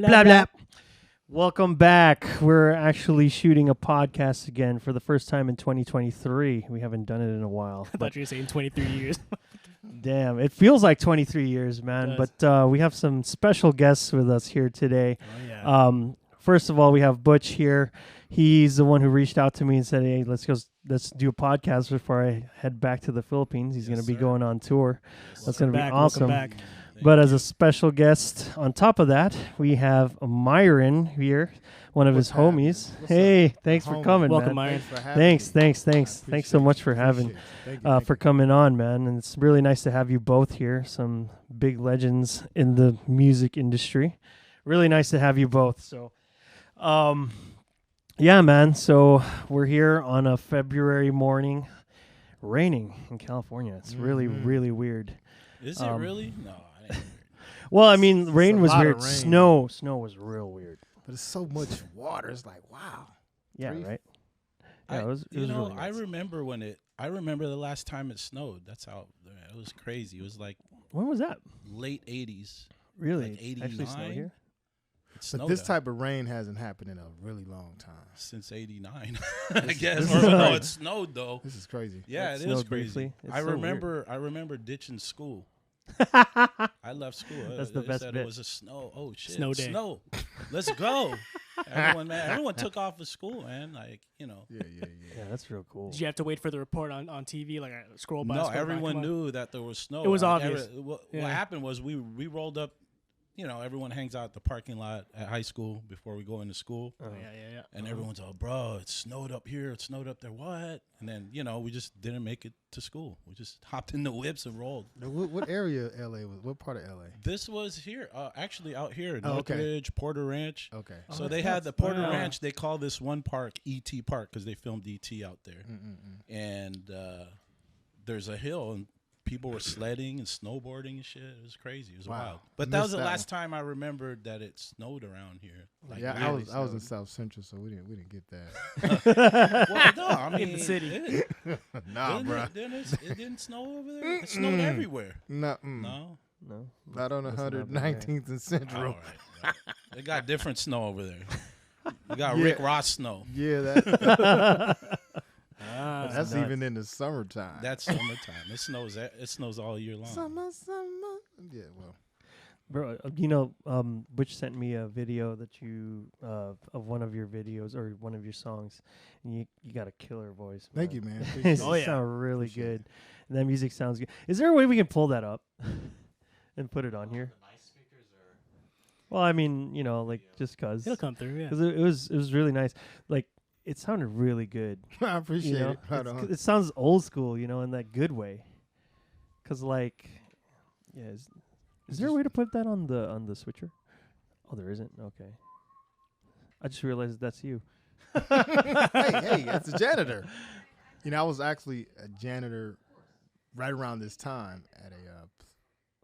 Blah, blah. Welcome back. We're actually shooting a podcast again for the first time in 2023. We haven't done it in a while. I thought you were saying 23 years. Damn, it feels like 23 years, man. But we have some special guests with us here today. Oh, yeah. First of all, we have Butch here. He's the one who reached out to me and said, "Hey, let's do a podcast before I head back to the Philippines." He's going to be going on tour. That's going to be awesome. Welcome back. But as a special guest, on top of that, we have Myron here, one of his homies. Hey, thanks for coming, Welcome, man. Myron. Thanks so much for for coming on, man. And it's really nice to have you both here. Some big legends in the music industry. Really nice to have you both. So, yeah, man. So we're here on a February morning, raining in California. It's really, really weird. Is it really? No. Well, I mean, rain was weird. Rain. Snow was real weird. But it's so much water. It's like, wow. Yeah, right. Yeah, it was really nice. I remember the last time it snowed. That's how it was crazy. It was like When was that? late 80s. Really? Like 89. Actually snowed here? But this type of rain hasn't happened in a really long time. Since 89, I guess. No, it snowed though. This is crazy. Yeah, It it is snowed crazy. briefly. It's I so remember ditching school. I left school. That's the best said bit. It was a snow. Oh shit! Snow day. Snow. Let's go. Everyone took off of school, man. Like Yeah. Yeah, that's real cool. Did you have to wait for the report on TV? Like, scroll by? no, scroll by, everyone come on. knew that there was snow. It was Like, obvious. What Yeah. happened was we rolled up. You know, everyone hangs out at the parking lot at high school before we go into school. Oh, yeah. And everyone's all, bro, it snowed up here, it snowed up there, what? And then, we just didn't make it to school. We just hopped in the whips and rolled. What area of LA was? What part of LA? This was here, actually out here, Oh, okay. Northridge, Porter Ranch. Okay. So they had the Porter wow. Ranch, they call this one park E.T. Park because they filmed E.T. out there. And there's a hill, and people were sledding and snowboarding and shit. It was crazy. It was wild. But that was the last time I rememred that it snowed around here. Like, Yeah, really I was in South Central, so we didn't get that. Well, no, I mean In the city. Nah, bro. It didn't snow over there. It snowed everywhere. No. No. No. Not on Must not have been 119th and All Central. right. They got different snow over there. You got Rick Ross snow. Yeah, that. That's nuts. even in the summertime. That's summertime. It snows all year long. summer. Yeah, well. Bro, Butch sent me a video that you of one of your videos or one of your songs, and you got a killer voice. Thank you, man. It Oh, yeah. sounds really Appreciate good. And that music sounds good. Is there a way we can pull that up and put it on here? Well, I mean, just cause It'll come through, yeah. Because it was really nice. Like, it sounded really good. I appreciate it. Right It's- on. it sounds old school, in that good way. Cause is there a way to put that on the switcher? Oh, there isn't. Okay. I just realized that's you. hey, that's a janitor. I was actually a janitor right around this time at a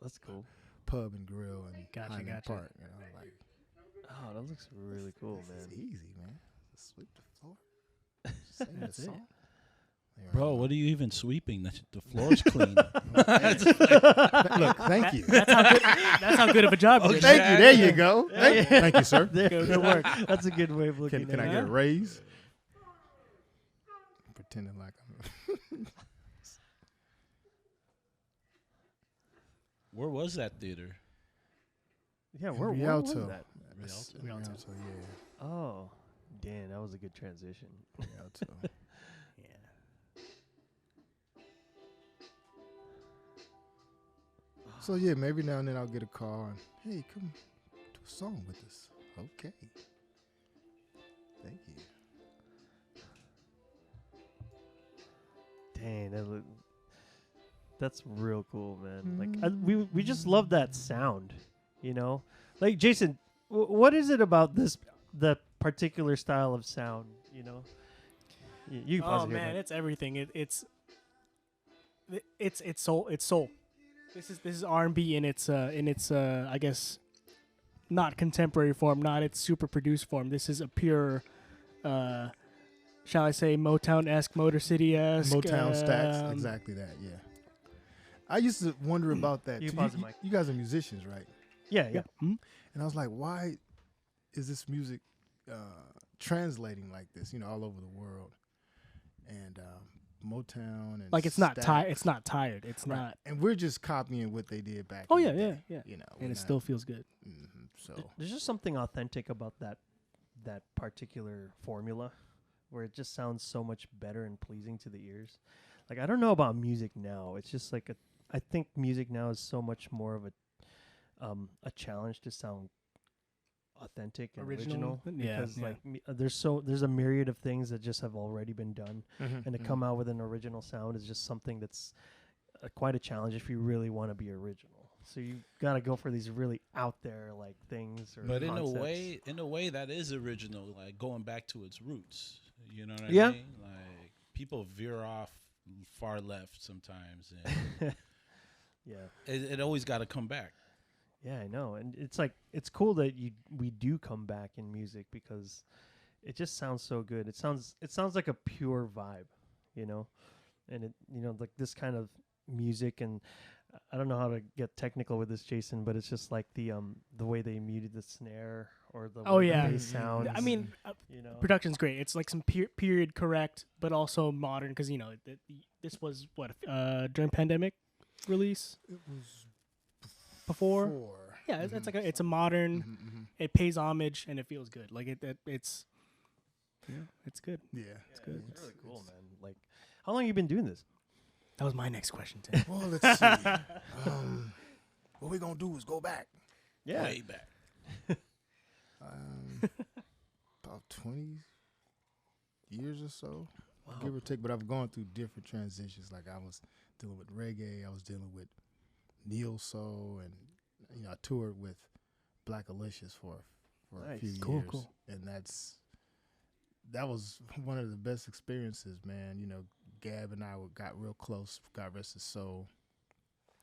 That's cool. pub and grill in Gotcha. Highland Park. Like, Oh, that looks really cool, it's man. easy, man. Just sweep the floor. Just sing the That's it. song. There Bro, I what are you even sweeping? The floor's clean. go. Look, thank you. That's how good of a job you did. Thank you. There you go. Thank you, sir. Good work. That's a good way of looking Can at I it. get a raise? Pretending like I'm. Where was that theater? Yeah, where was Rialto. that? Rialto, yeah. Oh, damn, that was a good transition. Rialto. So yeah, maybe now and then I'll get a call and hey, come do a song with us. Okay. Thank you. Dang, that's real cool, man. Like we just love that sound, Like Jason, what is it about the particular style of sound? You Oh man, it's everything. It's soul. It's soul. This is R&B in its I guess not contemporary form, not its super produced form. This is a pure shall I say Motown-esque, Motor City-esque. Motown stacks, exactly that. Yeah. I used to wonder about that. You too. pause the mic. You guys are musicians, right? Yeah. Hmm? And I was like, why is this music translating like this, all over the world? And Motown and Like it's not Stax. tired. It's not tired. It's Right. not. And we're just copying what they did back. Oh in yeah, the yeah, day, yeah. we're And it not- still feels good. So There's just something authentic about that particular formula, where it just sounds so much better and pleasing to the ears. Like I don't know about music now. It's just like I think music now is so much more of a challenge to sound authentic and original, Yeah, because yeah. like there's a myriad of things that just have already been done, and to come out with an original sound is just something that's quite a challenge if you really want to be original. So you got to go for these really out there like things or But concepts. in a way, that is original, like going back to its roots. You know what I Yeah. mean? Like people veer off far left sometimes, and Yeah. it always got to come back. Yeah, I know. And it's like it's cool that we do come back in music, because it just sounds so good. It sounds like a pure vibe, And it like this kind of music, and I don't know how to get technical with this, Jason, but it's just like the way they muted the snare or the Oh, way yeah. the bass sounds. I mean, production's great. It's like some period correct, but also modern because this was what during pandemic release it was before. Yeah, it's like it's a modern. It pays homage and it feels good. Like it's it's good. Yeah. it's good. It's really cool, man. Like, how long you been doing this? That was my next question, Tim. Well, let's see. What we're gonna do is go back. Yeah. Way back. About 20 years or so, give or take. But I've gone through different transitions. Like I was dealing with reggae. I was dealing with neo soul, and I toured with Black Alicious for a Nice. few years. Cool. And that was one of the best experiences, man. Gab and I got real close. God rest his soul.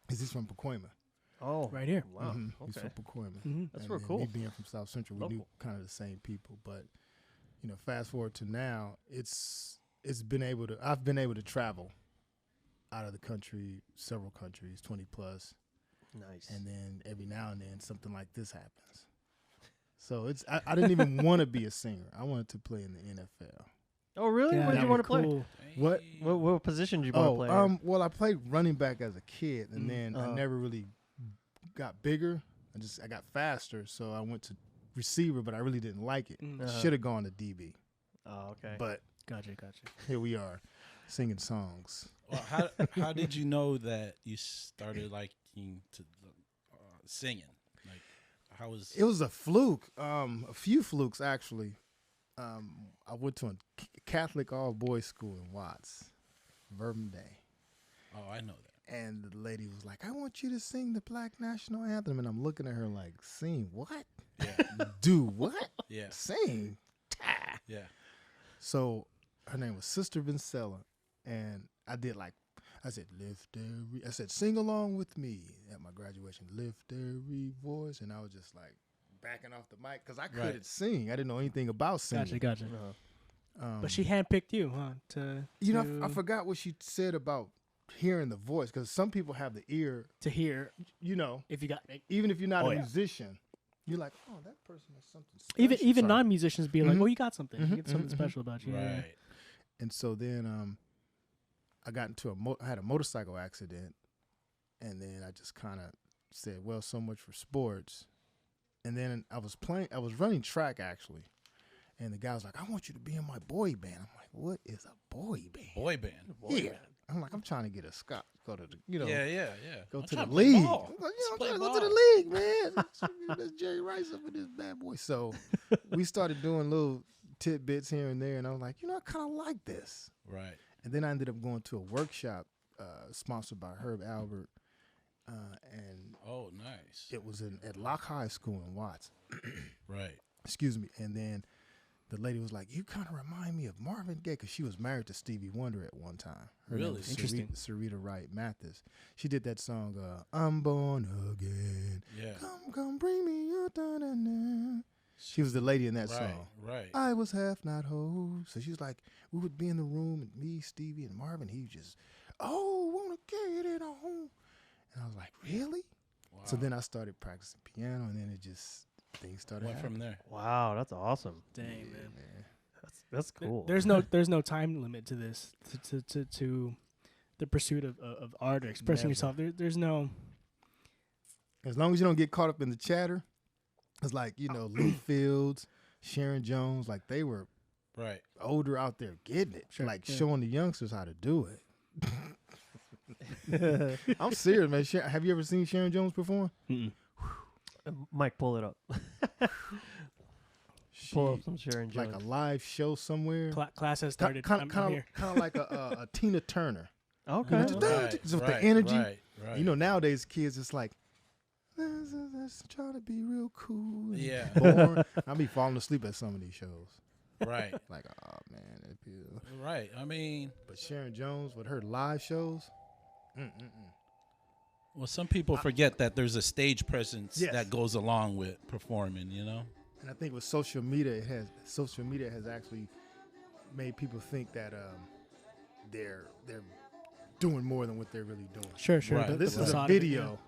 He's from Pacoima. Oh, Right here. Wow. He's Okay. from Pacoima. That's And real then cool. Me being from South Central, we knew Local. kind of the same people. But fast forward to now, I've been able to travel out of the country, several countries, 20 plus, Nice. and then every now and then something like this happens. So I didn't even want to be a singer. I wanted to play in the NFL. Oh, really? Yeah, What did you that'd want be to play? cool. What? What position did you want to play? Well, I played running back as a kid, and then I never really got bigger. I got faster, so I went to receiver, but I really didn't like it. Should have gone to DB. Oh, okay. But Gotcha. here we are, singing songs. Well, how did you know that you started liking to singing? Like, how was It was a fluke, a few flukes actually. I went to a Catholic all-boys school in Watts, Verbum Day. Oh, I know that. And the lady was like, I want you to sing the Black National Anthem. And I'm looking at her like, sing what? Yeah, Do what? yeah, Sing? yeah. So her name was Sister Vincella. And I said, sing along with me at my graduation. Lift every voice. And I was just like backing off the mic because I couldn't sing. I didn't know anything about singing. Gotcha. Uh-huh. But she handpicked you, huh? I forgot what she said about hearing the voice, because some people have the ear, To hear if if you got even if you're not Oh, a yeah. musician, you're like, oh, that person has something special. even Sorry. non-musicians be like, Mhm. oh, you got something. You Mhm, get something mhm, special about you. Yeah. Right. And so then I got into I had a motorcycle accident, and then I just kind of said, well, so much for sports. And then I was running track actually, and the guy was like, I want you to be in my boy band. I'm like, what is a boy band? Boy band. Yeah. I'm like, I'm trying to get a Scott, go to the, Yeah. go I'm to the trying play league. ball. I'm like, I'm Play trying to go to the ball. league, man. There's Jerry Rice up in this bad boy. So we started doing little tidbits here and there, and I was like, I kind of like this. Right. And then I ended up going to a workshop sponsored by Herb Albert, and Oh, nice. it was at Locke High School in Watts. Right. Excuse me. And then the lady was like, you kind of remind me of Marvin Gaye, because she was married to Stevie Wonder at one time. Her name Really? was Interesting. Sarita Wright Mathis. She did that song, I'm Born Again. Yeah. Come, bring me your da-da-da. She was the lady in that Right. song. Right. I was half not whole. So she was like, we would be in the room, and me, Stevie, and Marvin. He just, wanna get it on. And I was like, really? Wow. So then I started practicing piano, and then it just things started Went happening. from there. Wow, that's awesome. Dang, man. That's cool. There's no time limit to this to the pursuit of art or expressing Never. yourself. There's no. As long as you don't get caught up in the chatter, it's like, Lee Fields, Sharon Jones, like they were Right. older out there getting it, Sure, like yeah. showing the youngsters how to do it. I'm serious, man. Have you ever seen Sharon Jones perform? Mm-mm. Mike, pull it up. Pull up some Sharon Jones. Like a live show somewhere. Class has started. I'm Kind here. of like a Tina Turner. Okay. Right. With the energy. Right. Nowadays kids, it's like, let's try to be real cool. And Yeah. boring. I'll be falling asleep at some of these shows. Right. Like, oh man, that'd be. Right. I mean, But Sharon Jones with her live shows. well, some people forget that there's a stage presence Yes. that goes along with performing. And I think with social media, has actually made people think that they're doing more than what they're really doing. Sure. Right. But this the is a facade of it, video,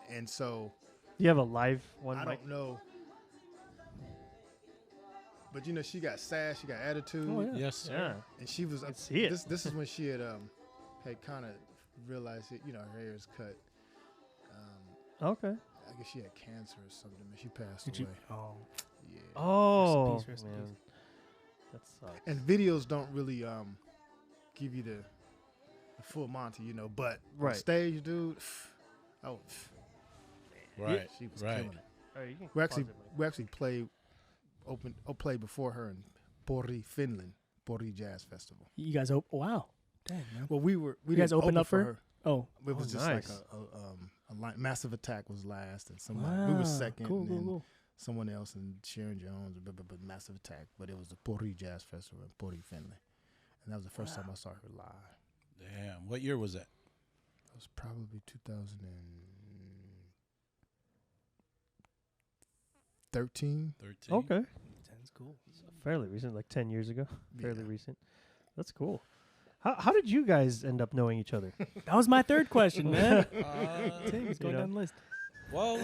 and so Do you have a live one, I Mike? don't know. But she got sass, she got attitude, Oh, yeah. Yes. Sir. Yeah. and she was. I see it. This is when she had kind of realized that her hair is cut. Okay. I guess she had cancer or something, and she passed Did you? away. Oh. Yeah. Oh, Rest in peace, rest in man. peace. That sucks. And videos don't really give you the full Monty, but on Right. stage, dude. Right. She was Right. killing it. All right, you can We actually pause it, Mike. played before her in Pori, Finland, Pori Jazz Festival. You guys wow. Dang, man. Well, we You didn't guys opened open up for her? Oh. It was Oh, just nice. like a line. Massive Attack was last, and somebody we were second, Cool, and cool, then cool. someone else, and Sharon Jones, but Massive Attack. But it was the Pori Jazz Festival in Pori, Finland, and that was the first time I saw her live. Damn. What year was that? It was probably 2013. 13. Okay. That's cool. Fairly recent, like 10 years ago. Fairly Yeah. recent. That's cool. How did you guys end up knowing each other? That was my third question, man. Dang, You it's going know? down the list. Well,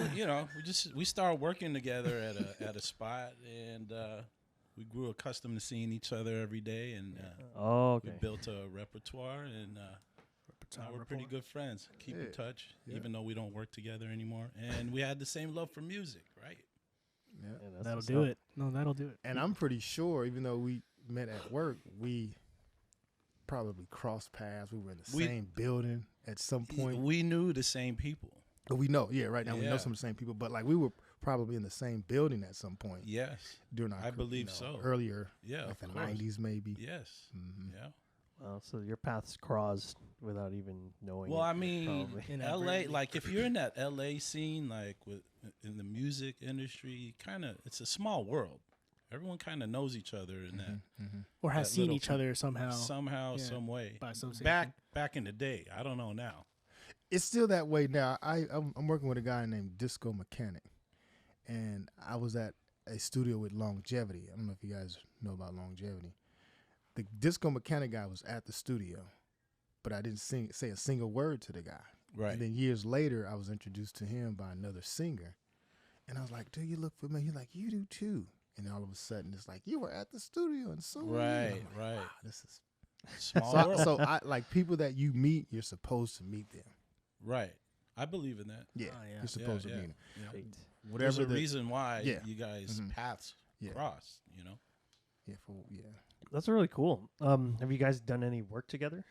we started working together at a spot, and we grew accustomed to seeing each other every day, and Oh, we okay. built a repertoire, and now we're pretty good friends. Keep in Yeah. touch, Yeah. even though we don't work together anymore. And we had the same love for music, right? Yeah. Yeah, that's That'll what's do up. it. No, that'll do it. And I'm pretty sure, even though we met at work, we probably crossed paths. We were in the We- same building at some point. We knew the same people. But we know, right now we know Yeah. some of the same people. But like we were probably in the same building at some point Yes. during our I believe so. earlier, Yeah. like the of course. '90s maybe. Yes. Mhm. Yeah. Wow, so your paths crossed without even knowing. Well, it, I mean, probably. LA, Inadvertently. like if you're in that LA scene, like in the music industry, it's a small world. Everyone kind of knows each other in that Or has That seen little each other somehow. somehow, yeah, some way. by association. Back in the day, I don't know now. It's still that way now. I'm working with a guy named Disco Mechanic, and I was at a studio with Longevity. I don't know if you guys know about Longevity. The Disco Mechanic guy was at the studio, but I didn't say a single word to the guy. Right. And then years later, I was introduced to him by another singer, and I was like, "Do you look familiar?" He's like, "You do too." And all of a sudden, it's like, "You were at the studio," and so were you. Right, I'm like, right. "Wow, this is Small so. world. So I like people that you meet. You're supposed to meet them. Right. I believe in that. Yeah, Oh, yeah. you're supposed yeah. to meet them. Yeah. Fate. There's Whatever a the reason why Yeah. you guys Mhm. paths Yeah. cross, yeah. That's really cool. Have you guys done any work together?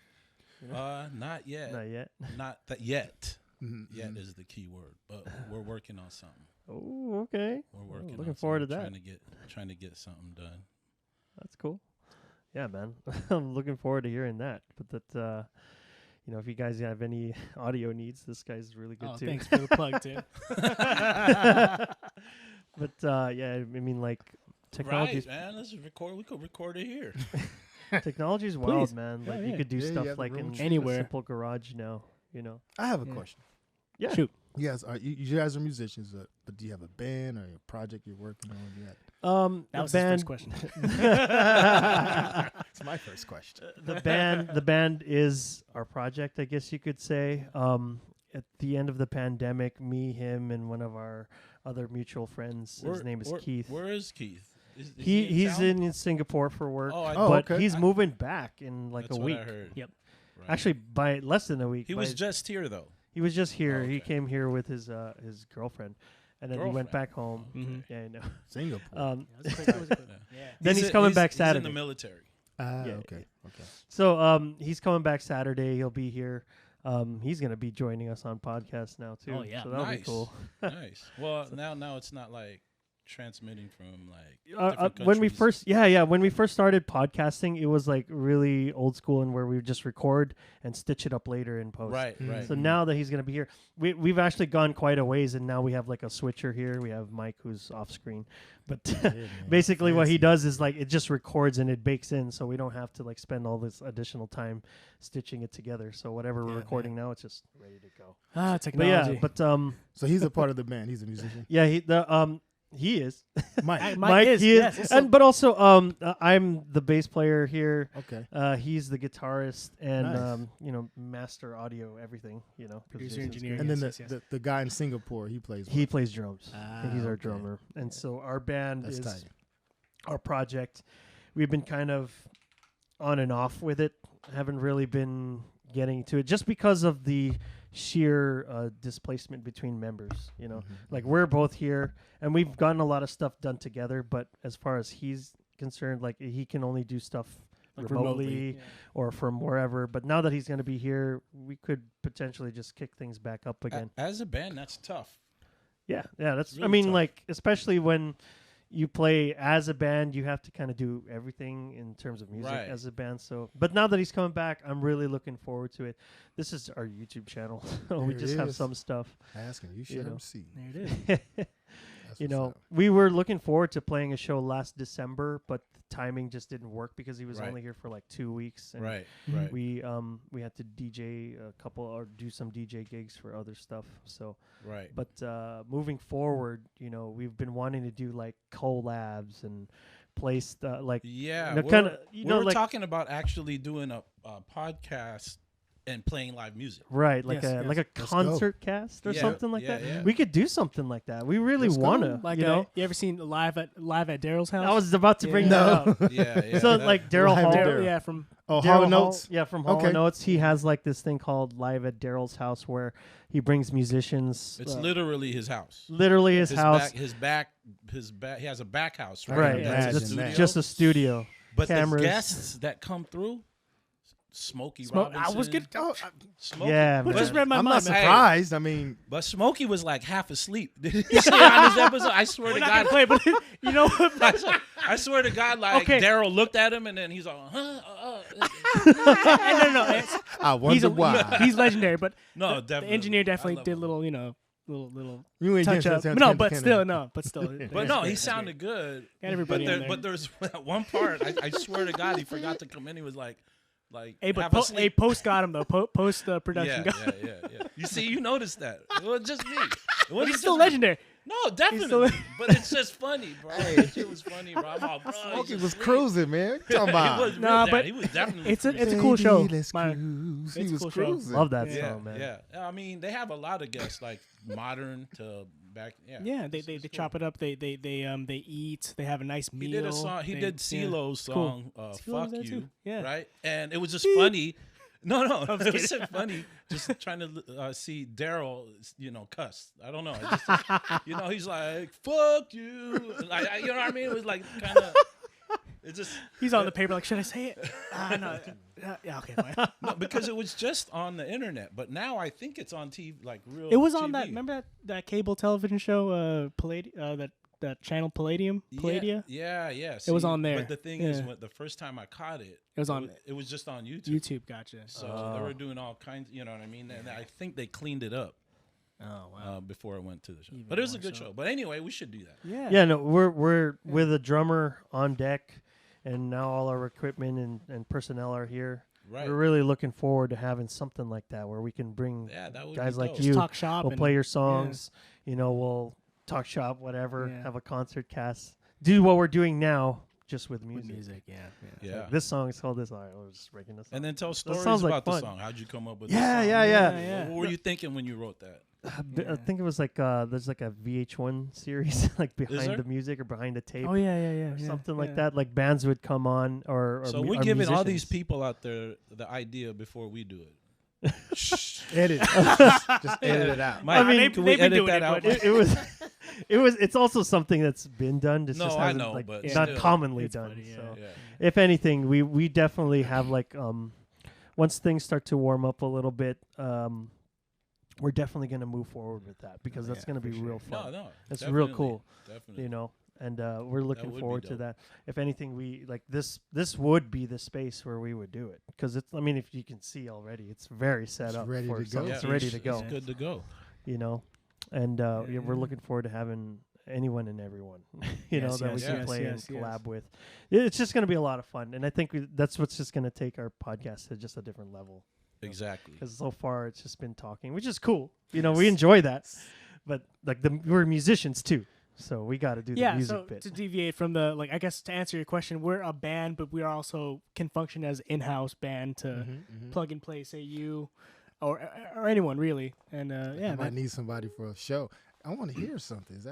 Not yet. Not yet. Not that yet. Mhm, Yet mhm. is the key word. But we're working on something. Oh, okay. We're working looking on forward to something, that. Trying to get something done. That's cool. Yeah, man. I'm looking forward to hearing that. But that, if you guys have any audio needs, this guy's really good Oh, too. thanks for the plug, Tim. But yeah, I mean, like technology's Right, man. Let's record. We could record it here. technology's wild, Please. man. Yeah, Like yeah. you could do Yeah, you stuff have the like room in to- Anywhere. a simple garage now. I have a Yeah. question. Yeah. Shoot. You guys are musicians, but do you have a band or a project you're working on yet? The That was band. his first question. It's my first question. The band is our project, I guess you could say. at the end of the pandemic, me, him, and one of our other mutual friends. His name is Keith. Where is Keith? Is He's town? in Singapore for work, Oh, but okay. he's moving back in like That's a what week. I heard. Yep. Right. Actually, by less than a week. He was just here though. He was just here. Oh, He okay. came here with his girlfriend, and then he went Girlfriend. back home. Mhm. Yeah, I know. Singapore. Then he's coming back Saturday. He's in the military. Yeah, Okay. So he's coming back Saturday. He'll be here. He's gonna be joining us on podcast now too. Oh, yeah. So that'll be Nice. cool. Nice. Well, now it's not like transmitting from like different when we countries. when we first started podcasting, it was like really old school and where we would just record and stitch it up later in post. Right. So now that he's gonna be here, we've actually gone quite a ways, and now we have like a switcher here. We have Mike who's off screen, but basically what he does is like it just records and it bakes in, so we don't have to like spend all this additional time stitching it together. So whatever we're recording now, it's just ready to go. But Technology. yeah, but So he's a part of the band. He's a musician. yeah, he is. Mike. Mike is, he is, yes. and but also I'm the bass player here. Okay. He's the guitarist and Nice. master audio everything. Producer, Jason's engineer. great. And then Yes. the guy in Singapore, he plays. He plays drums. He's our okay. drummer, and so our band That's is tight. our project. We've been kind of on and off with it. Haven't really been getting to it just because of the sheer displacement between members. Like we're both here and we've gotten a lot of stuff done together, but as far as he's concerned, like he can only do stuff Like remotely yeah. or from wherever. But now that he's going to be here, we could potentially just kick things back up again. As a band, that's tough. Yeah, that's. Really I mean, tough. like especially when you play as a band, you have to kind of do everything in terms of music Right. as a band. So, but now that he's coming back, I'm really looking forward to it. This is our YouTube channel. We There just it have is. some stuff. Asking you You should know. have seen. There it is. That's what's up. We were looking forward to playing a show last December, but the timing just didn't work because he was Right. only here for like 2 weeks. And Right. We had to DJ a couple or do some DJ gigs for other stuff. So, Right. but moving forward, we've been wanting to do like collabs and play stuff like Yeah. we we're like talking about actually doing a podcast and playing live music. right like Yes, a yes. like a go. concert cast or Yeah, something like yeah, that. yeah. We could do something like that. We really Let's go. wanna, Like you know. you ever seen live at Daryl's house? I was about to bring Yeah. that up. Yeah. So that- like Daryl Live Hall, at Daryl, Daryl. yeah, from Oh, Daryl Hall Hall, Notes. yeah, from Hall Okay. Notes. He has like this thing called Live at Daryl's House where he brings musicians. it's literally his house. literally his house, His back. He has a back house, right? right? Yeah, That's imagine his Just, that. studio. just a studio. But cameras. the guests that come through, Smokey Robinson. I was good. Oh, Smokey. Yeah, who man. just read my I'm mind? not Hey. surprised. I mean, But Smokey was like half asleep. Did you see on this episode? I swear We're to not God. gonna play, but you know what? I swear to God, like Okay. Daryl looked at him and then he's like, no. I wonder why. He's legendary, but No, the definitely. engineer I definitely love did him. little, little You ain't touch getting up. to- No, to- but to- still, no, but still. But no, he sounded good. Got everybody but on there. but there's one part. I swear to God, he forgot to come in. He was like, Hey, but have a hey, sleep. post got him though. Post production Yeah, got. yeah. You see, you noticed that. It was just me. It But wasn't he's still just me. legendary. No, definitely. still- But it's just funny, bro. It was funny, bro. I'm all, bro. Smokey he's was asleep. cruising, man. What you talking He about? was Nah, real but he was definitely. It's a cruising. cool show. Let's Myron. cruise. It's He a was cool show. cruising. Love that Yeah, song, man. yeah. I mean, they have a lot of guests, like modern to back. Yeah, Yeah, they It's cool. chop it up. They eat. They have a nice meal. He did a song. He did CeeLo's song, CeeLo was "Fuck there You," too. Yeah. right? And it was just funny. No, was it was kidding. so funny. Just trying to see Daryl, cuss. I don't know. It just, he's like, "Fuck you," like, you know what I mean? It was like kind of. It just He's on the paper like, should I say it? No. Yeah, okay, fine. no, because it was just on the internet, but now I think it's on TV, like real. It was on TV. that. Remember that cable television show, that channel Palladium, Palladia. Yeah. It was See, on there. But the thing is, Yeah. the first time I caught it, It was on It was just on YouTube. YouTube. Gotcha. So they were doing all kinds. You know what I mean? And I think they cleaned it up Oh wow. before it went to the show. Even But it was a more good so. show. But anyway, we should do that. Yeah. No, we're with a drummer on deck, and now all our equipment and personnel are here. Right. We're really looking forward to having something like that where we can bring Yeah, that would guys be like dope. Just you. talk shop. We'll and, play your songs. We'll talk shop, whatever. Yeah. Have a concert cast. Do what we're doing now, just with With music. music, yeah. Yeah. Like, this song is called this. All right, we're just breaking this. And then tell stories sounds like about the fun. song. How'd you come up with Yeah, the song? yeah. What were you thinking when you wrote that? I think it was like there's like a VH1 series like behind there? the music or behind the tape. Oh yeah, Or something like that. Like bands would come on or So mu- we're or giving all these musicians. people out there the idea before we do it. Edit. Just edit it out. Mike, mean, can we they've been edit doing that it, out? but It was, it's also something that's been done. Just No, just I hasn't, know, like, but not still. commonly It's done. funny, yeah. So, Yeah. if anything, we definitely have like once things start to warm up a little bit, we're definitely going to move forward with that because that's going to be real fun. No, It's real definitely, cool. Definitely. You know, and we're looking would be forward to dope. that. If anything, we like this would be the space where we would do it because it's. I mean, if you can see already, it's very set It's up. ready for to some- go. It's ready to go. It's good to go. You know, and we're looking forward to having anyone and everyone. you know Yes, that we yes, can yes, play yes, and yes. collab with. It's just going to be a lot of fun, and I think that's what's just going to take our podcast to just a different level. Exactly. Because so far it's just been talking, which is cool. You know, we enjoy that, but like we're musicians too, so we got to do the music so bit. to deviate from the I guess to answer your question, we're a band, but we also can function as in-house band to plug and play. Say you, or anyone really, and I might need somebody for a show. I want to hear something. Is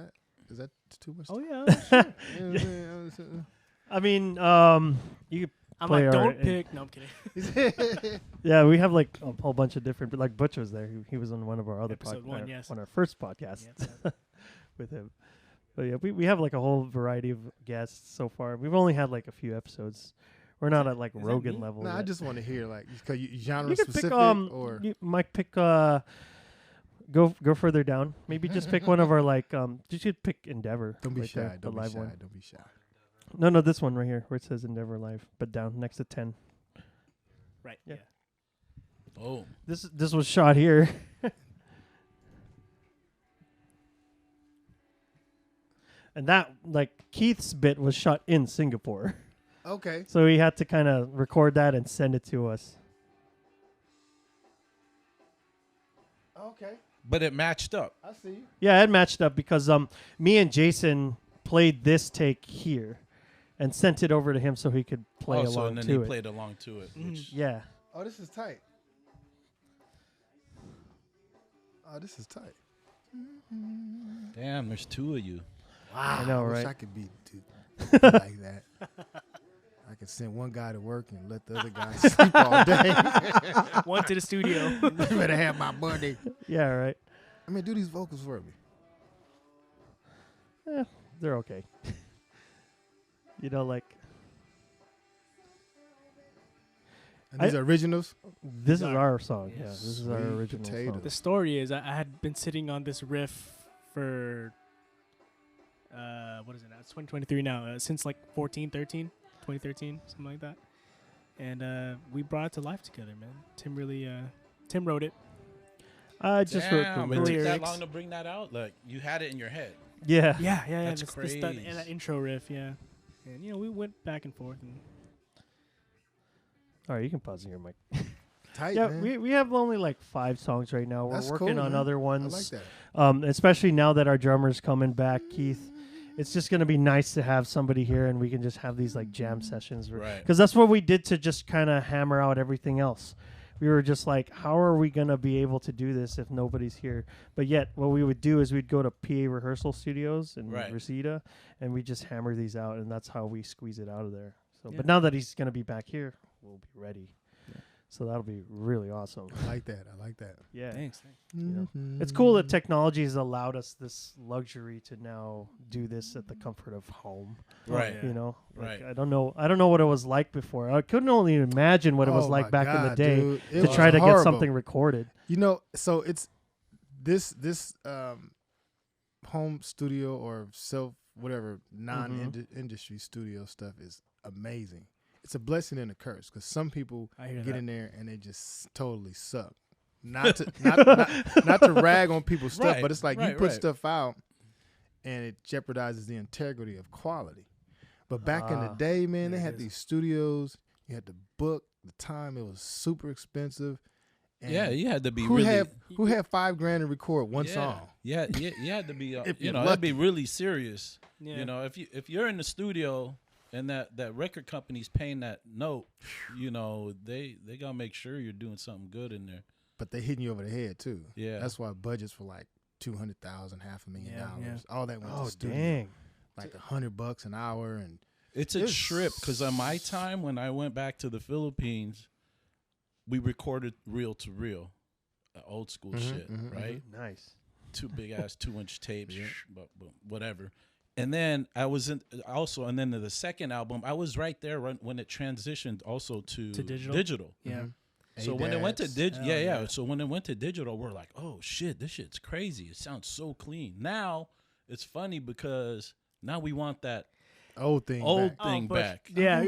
that too much? Oh yeah, I mean, you could I'm play like, our- don't pick. No, I'm kidding. yeah, we have like a whole bunch of different. But like Butch was there; he was on one of our other Episode one, yes. on our first podcast Yeah. with him. But yeah, we have like a whole variety of guests so far. We've only had like a few episodes. We're not at like that Rogan me? level. No, I yet. just want to hear like because genre You could specific pick or you might pick go further down. Maybe just pick one of our like you should pick Endeavor. don't be right shy. there, Don't the be live shy. one. Don't be shy. No, this one right here where it says Endeavor Live, but down next to 10. Right. Yeah. Yeah. Oh, This was shot here. And that like Keith's bit was shot in Singapore. Okay. So he had to kind of record that and send it to us. Okay. but it matched up. I see you. Yeah, it matched up because me and Jason played this take here and sent it over to him so he could play So along and then to he it. played along to it. Which, Yeah. Oh, this is tight. Oh, this is tight. damn, there's two of you. Wow. I know, wish right? I could be like that. I could send one guy to work and let the other guy sleep all day. One to the studio. You better have my money. Yeah, right. I mean, do these vocals for me. They're okay. You know, like And these are originals. this is our song. Yeah, Yes. this is our Sweet original potato. song. The story is I had been sitting on this riff for what is it now? It's 2023 now. Since like 2013, something like that. And we brought it to life together, man. Tim wrote it. I just wrote the Damn, it took lyrics. that lyrics. long to bring that out. Like you had it in your head. Yeah. Yeah. That's That crazy. intro riff, yeah. And we went back and forth. And All right, you can pause your mic. Tight, Yeah, man. we have only like 5 songs right now. We're That's working cool, on man. other I ones. like that. Especially now that our drummer's coming back, Keith. It's just gonna be nice to have somebody here, and we can just have these like jam sessions. Right. Because that's what we did to just kind of hammer out everything else. We were just like, how are we gonna be able to do this if nobody's here? But yet, what we would do is we'd go to PA rehearsal studios in Right. Reseda, and we just hammer these out, and that's how we squeeze it out of there. So, Yeah. but now that he's gonna be back here, we'll be ready. So that'll be really awesome. I like that. I like that. Yeah. thanks. know, It's cool that technology has allowed us this luxury to now do this at the comfort of home. Right. yeah. You know, like, Right. I don't know what it was like before. I couldn't only imagine what it was Oh like my back in the God, day dude. It to was try to get horrible. something recorded. You know, so it's this home studio or self whatever non-industry studio stuff is amazing. It's a blessing and a curse because some people I hear get that. in there and they just totally suck. Not to not to rag on people's stuff, Right, but it's like you right, put right. stuff out and it jeopardizes the integrity of quality. But back in the day, man, they there it had is. these studios. You had to book the time. It was super expensive. And Yeah, you had to be who really. had $5,000 to record one yeah, song? Yeah, you had to be. If You you're know, that'd be lucky. really serious. Yeah. You know, if you're in the studio And that record company's paying that note, you know, they gotta make sure you're doing something good in there. But they hitting you over the head too. Yeah. That's why budgets were like $200,000, $500,000. Yeah. All that went to studio. Dang. Like $100 an hour, and It's a trip because on my time when I went back to the Philippines, we recorded reel to reel, old school shit, right? Nice. Two big ass 2-inch tapes, but whatever. And then I was and then the second album, I was right there when it transitioned also to digital. Yeah. So when it went to digital, yeah. So when it went to digital, we're like, oh shit, this shit's crazy. It sounds so clean. Now it's funny because now we want that old thing back. Yeah,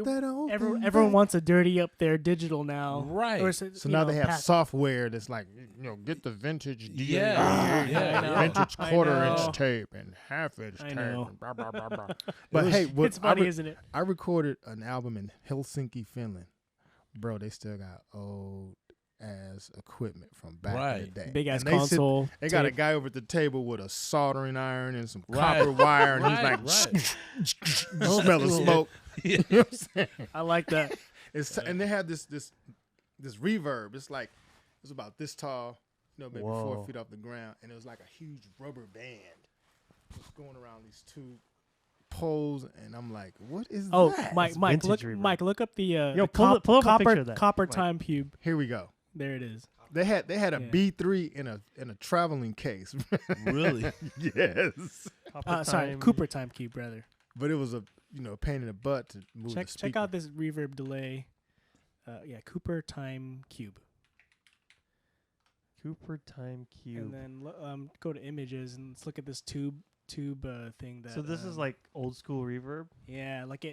everyone wants a dirty up there digital now, right? Or so now they have software that's like, get the vintage, vintage quarter-inch tape and half-inch tape, and blah blah blah blah. But it's funny, isn't it? I recorded an album in Helsinki, Finland. Bro, they still got old ass equipment from back in the day. Big ass console. They got a guy over at the table with a soldering iron and some copper wire, and he's like, smelling smoke. You know what I'm saying? I like that. And they had this reverb. It's like, it's about this tall, maybe 4 feet off the ground, and it was like a huge rubber band just going around these two poles, and I'm like, what is that? Mike, look up the pull up a picture of that. copper time cube. Here we go. There it is. They had a B3 in a traveling case. Really? Yes. Sorry, Cooper time cube rather. But it was a pain in the butt to move the speaker. Check out this reverb delay. Cooper time cube. Cooper time cube. And then go to images and let's look at this tube thing. So this is like old school reverb. Yeah, like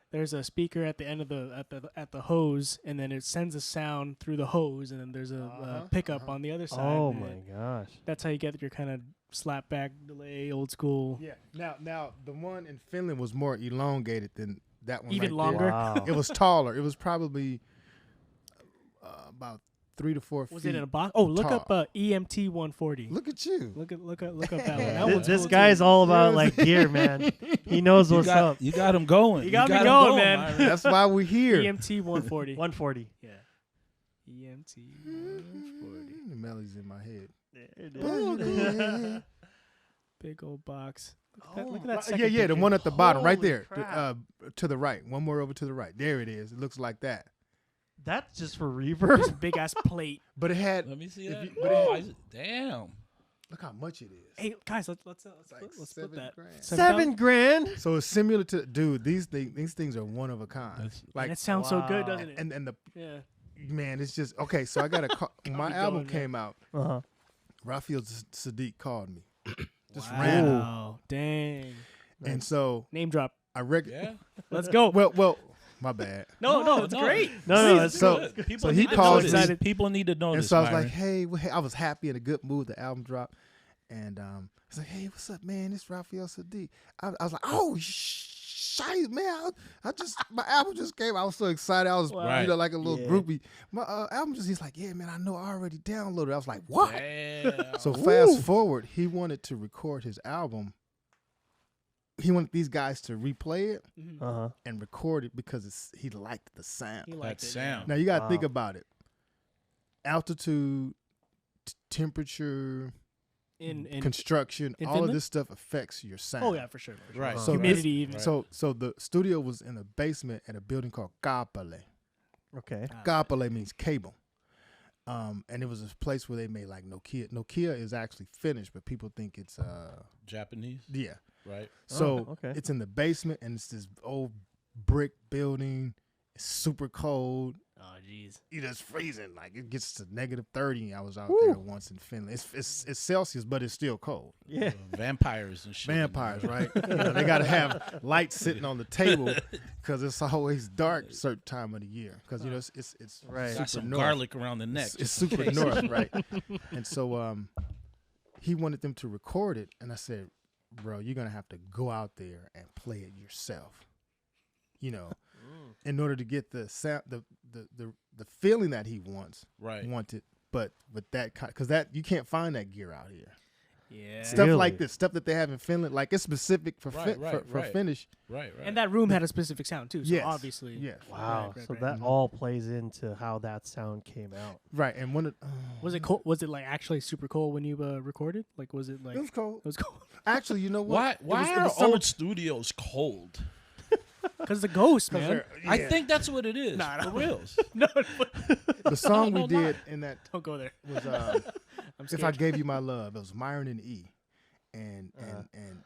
there's a speaker at the end of the hose, and then it sends a sound through the hose, and then there's a pickup on the other side. Oh my gosh! That's how you get your kind of slapback delay, old school. Yeah. Now the one in Finland was more elongated than that one. Even right longer. There. Wow. It was taller. It was probably about 3 to 4 feet. Was it in a box? Oh, look tall. up EMT 140. Look at you. Look up that one. That one's This cool guy's too. all about like gear, man. He knows what's up. You got him going. You got me going, man. Myron. That's why we're here. EMT 140. 140. Yeah. EMT 140. The melodies in my head. It is. Big old box. Look at that second Yeah, the picture. one at the bottom, right Holy there, crap. to the right. One more over to the right. There it is. It looks like that. That's just for reverb. This big ass plate. But it had. Let me see if that. you- Damn. Look how much it is. Hey guys, let's like put that. $7,000. $7,000. So it's similar to, dude. These things are one of a kind. And it sounds so good, Wow. doesn't it? And the Yeah. man, it's just okay. So I got a call. When my me album going, came out, Uh-huh. Raphael Sadiq called me. Just Wow. random. Dang. And so Name drop. I reckon. Yeah. Let's go. Well, my bad. No, it's great. No, it's So People he need to called know me. this. People need to know And this. so I was Myron. like, hey, I was happy in a good mood. The album dropped. And he's like, hey, what's up, man? It's Raphael Sadiq. I was like, oh, shit, man. My album just came. I was so excited. I was, Right. like a little Yeah. groupie. My album he's like, yeah, man, I know I already downloaded it. I was like, what? Damn. So fast forward, he wanted to record his album. He wanted these guys to replay it Uh-huh. and record it because he liked the sound. He liked That it, sound. Now you got to Wow. think about it. Altitude, temperature, In construction, in all of Finland? this stuff affects your sound. Oh yeah, for sure. Right. So Humidity even. Right. So the studio was in a basement at a building called Kapale. Okay. Kapale means cable. And it was a place where they made like Nokia. Nokia is actually finished, but people think it's Japanese, yeah. right? So okay. it's in the basement, and it's this old brick building. It's super cold. Oh jeez. It's freezing. Like it gets to -30. I was out there once in Finland. It's Celsius, but it's still cold. Yeah. Vampires and shit. Vampires, right? They got to have lights sitting on the table because it's always dark certain time of the year. Because it's Right. Got super some north. garlic around the neck. It's super north, right? And so he wanted them to record it, and I said, "Bro, you're gonna have to go out there and play it yourself." In order to get the sound, the feeling that he wanted, Right. but with that because that you can't find that gear out here. Yeah. Stuff like Really? this, stuff that they have in Finland, like it's specific for for Finnish. Right. And that room had a specific sound too. So Yes. obviously. Yes. Wow. Right, So right. that all plays into how that sound came out. Right. And one of Was it cold? Was it like actually super cold when you recorded? Like, was it like? it was cold. It was cold. Actually, you know what? Why it are was summer- old studios cold? Because the ghost, 'cause man. they're- I yeah. think that's what it is. Nah, For reals. No, the song we No, did not. in that don't go there. was I'm If I scared. Gave You My Love. It was Myron and E. And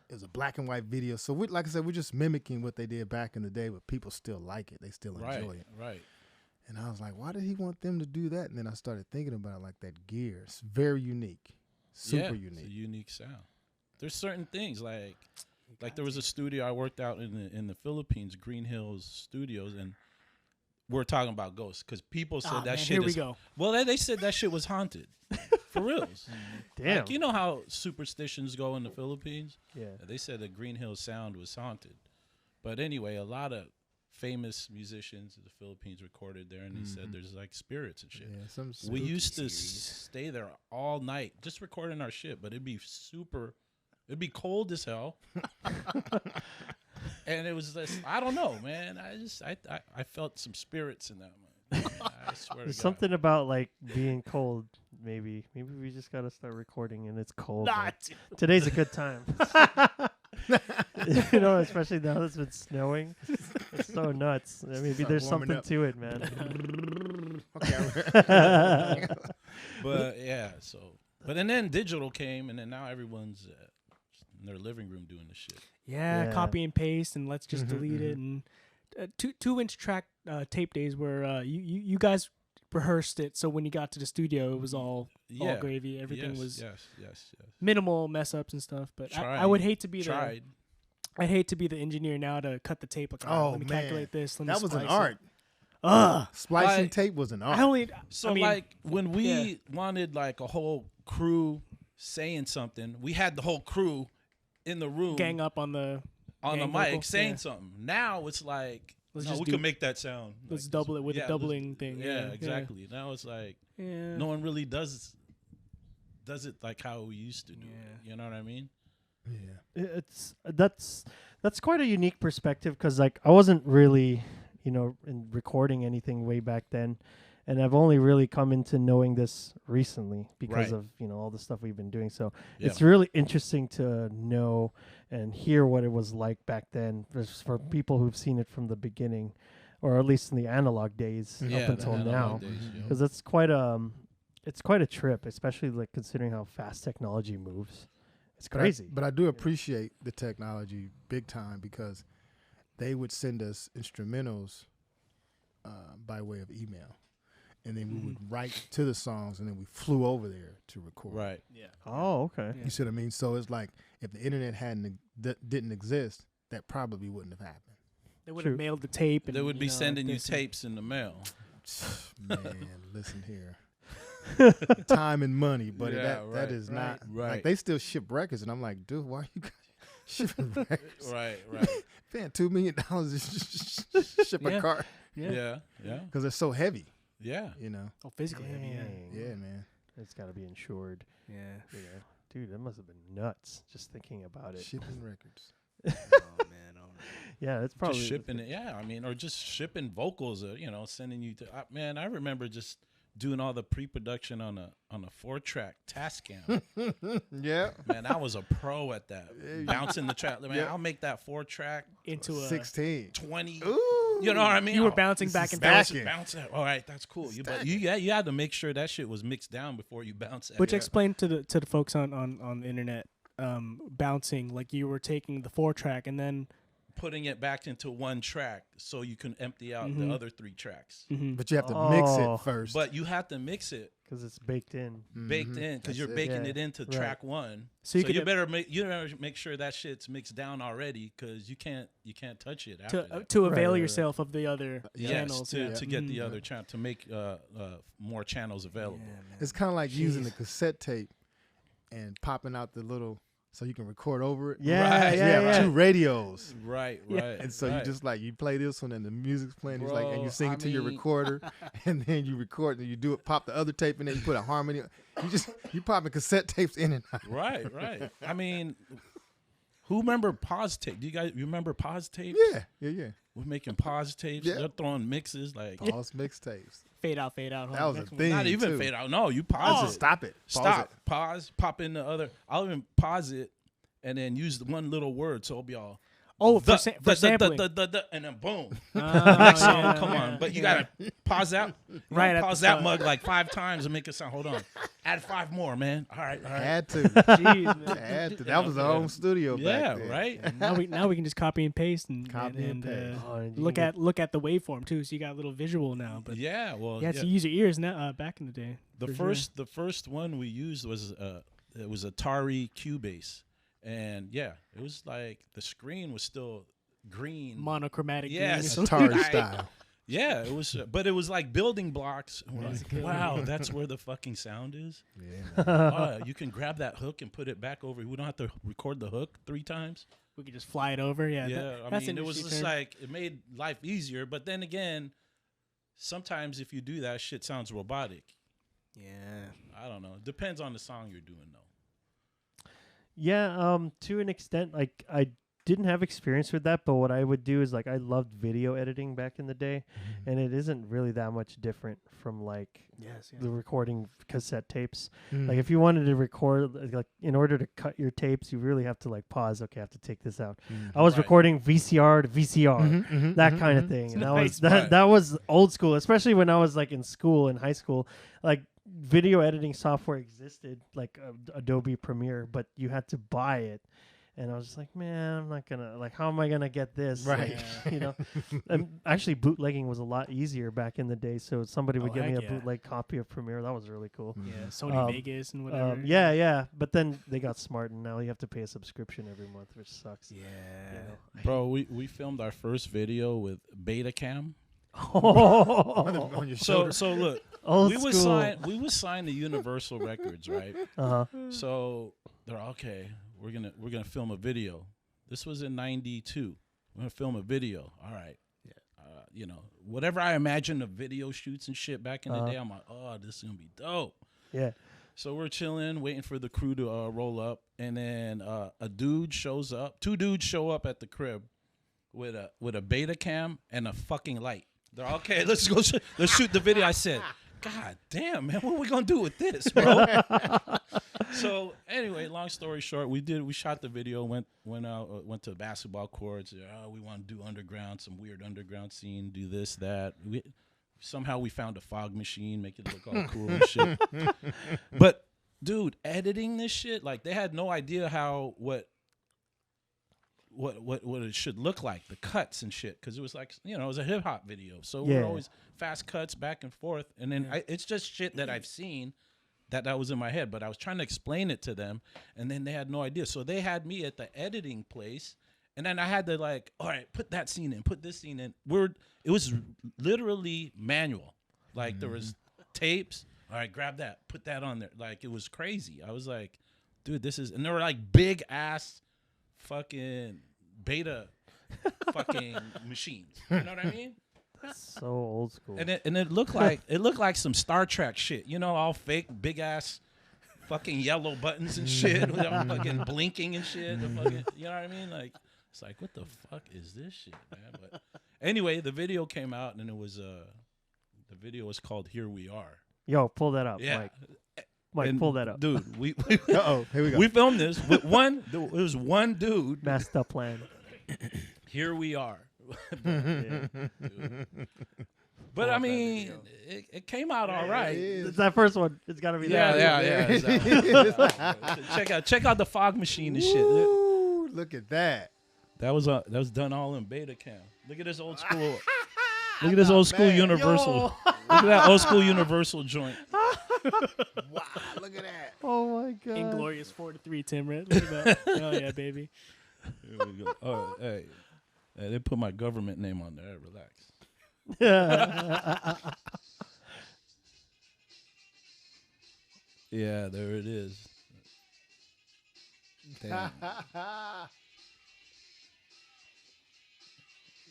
it was a black and white video. So we, like I said, we're just mimicking what they did back in the day, but people still like it. They still enjoy it. Right. And I was like, why did he want them to do that? And then I started thinking about like that gear. It's very unique. Super It's a unique. unique sound. There's certain things like there was a studio I worked out in the Philippines, Green Hills Studios, and we're talking about ghosts because people said Ah, that man, shit here we is go. well. They said that shit was haunted. For reals. Damn. Like, you know how superstitions go in the Philippines? Yeah. They said the Green Hills sound was haunted. But anyway, a lot of famous musicians in the Philippines recorded there, and they said there's like spirits and shit. Yeah, some We spooky used to series. stay there all night just recording our shit, but it'd be cold as hell. And it was just, I don't know, man. I felt some spirits in that one. I swear There's to God. something about like being cold. Maybe we just gotta start recording and it's cold. man. Not. Today's a good time. You know, especially now that it's been snowing. It's so nuts. Maybe Start there's warming something up. to it, man. Okay. But yeah, and then digital came, and then now everyone's in their living room doing the shit. Yeah, Yeah. copy and paste, and let's just Mhm, delete it. And 2-inch track tape days where you guys rehearsed it, so when you got to the studio, it was all gravy. Everything was yes. minimal mess ups and stuff. But I Tried. would hate to be Tried. I'd hate to be the engineer now to cut the tape. Like, Oh, let me man. calculate this. Let me That was an splice it. art. Ugh. Splicing Like- tape was an art. I only. So I mean, like when we wanted like a whole crew saying something, we had the whole crew in the room gang up on the on the gang mic vocal, saying yeah. something. Now it's like Let's no, just we do- can make that sound. let's Like, double it with a let's- doubling thing. Yeah, Yeah, exactly. Now it's like Yeah. no one really does it like how we used to do Yeah. it. You know what I mean? Yeah. It's that's quite a unique perspective because like I wasn't really in recording anything way back then, and I've only really come into knowing this recently because Right. of all the stuff we've been doing. So Yeah. it's really interesting to know and hear what it was like back then for people who've seen it from the beginning, or at least in the analog days Yeah, up the until analog now, days, yeah. because it's quite a trip, especially like considering how fast technology moves. It's crazy. But I do appreciate the technology big time because they would send us instrumentals by way of email. And then we would write to the songs, and then we flew over there to record. Right. Yeah. Oh, okay. Yeah. You see what I mean? So it's like if the internet didn't exist, that probably wouldn't have happened. They would True. have mailed the tape. And, They would be know, sending you this and- tapes in the mail. Man, listen here. Time and money, buddy. Yeah, that right, is right, not right. like they still ship records, and I'm like, dude, why are you guys shipping records? Right. Paying $2 million to ship Yeah. a car Yeah. because it's so heavy. Yeah. Oh, physically heavy. Yeah. Dang. Yeah, man. It's got to be insured. Yeah. Dude, that must have been nuts just thinking about it. Shipping records. Oh man. Yeah, it's probably Just shipping it, yeah. I mean, or just shipping vocals, sending you to. Man, I remember just doing all the pre-production on a 4-track Tascam. Yeah. Man, I was a pro at that. Bouncing the track. Man, I'll make that 4-track Into a 16. 20. Ooh. You know what I mean? You were Oh, bouncing this back is and stacking. forth. Bounce it. All right, that's cool. But you had to make sure that shit was mixed down before you bounce it. Which explained to the folks on the internet, bouncing, like you were taking the 4-track and then putting it back into one track so you can empty out the other 3 tracks. But you have to mix Oh. it first. But you have to mix it because it's baked in. baked in because That's you're it. baking Yeah, it into right. track 1. So you could- better make sure that shit's mixed down already because you can't touch it after that. to avail right. yourself of the other Yes, channels. to get the Mhm. other channel to make more channels available. Yeah, man. It's kind of like using Jeez. the cassette tape and popping out the little so you can record over it. Yeah, Right. You yeah, have yeah. 2 radios. Right. And so you just like you play this one and the music's playing, it's like, and Bro, you sing I it to your mean- recorder, and then you record and you do it, pop the other tape, and then you put a harmony. You popping cassette tapes in and out. Right. I mean, who remember pause tape? Do you guys remember pause tapes? Yeah. We're making pause tapes. Yeah. They're throwing mixes like Pause mixtapes. Fade out. That Hold on, was a next one. thing. not even too. fade out. No, you pause it. Stop it. Pause Stop. it. Pause. Pop in the other. I'll even pause it and then use the one little word. So it'll be all. Oh, for sampling. And then boom. Oh, Next song, yeah, come yeah, on. But you yeah. gotta pause that. You Right know, at the pause that start. mug like 5 times and make it sound. Hold on. Add 5 more, man. All right. Had to. Jeez, man. Had to. That was the home studio Yeah, back then. right. Now we can just copy and paste and Copy and paste. Oh, and you look can at the waveform too. So you got a little visual now. But Yeah. Well. you had to use your ears now. Back in the day. The for first the first one we used was it was Atari Cubase, and yeah, it was like the screen was still green. monochromatic. Yes. green. Atari Right. style. Yeah, it was, but it was like building blocks. And we're That's like, good. wow, that's where the fucking sound is. Yeah. You can grab that hook and put it back over. We don't have to record the hook 3 times. We could just fly it over. Yeah. I that's mean, an it was interesting just term. like it made life easier. But then again, sometimes if you do that, shit sounds robotic. Yeah. I don't know. Depends on the song you're doing, though. Yeah, to an extent, like I didn't have experience with that, but what I would do is like I loved video editing back in the day, and it isn't really that much different from like Yes. the recording cassette tapes. Mm. Like if you wanted to record, like in order to cut your tapes, you really have to like pause. Okay, I have to take this out. I was Right. recording VCR to VCR. Mm-hmm, That kind of thing. And Nice. that was old school, especially when I was like in school, in high school. Like video editing software existed, like Adobe Premiere, but you had to buy it. And I was just like, man, I'm not gonna like. How am I gonna get this? Right. Like, you know, actually, bootlegging was a lot easier back in the day. So somebody would Oh, give me a heck yeah. bootleg copy of Premiere. That was really cool. Yeah. Sony Vegas and whatever. Yeah. But then they got smart, and now you have to pay a subscription every month, which sucks. Yeah. You know? Bro, we filmed our first video with Betacam. On your So shoulder. so look, Old we school. was signed to Universal Records, right? Uh-huh. So they're okay. We're gonna film a video. This was in '92. We're gonna film a video. All right. Yeah. You know, whatever I imagined of video shoots and shit back in the Uh-huh. day, I'm like, oh, this is gonna be dope. Yeah. So we're chilling, waiting for the crew to roll up, and then a dude shows up. 2 dudes show up at the crib with a Betacam and a fucking light. They're okay. Let's go. Let's shoot the video. I said, God damn, man, what are we gonna do with this, bro? So anyway, long story short, we shot the video, went to the basketball courts. We want to do underground, some weird underground scene, do this, that. Somehow we found a fog machine, make it look all cool and shit. But dude, editing this shit, like they had no idea how what it should look like, the cuts and shit, because it was like, you know, it was a hip hop video, so Yeah. we're always fast cuts back and forth, and then it's just shit that I've seen that was in my head, but I was trying to explain it to them, and then they had no idea, so they had me at the editing place, and then I had to like, all right, put that scene in, put this scene in. It was literally manual, like there was tapes. All right, grab that, put that on there. Like it was crazy. I was like, dude, this is, and there were like big ass fucking beta fucking machines. You know what I mean? So old school. And it looked like some Star Trek shit. You know, all fake, big ass fucking yellow buttons and shit. With them fucking blinking and shit. The fucking, you know what I mean? Like it's like, what the fuck is this shit, man? But anyway, the video came out, and it was the video was called "Here We Are." Yo, pull that up, Yeah. Mike, And pull that up. dude. We Uh-oh, here we go. we filmed this with one. It was one dude. MastaPlann. Here we are. Yeah. But I mean, it came out all right. It's that first one. It's got to be Yeah, that. yeah. Check out the fog machine and shit. Ooh, look at that. That was done all in Betacam. Look at this old school. Look at this old school man. Universal. Yo. Look at that old school Universal joint. Wow, look at that. Oh my god. Inglorious 4-3, Tim. Right? Look at that. Oh yeah, baby. Here we go. Oh, hey, they put my government name on there. Relax. Yeah, there it is. Damn.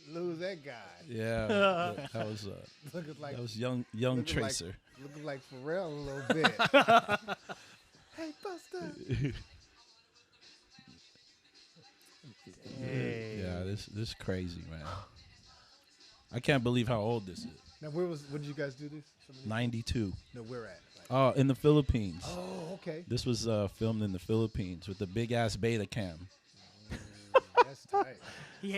Lose that guy. Yeah, that was Looking like young looking Tracer. looking like Pharrell a little bit. Hey, Buster. Hey. Yeah, this crazy, man. I can't believe how old this is. Now, when did you guys do this? 92. No, where at? Oh, in the Philippines. Oh, okay. This was filmed in the Philippines with the big ass beta cam. That's tight. He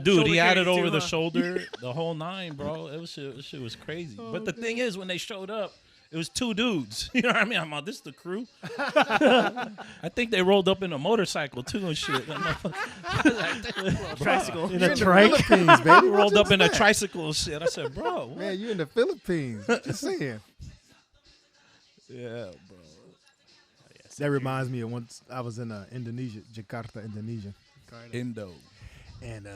Dude, he had shoulder it over carried the too, huh? shoulder, the whole nine, bro. It shit was crazy. But the thing is, when they showed up, it was two dudes. You know what I mean? I'm like, this is the crew. I think they rolled up in a motorcycle too and shit. Tricycle. In You're a in the trike. Philippines, baby. What rolled you up in a expect? tricycle and shit. I said, bro, what? Man, you in the Philippines. Just saying. Yeah, bro. That reminds me of once I was in Indonesia, Jakarta, Indonesia. Indo. And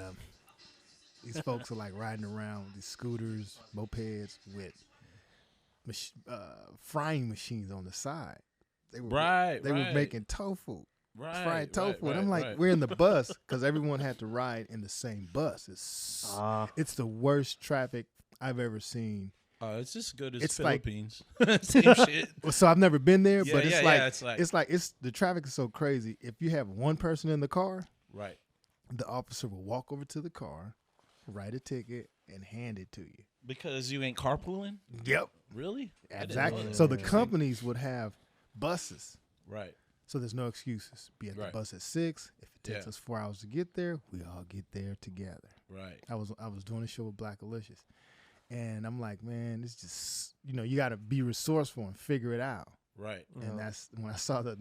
these folks are like riding around with these scooters, mopeds with frying machines on the side. They were They were making tofu, fried tofu. And I'm like, we're in the bus because everyone had to ride in the same bus. It's the worst traffic I've ever seen. It's just good as It's Philippines. Same shit. So I've never been there, Yeah, but yeah, it's it's like the traffic is so crazy. If you have one person in the car, Right. the officer will walk over to the car, write a ticket, and hand it to you. Because you ain't carpooling? Yep. Really? I didn't know Exactly. that. So the companies would have buses. Right. So there's no excuses. Be at the Right. bus at 6. If it takes Yeah. us 4 hours to get there, we all get there together. Right. I was doing a show with Black Alicious, and I'm like, man, it's just you got to be resourceful and figure it out. Right. And that's when I saw the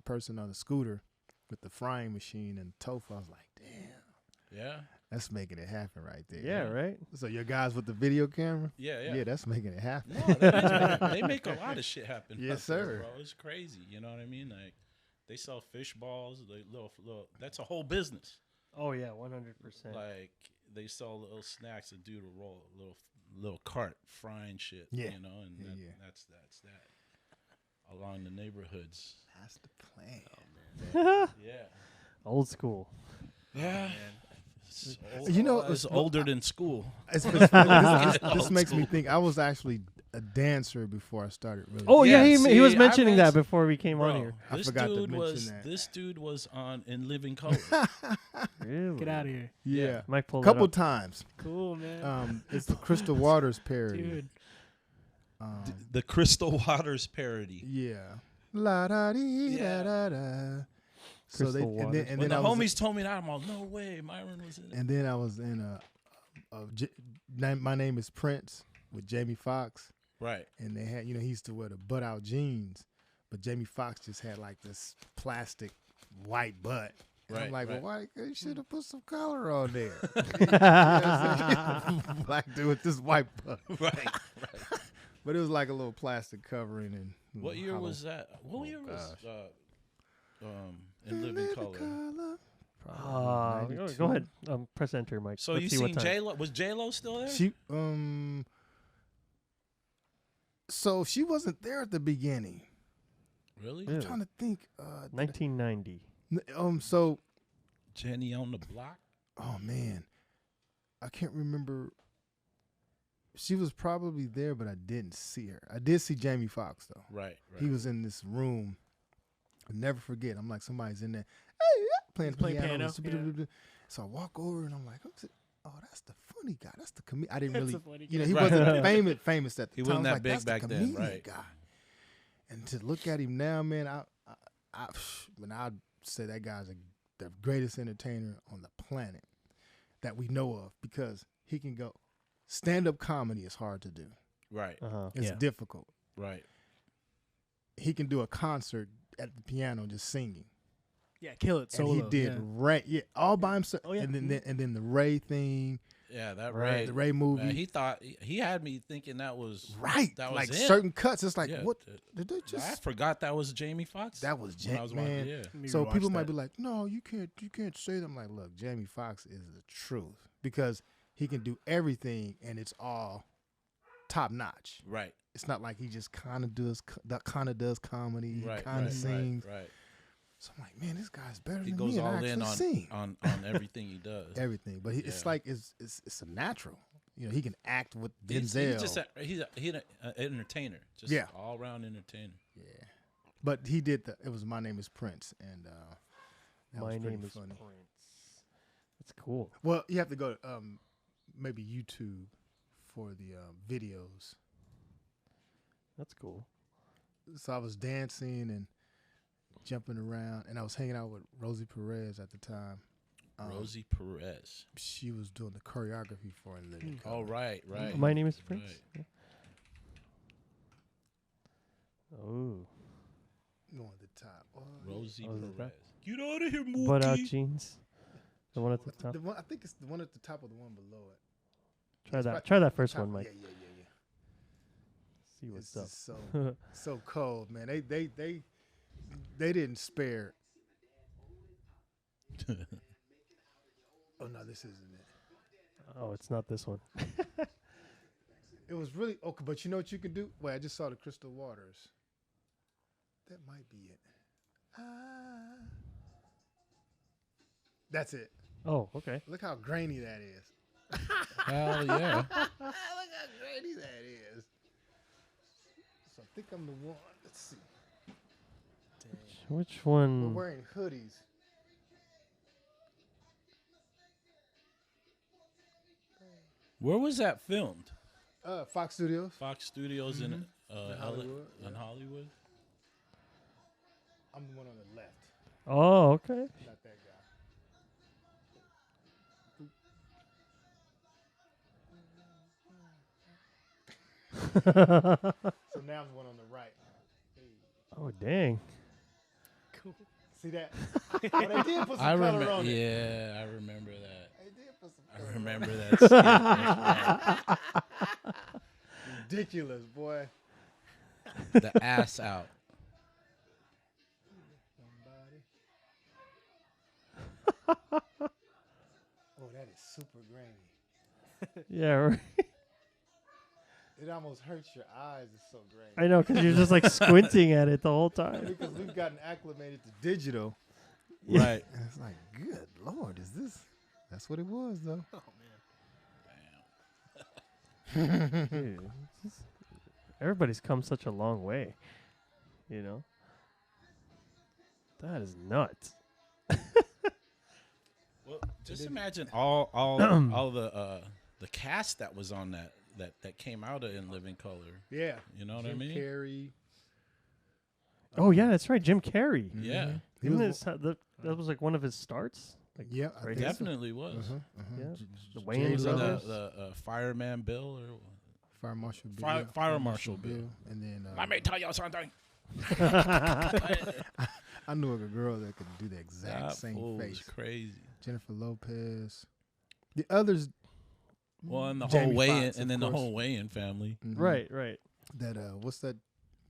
person on the scooter with the frying machine and tofu. I was like, damn, Yeah. that's making it happen right there. Yeah, right. So your guys with the video camera, Yeah. that's making it happen. No, they make a lot of shit happen. Yes, out there, sir. Bro. It's crazy. You know what I mean? Like, they sell fish balls. Little. That's a whole business. Oh yeah, 100%. Like, they sell little snacks and do the roll, little cart frying shit. Yeah. You know, and Yeah. that's that. Along the neighborhoods. That's the plan. Yeah. Old school. Yeah. It's older than school. This Old makes me school. think I was actually a dancer before I started really. Oh yeah, Yeah, he see, was I mentioning that was- before we came on Bro, here. I this forgot to dude mention that. This dude was on In Living Color. Really? Get out of here. Yeah. Mike pulled Couple it up. times. Cool, man. It's the Crystal Waters parody. Dude. The Crystal Waters parody. Yeah. La da dee da da da. So they Crystal and then, Waters. and When then the I was homies told me that, I'm like, no way, Myron was in it. and then I was in My Name is Prince with Jamie Foxx, Right. and they had he used to wear the butt out jeans, but Jamie Foxx just had like this plastic white butt. And I'm Right, like, right. well, why you should have put some color on there? Black dude with this white butt. Right. But it was like a little plastic covering. And What year was that? What year was In Living Color? Go ahead. Press enter, Mike. So Let's you see what seen time. J-Lo? Was J-Lo still there? She so she wasn't there at the beginning. Really? Yeah. I'm trying to think. 1990. So Jenny on the Block? oh man, I can't remember. She was probably there, but I didn't see her. I did see Jamie Foxx though. Right. He was in this room. I'll never forget. I'm like, somebody's in there. Hey, playing piano. So I walk over and I'm like, oh, that's the funny guy. That's the comedian. I didn't That's really, the funny he guy. Right. wasn't famous at the He time. wasn't I that was like, big that's back the then, comedian right. guy. And to look at him now, man, I'd say that guy's the greatest entertainer on the planet that we know of, because he can go. Stand-up comedy is hard to do. Right. It's difficult. Right. He can do a concert at the piano just singing. Yeah, kill it solo. And he did Ray, all by himself. Oh, yeah. And then the Ray thing, Yeah, that Right. Ray. the Ray movie. Man, he thought he had me thinking that was right. That was like it. certain cuts. It's like, Yeah, what did they I just? forgot that was Jamie Foxx. That was when I was watching- man. Yeah. Let me So rewatch people might that. be like, no, you can't say that. I'm like, look, Jamie Foxx is the truth, because he can do everything and it's all top notch. Right. It's not like he just kind of does comedy, Right. kind of right, sings. Right. So I'm like, man, this guy's better He than goes me. And all I in actually sing. on everything he does. Everything, but it's Yeah. like it's a natural. You know, he can act with He's Denzel. just he's an entertainer, just Yeah. all around entertainer. Yeah, but he did it was My Name Is Prince, and that was My pretty name is funny. Prince. That's cool. Well, you have to go to maybe YouTube for the videos. That's cool. So I was dancing and jumping around, and I was hanging out with Rosie Perez at the time. Rosie Perez. She was doing the choreography for In Living Color. Oh, right. My name is Right. Prince. Yeah. Oh, Going at the top. Oh, Rosie Oh, is it Perez. that? Get out of here, Mookie. butt out jeans. The one at the top. The one, I think it's the one at the top or the one below it. Try It's that. right- Try that first top. one, Mike. Yeah. See what's It's up. just so cold, man. They didn't spare. Oh no, this isn't it. Oh, it's not this one. It was really okay, but you know what you can do? Wait, I just saw the Crystal Waters. That might be it. That's it. Oh, okay. Look how grainy that is. Hell yeah. Look how grainy that is. So I think I'm the one. Let's see. Dang. Which We're one? wearing hoodies. Where was that filmed? Fox Studios. Fox Studios in Hollywood, in yeah. Hollywood. I'm the one on the left, Oh, okay. not that guy. So now I'm the one on the right. Oh, dang. See that? Oh, they did put some I color remember. on it. Yeah, I remember that. They did put some I color remember on that. skit. That's it. Ridiculous, boy. right. The ass out. Somebody. Oh, that is super grainy. Yeah, right. It almost hurts your eyes. It's so grainy. I know, because you're just like squinting at it the whole time. Because we've gotten acclimated to digital. Right. And it's like, good Lord, is this? That's what it was, though. Oh Dude, everybody's come such a long way. You know? That is nuts. Well, just imagine all the cast that was on that came out of In Living Color. Yeah. You know what Jim I mean? Carrey. Oh, yeah, that's right. Jim Carrey. Yeah, He Isn't was, that was like one of his starts? Like, yeah, I right think here? so. definitely was. Yeah. The J- Wayans J-Lo. brothers. The Fireman Bill or Fire Marshal Bill. Fire- Fire Marshal Bill. And then let me tell you something. I knew a girl that could do the exact That same fool was face. crazy. Jennifer Lopez. The others. Well, and the Jamie whole way-in, Foxx, and of then the course. whole way-in family. Mhm. Right, right. That what's that?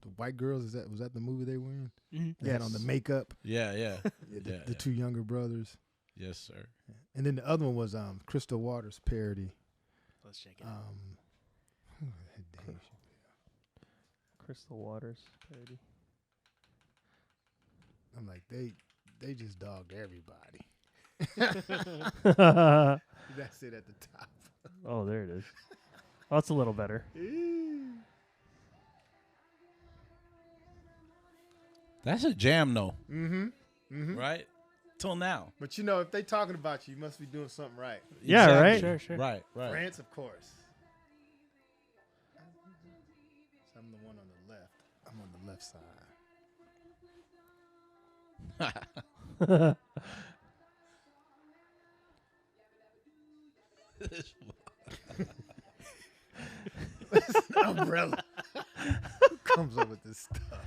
The White Girls. Was that the movie they were in? man. They had on the Yes. makeup. Yeah, yeah. Yeah, Yeah, the yeah. two younger brothers. Yes, sir. And then the other one was Crystal Waters parody. Let's check it out. Dave Crystal Waters parody. I'm like, they just dogged everybody. Oh, That's it at the top. there it is. Oh, it's a little better. That's a jam, though, Mm-hmm. Mm-hmm. right? Till now. But you know, if they talking about you, you must be doing something right. Yeah, right? Sure, sure. Right, right. France, of course. So I'm the one on the left. I'm on the left side. Umbrella. Who comes up with this stuff?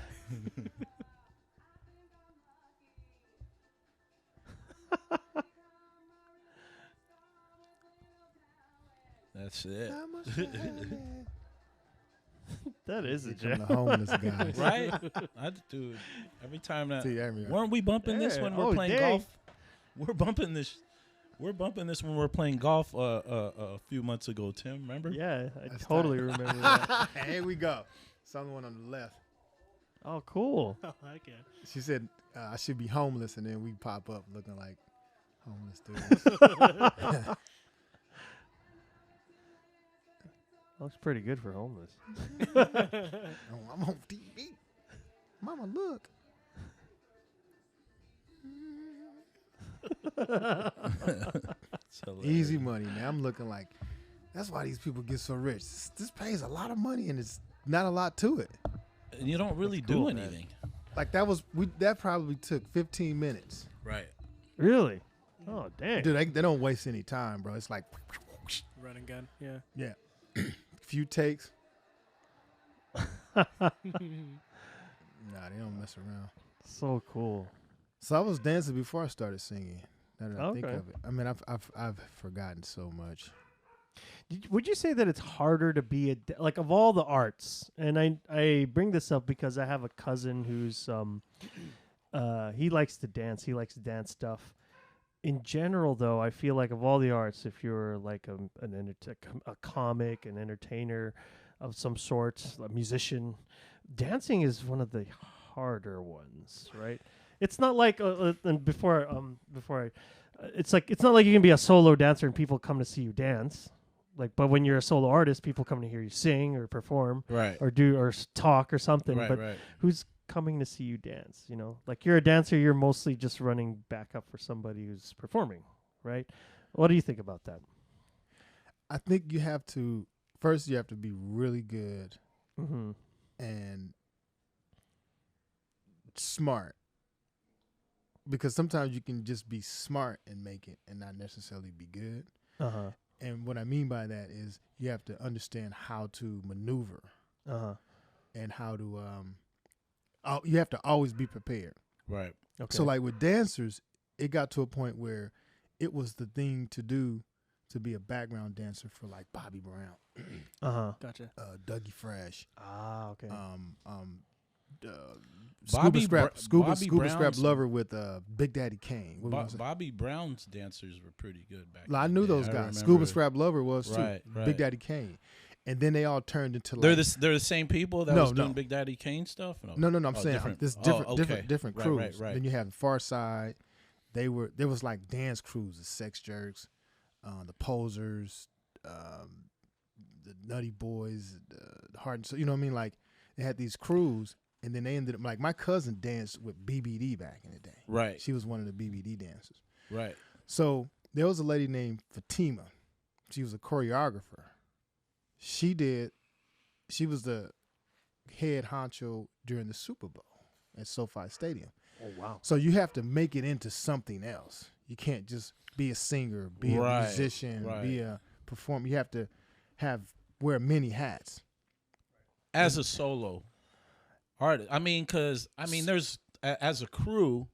That's it. How much I had? That is a Here jam. come the homeless guys. Right? Dude, every time that. See, every- Weren't we bumping this Yeah. when we're Oh, playing dang. golf? We're bumping this. We're bumping this when we were playing golf a few months ago, Tim. Remember? Yeah, I That's totally remember that. Here we go. So I'm the one on the left. Oh, cool. Oh, okay. She said I should be homeless, and then we pop up looking like homeless dudes. Looks pretty good for homeless. Oh, I'm on TV. Mama, look. Easy money, man. I'm looking like that's why these people get so rich. This pays a lot of money, and it's not a lot to it. And you don't really That's cool, do man. anything. Like that probably took 15 minutes. Right. Really? Oh, dang. Dude, they don't waste any time, bro. It's like Run and gun. Yeah. yeah, few takes. Nah, they don't mess around. So cool. So I was dancing before I started singing. Now that I think Okay. of it, I mean, I've forgotten so much. Would you say that it's harder to be like of all the arts? And I bring this up because I have a cousin who's he likes to dance. He likes to dance stuff. In general, though, I feel like of all the arts, if you're like a comic, an entertainer of some sort, a musician, dancing is one of the harder ones, right? It's not like and before I, it's not like you can be a solo dancer and people come to see you dance. Like, but when you're a solo artist, people come to hear you sing or perform, Right. or talk or something. Right. But Right. who's coming to see you dance? You know, like you're a dancer, you're mostly just running backup for somebody who's performing, right? What do you think about that? I think you have to be really good Mm-hmm. and smart, because sometimes you can just be smart and make it and not necessarily be good. Uh-huh. And what I mean by that is you have to understand how to maneuver Uh-huh. and how to you have to always be prepared. Right. Okay. So like with dancers, it got to a point where it was the thing to do to be a background dancer for like Bobby Brown, uh-huh. Gotcha. Dougie Fresh, Ah, okay. Bobby Scuba Scrap Brown's- Lover with Big Daddy Kane. What was it? Bobby Brown's dancers were pretty good back I then. knew Yeah, those I guys. Scuba remember. Scrap Lover was too. Right, right. Big Daddy Kane, and then they all turned into like They're the same people that No, was doing no. Big Daddy Kane stuff. no. I'm Oh, saying different. this Oh, okay. different Right, crews. right. Then you have Far Side. There was like dance crews, the Sex Jerks, the Posers, the Nutty Boys, the Hard. So you know what I mean? Like they had these crews, and then they ended up like my cousin danced with BBD back in the day. Right. She was one of the BBD dancers. Right. So there was a lady named Fatima. She was a choreographer. She was the head honcho during the Super Bowl at SoFi Stadium. Oh, wow. So you have to make it into something else. You can't just be a singer, be a Right, musician, right. be a performer. You have to wear many hats. As a solo artist, there's as a crew,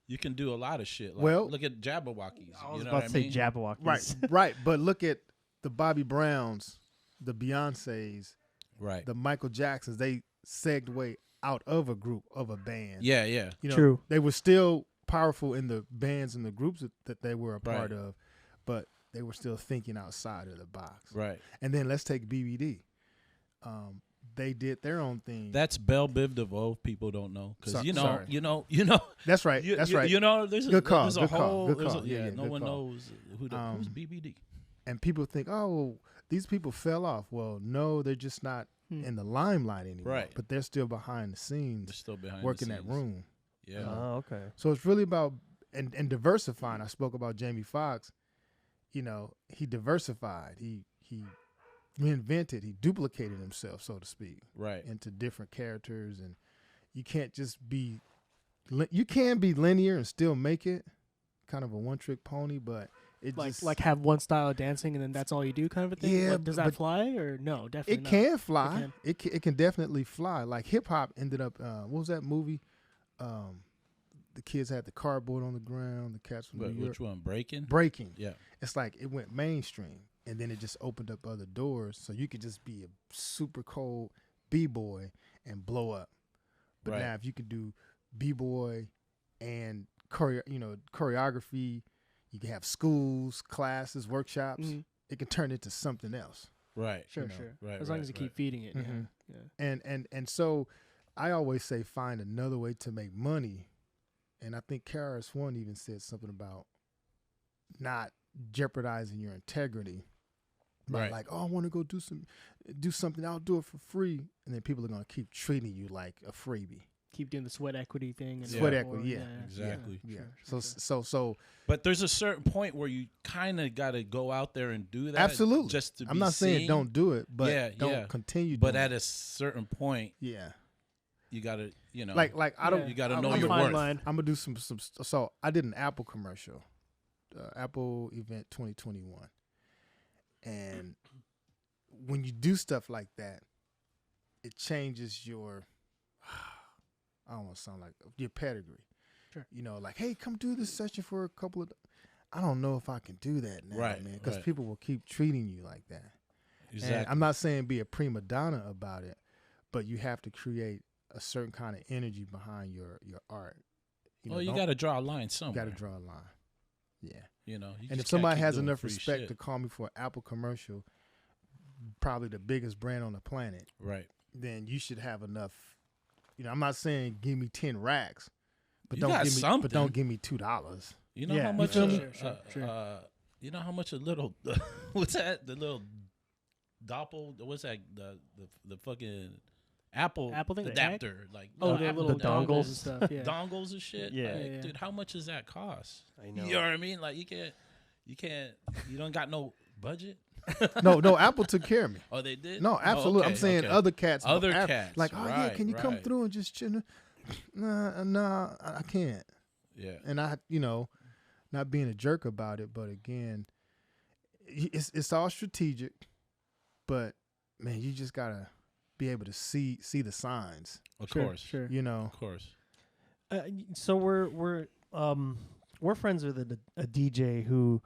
you can do a lot of shit. Like, Well- look at Jabberwockies. I was You know about what to I say mean? Jabberwockies. Right, right. But look at the Bobby Browns, the Beyoncés, Right. the Michael Jacksons. They segued out of a group, of a band. Yeah. Yeah. You know, True. They were still powerful in the bands and the groups that they were a part Right. of, but they were still thinking outside of the box. Right. And then let's take BBD. They did their own thing. That's Belle Biv DeVoe. People don't know because Sorry. you know. That's right. You, That's you, right. You know, there's Good call, There's a good call, whole. good there's call. a- Yeah, no good one call. knows who's BBD. And people think, oh, these people fell off. Well, no, they're just not in the limelight anymore. Right. But they're still behind the They're scenes, still behind working the that scenes. room. Yeah. Oh, okay. So it's really about and diversifying. I spoke about Jamie Foxx. You know, he diversified. He reinvented. He duplicated himself, so to speak, Right. into different characters. And you can't just be. You can be linear and still make it, kind of a one-trick pony. But it Like just have one style of dancing and then that's all you do, kind of a thing. Yeah, Like, does that but fly or no? Definitely it not. can fly. can. It can definitely fly. Like hip hop ended up. What was that movie? The kids had the cardboard on the ground. The cats from But New York which one? Breaking. breaking. Yeah. It's like it went mainstream, and then it just opened up other doors. So you could just be a super cold b-boy and blow up. But Right. now if you could do b-boy and choreography, you can have schools, classes, workshops. Mhm. It can turn into something else. Right. Sure, know, sure. right, As long right, as you right. keep feeding it. Mhm. Yeah. Yeah. And so I always say find another way to make money, and I think KRS-One even said something about not jeopardizing your integrity. Right. Like, oh, I want to go do something. I'll do it for free, and then people are gonna keep treating you like a freebie. Keep doing the sweat equity thing. And Sweat equity, yeah. Exactly. Yeah. Sure, So. But there's a certain point where you kind of got to go out there and do that. Absolutely. Just to I'm be not saying seen. don't do it, but don't continue. But doing at a certain point, yeah, you got to, you know, like I don't. you got to I'm know a your fine worth. line. I'm gonna do some. So I did an Apple commercial, Apple event 2021, and when you do stuff like that, it changes your. I don't want to sound like your pedigree. Sure. You know, like, hey, come do this session for a couple of. I don't know if I can do that now, Right, man, because right. people will keep treating you like that. Exactly. And I'm not saying be a prima donna about it, but you have to create a certain kind of energy behind your art. Well, you got to draw a line somewhere. You got to draw a line. Yeah. You know, you And if just somebody can't keep has doing enough free respect shit. to call me for an Apple commercial, probably the biggest brand on the planet, Right. then you should have enough. You know, I'm not saying give me 10 racks, but You don't got give me something. but don't give me $2. You know Yeah. how You much? feel me? Sure. You know how much a little what's that? The little doppel. What's that? The fucking Apple thing, the adapter. Like Oh, the Apple little the dongles dongles. and stuff. Yeah. dongles and shit. Yeah. Like, Yeah. dude, how much does that cost? I know. You know what I mean? Like you can't. You don't got no budget. No, Apple took care of me. Oh, they did. No, absolutely. Oh, okay, I'm saying okay. other cats. Other App- cats, Like, oh, yeah, right, can you come right. through and just chill? Nah, I can't. Yeah. And I, not being a jerk about it, but again, it's all strategic. But man, you just gotta be able to see the signs. Of Sure, course. Sure. You know, Of course. So we're friends with a DJ who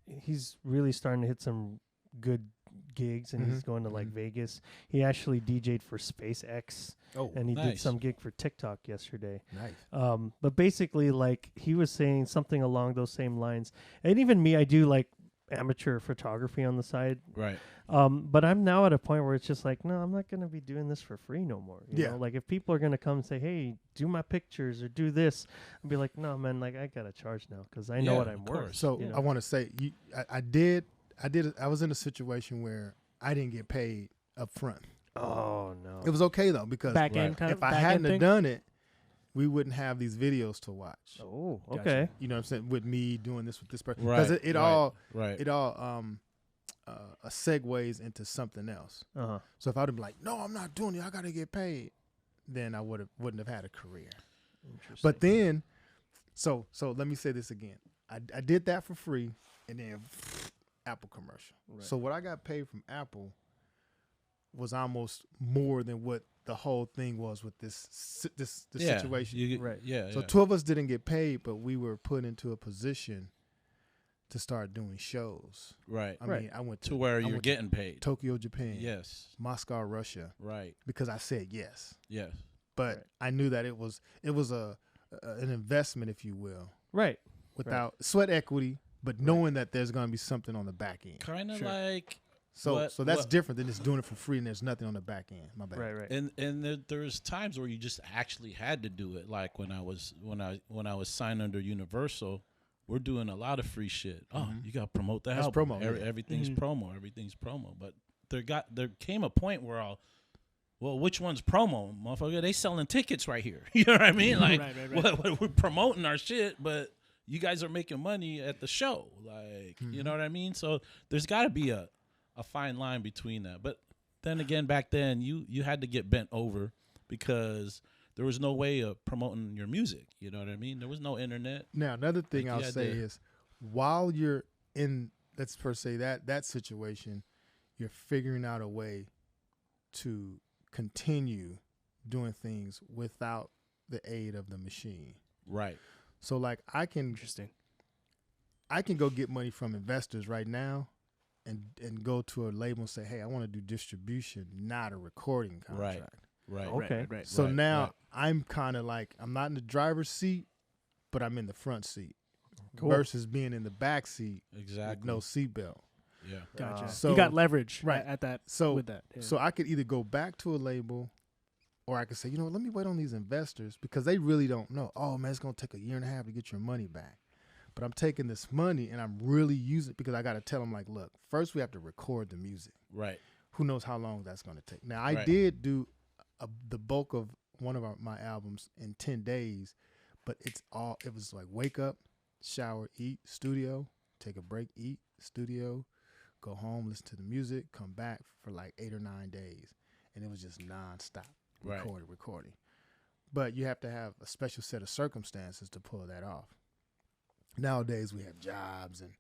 he's really starting to hit some good gigs, and he's Mhm, going to like mhm. Vegas. He actually DJ'd for SpaceX, oh, and he did nice. some gig for TikTok yesterday. nice. But basically, like, he was saying something along those same lines. And even me, I do like amateur photography on the side. Right. But I'm now at a point where it's just like, no, I'm not going to be doing this for free no more. You Yeah. know? Like, if people are going to come and say, hey, do my pictures or do this, I'll be like, no, man, like, I got to charge now because I know Yeah, what I'm of worth. course. So you know? I want to say, I was in a situation where I didn't get paid up front. Oh, no. It was okay though, because Back end Right. kind of. if I back end hadn't have thing? done it, we wouldn't have these videos to watch. Oh, Gotcha. okay. You know what I'm saying? With me doing this with this person, Right. because it all Right. segues into something else. Uh-huh. So if I'd have been like, no, I'm not doing it, I got to get paid, then I wouldn't have had a career. Interesting. But then, so let me say this again. I did that for free, and then Apple commercial. Right. So what I got paid from Apple was almost more than what the whole thing was with this Yeah, situation. Right. Yeah. So yeah. two of us didn't get paid, but we were put into a position to start doing shows. Right. I Right. mean, I went To where I you're went getting paid. to Tokyo, Japan, Yes. Moscow, Russia, Right. because I said yes. Yes. But Right. I knew that it was an investment, if you will, Right. without sweat equity, but knowing that there's going to be something on the back end. Kind of Sure. like So What- so that's what- different than just doing it for free and there's nothing on the back end. My bad. Right. Right. and there's times where you just actually had to do it. Like when I was signed under Universal, we're doing a lot of free shit. Oh, Mhm. you got to promote the That's album. promo, yeah. Everything's Mhm. promo. Everything's promo. But there came a point where well, which one's promo, motherfucker? They selling tickets right here. You know what I mean? Like, Right. what, we're promoting our shit, but you guys are making money at the show. Like, you Mhm. know what I mean? So there's got to be a fine line between that. But then again, back then, you had to get bent over because there was no way of promoting your music. You know what I mean? There was no internet. Now another thing Like, I'll you had say to- is while you're in let's per se that situation, you're figuring out a way to continue doing things without the aid of the machine. Right. So like I can Interesting. go get money from investors right now and go to a label and say, hey, I want to do distribution, not a recording Right. contract. Right. Okay. Right. So Right, now right. I'm kind of like, I'm not in the driver's seat, but I'm in the front seat Cool. versus being in the back seat with Exactly. no seatbelt. Yeah. Gotcha. So- you got leverage right. at that. So with that. Yeah. So I could either go back to a label, or I could say, you know, let me wait on these investors because they really don't know. Oh man, it's gonna take 1.5 years to get your money back. But I'm taking this money and I'm really using it because I got to tell them, like, look, first we have to record the music. Right. Who knows how long that's going to take. Now, I Right. did do the bulk of one of my albums in 10 days, but it was like wake up, shower, eat, studio, take a break, eat, studio, go home, listen to the music, come back for like 8 or 9 days. And it was just nonstop, Right. recording. But you have to have a special set of circumstances to pull that off. Nowadays we have jobs and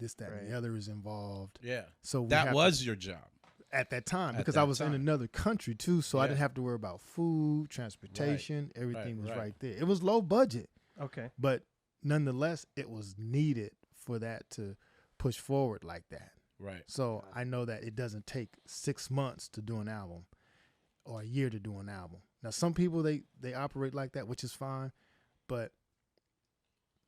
this, that, and the other is involved. Yeah. So That was your job. at that time At because that I was in time. another country too, so I Yeah. didn't have to worry about food, transportation. Everything was right. right there. It was low budget, Okay. but nonetheless, it was needed for that to push forward like that. Right. So I know that it doesn't take 6 months to do an album or a year to do an album. Now, some people they operate like that, which is fine, but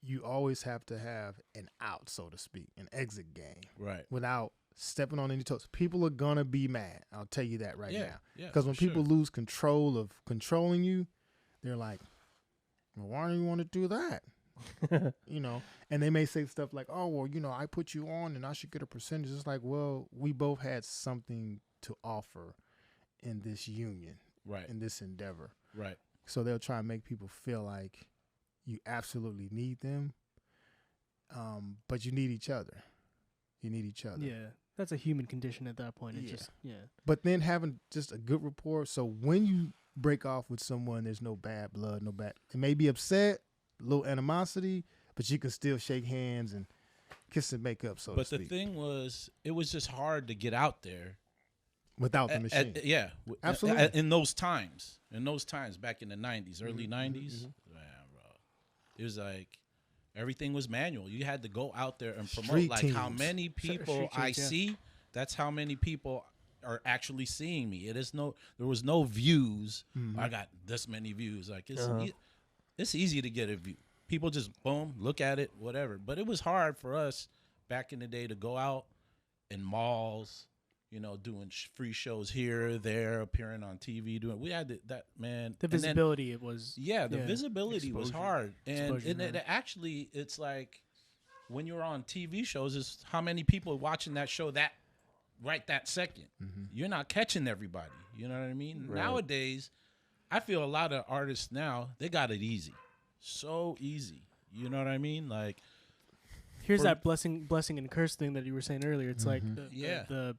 you always have to have an out, so to speak, an exit game Right. without stepping on any toes. People are gonna be mad. I'll tell you that right now. Yeah. Because when for people sure. lose control of controlling you, they're like, well, why do you want to do that? You know, and they may say stuff like, oh, well, you know, I put you on and I should get a percentage. It's like, well, we both had something to offer in this union, Right. in this endeavor. Right. So they'll try and make people feel like you absolutely need them, but you need each other. You need each other. Yeah, that's a human condition at that point. It Yeah. just But then having just a good rapport. So when you break off with someone, there's no bad blood, no bad. It may be upset, a little animosity, but you can still shake hands and kiss and make up, so But to the speak, thing was, it was just hard to get out there. without the machine. Yeah. Absolutely. In those times. Back in the 90s, early 90s. Man, bro. It was like everything was manual. You had to go out there and promote. Street Like how teams. many people Street I teams, yeah. see, that's how many people are actually seeing me. There was no views. I got this many views. Like it's easy to get a view. People just boom, look at it, whatever. But it was hard for us back in the day to go out in malls, you know, doing free shows here, there, appearing on TV. We had that, man. the And then- visibility it was. the visibility was Exposure. hard, and Exposure, it yeah. actually, it's like when you're on TV shows, is how many people are watching that show that second. You're not catching everybody. You know what I mean? Right. Nowadays, I feel a lot of artists now, they got it easy, so easy. You know what I mean? Like, Here's for- that blessing and curse thing that you were saying earlier. It's like Yeah. the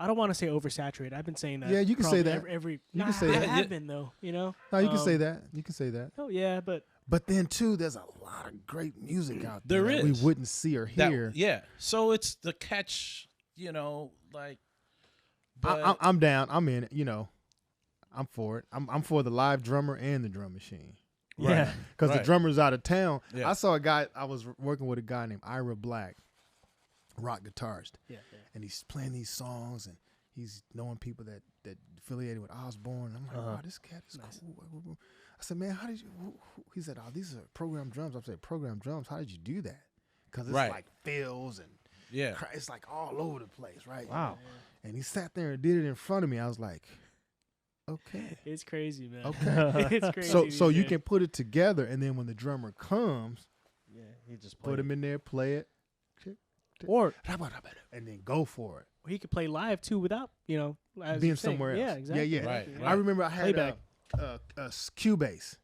I don't want to say oversaturated. I've been saying that. Yeah, you can say probably that. Every You can Nah, say I that. have been though. You know. No, you can say that. You can say that. Oh yeah, but But then too, there's a lot of great music out there There that we is. wouldn't see or hear. yeah. So it's the catch, you know, like. But I'm down. I'm in it. You know, I'm for it. I'm for the live drummer and the drum machine. Yeah. Because the Right. drummer's out of town. Yeah. I saw a guy. I was working with a guy named Ira Black, rock guitarist, yeah. and he's playing these songs and he's knowing people that affiliated with Osborne. I'm like, wow, this cat is cool. I said, man, how did you? He said, oh, these are programmed drums. I said, programmed drums. How did you do that? Because it's Right. like fills and yeah. it's like all over the place, right? Wow. And he sat there and did it in front of me. I was like, okay. It's crazy, man. Okay. It's crazy. So these you days. can put it together, and then when the drummer comes, Yeah, he just put him in there, play it, or and then go for it. he could play live too without as Being you're saying. somewhere else. Yeah, exactly. Yeah. Right, I remember I had Playback. a Cubase,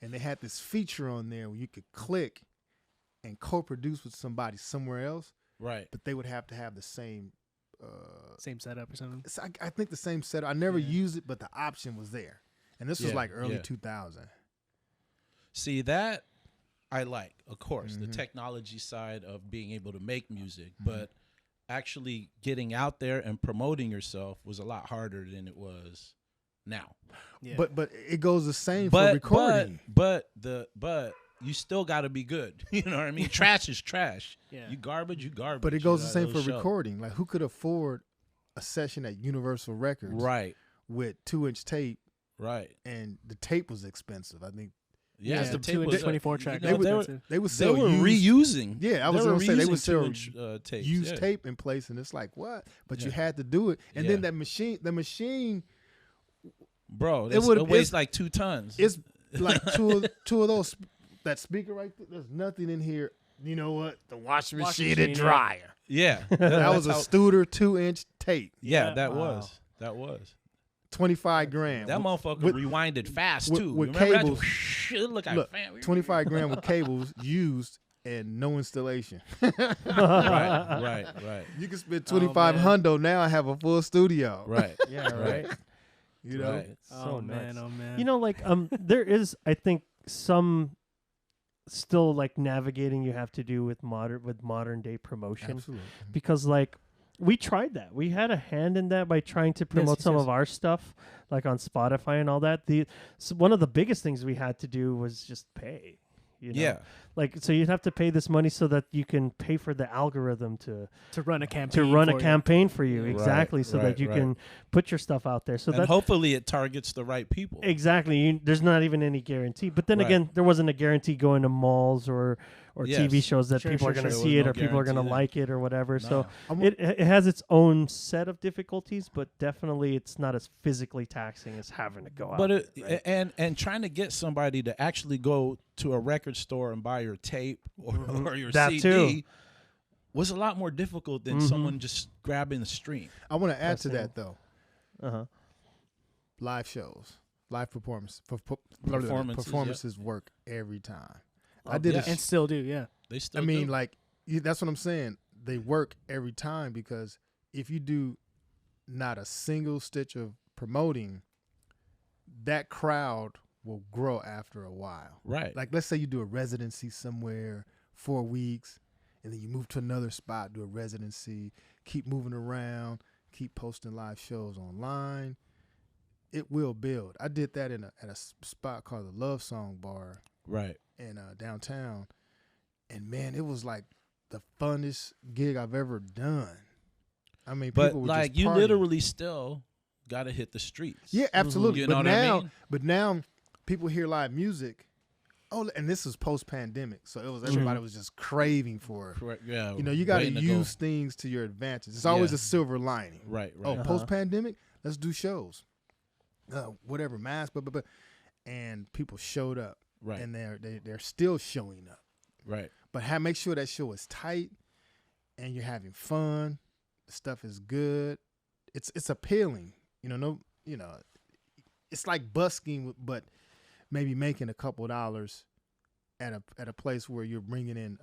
and they had this feature on there where you could click and co-produce with somebody somewhere else, Right. but they would have to have the same. Same setup or something. I think the same setup. I never used it, but the option was there, and this was Yeah, like early yeah. 2000. See, that I like, of course, the technology side of being able to make music, but actually getting out there and promoting yourself was a lot harder than it was now. Yeah. But it goes the same for recording. But you still got to be good. You know what I mean? Trash is trash. Yeah. You garbage, you garbage. But it goes You the same know, for those shows. recording. Like, who could afford a session at Universal Records Right, with 2-inch tape, right. and the tape was expensive? I think Yeah, Yeah, the tape 2 and was 24 track. you know, They they They would they sell were used, reusing. Yeah, I was gonna say they would sell 2-inch, tapes. used yeah. tape in place, and it's like what? But you Yeah. had to do it, and Yeah. then the machine, Bro, It would- it weighs it's- like 2 tons. it's like two of those. That speaker right there. There's nothing in here. You know what? The washing Washing machine and machine, yeah. dryer. yeah, That was a Studer 2-inch tape, yeah. Yeah. That Wow. was 25 grand. that motherfucker with- rewinded fast with- too. with Remember that? cables. It looked like Look, fam- 25 grand with cables used and no installation. right. You can spend Oh, 25 man. hundo now and have a full studio. Yeah, right. You know. Right. So man, nuts. oh man. You know, like there is, I think, some still like navigating you have to do with modern day promotion, Absolutely. because like we tried that. We had a hand in that by trying to promote yes, some yes. of our stuff, like on Spotify and all that. One of the biggest things we had to do was just pay. You know? Yeah. Like, so you'd have to pay this money so that you can pay for the algorithm to run a campaign. run a for you. campaign for you. Right, exactly. So that right, you right. can put your stuff out there. So And that hopefully it targets the right people. exactly. There's not even any guarantee. But then Right. again, there wasn't a guarantee going to malls or Yes. TV shows that Sure, people sure, are going to sure. see There it was or no people are going to guarantee like it or whatever. So No. it has its own set of difficulties, but definitely it's not as physically taxing as having to go out. But right? and trying to get somebody to actually go to a record store and buy your tape or your That CD too. was a lot more difficult than someone just grabbing the stream. I want to add That's to it. that though. uh-huh. Live shows, live performances Performances, work every time. Oh, I did yes. And still do, yeah. They still I mean, do. like that's what I'm saying. They work every time because if you do not a single stitch of promoting, that crowd will grow after a while. right. Like let's say you do a residency somewhere 4 weeks, and then you move to another spot, do a residency, keep moving around, keep posting live shows online. It will build. I did that at a spot called the Love Song Bar right. in downtown, and man, it was like the funnest gig I've ever done. I mean, But people were like just you partying. literally still got to hit the streets. Yeah, absolutely. You know but what I now, mean? but now people hear live music. Oh, and this was post-pandemic, so it was everybody was just craving for it. Correct. Yeah. You know, you got to waiting go. use things to your advantage. It's always Yeah. a silver lining. Right. Oh, Right. post-pandemic, let's do shows. Whatever, mask, but and people showed up, Right. and they're still showing up. Right. But make sure that show is tight, and you're having fun. The stuff is good. It's appealing. It's like busking, but maybe making a couple of dollars at a place where you're bringing in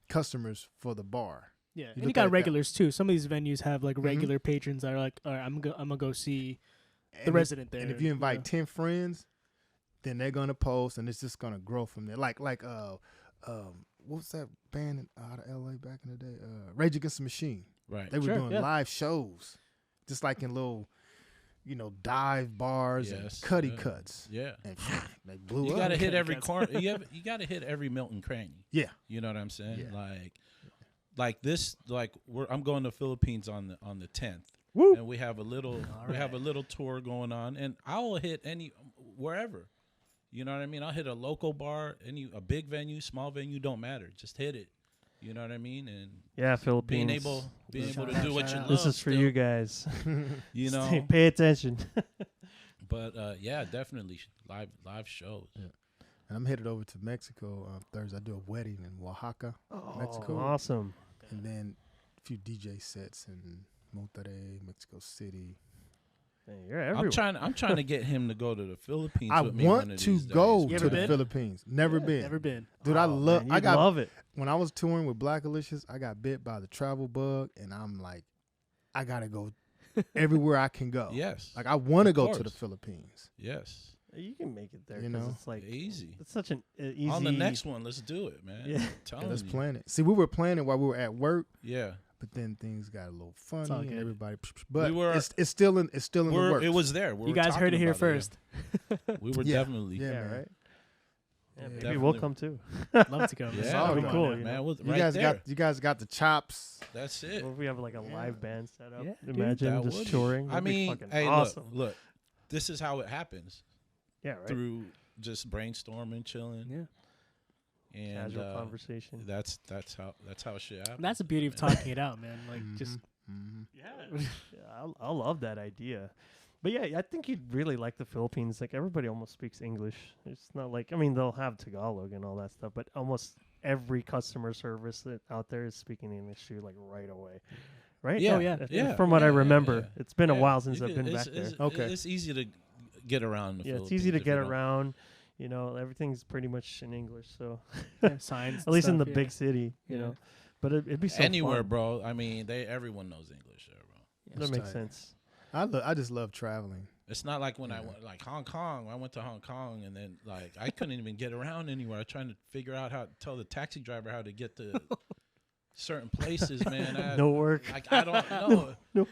customers for the bar. Yeah, You and you look at it got that- regulars too. Some of these venues have like regular patrons that are like, all right, I'm gonna go see the And resident there. And if you invite 10 friends, then they're gonna post, and it's just gonna grow from there. Like what was that band out of LA back in the day? Rage Against the Machine. Right. They were Sure, doing yeah. live shows, just like in little, dive bars and Yes, cutty yeah. cuts. Yeah. And they blew You up. got to hit Okay, every gotcha. corner. You got to hit every Milton cranny. Yeah. You know what I'm saying? Yeah. Like this. Like I'm going to Philippines on the 10th, Woo. and we have a little tour going on, and I will hit wherever. You know what I mean? I'll hit a local bar, a big venue, small venue, don't matter. Just hit it. You know what I mean? And Yeah, Philippines. being able to do what you Shout out. love. This is for still, you guys. You know. Pay attention. But yeah, definitely live shows. And I'm headed over to Mexico Thursday. I do a wedding in Oaxaca, Mexico. Awesome. And then a few DJ sets in Monterrey, Mexico City. Man, you're everywhere. I'm trying to get him to go to the Philippines. I with me one want of to these go days. You to ever the been? Philippines. Never been. Never been. Dude, I love. Man, I you'd got love it. when I was touring with Black Alicious, I got bit by the travel bug, and I'm like, I gotta go everywhere I can go. Yes. Like I want to Of go to course. the Philippines. Yes. You can make it there. You 'cause know? it's like Easy. it's such an easy. On the next one, let's do it, man. Yeah. I'm Yeah, telling let's you. plan it. See, we were planning while we were at work, Yeah. but then things got a little all funny, and good. everybody. But We were- it's still in the works. It was there. We You were guys heard talking it here about first. Yeah. We were Yeah. definitely. Yeah, Yeah, man. right. Yeah, maybe Definitely. we'll come too. Love to go. Yeah, all come good, on, cool, man. you Man, know? was You right guys there. you guys got the chops. That's it. Or if we have like a Yeah. live band set up. Yeah, dude, Imagine That just would be- touring. I That'd be mean, fucking hey, awesome. look. This is how it happens Yeah, right. through just brainstorming, chilling. Yeah. And Casual conversation. That's how shit happens. That's the beauty of talking it out, man. Like just Yeah, I love that idea. But yeah, I think you'd really like the Philippines. Like everybody almost speaks English. It's not like, I mean, they'll have Tagalog and all that stuff, but almost every customer service that out there is speaking English to you like right away. Right? Yeah. Oh, yeah. Yeah. From what I remember, yeah. it's been a Yeah. while since You I've could- been it's- back there. it's- Okay. It's easy to get around the Yeah, it's Philippines easy to if get you don't- around. You know, everything's pretty much in English. So signs. at least in the stuff, big city, you Yeah. know. But it'd be so Anywhere, fun. bro. I mean, everyone knows English there, bro. Yeah. That makes tight. sense. I just love traveling. It's not like when I went like Hong Kong. I went to Hong Kong and then like I couldn't even get around anywhere. I was trying to figure out how to tell the taxi driver how to get to certain places, man. No work. Like I don't know. No.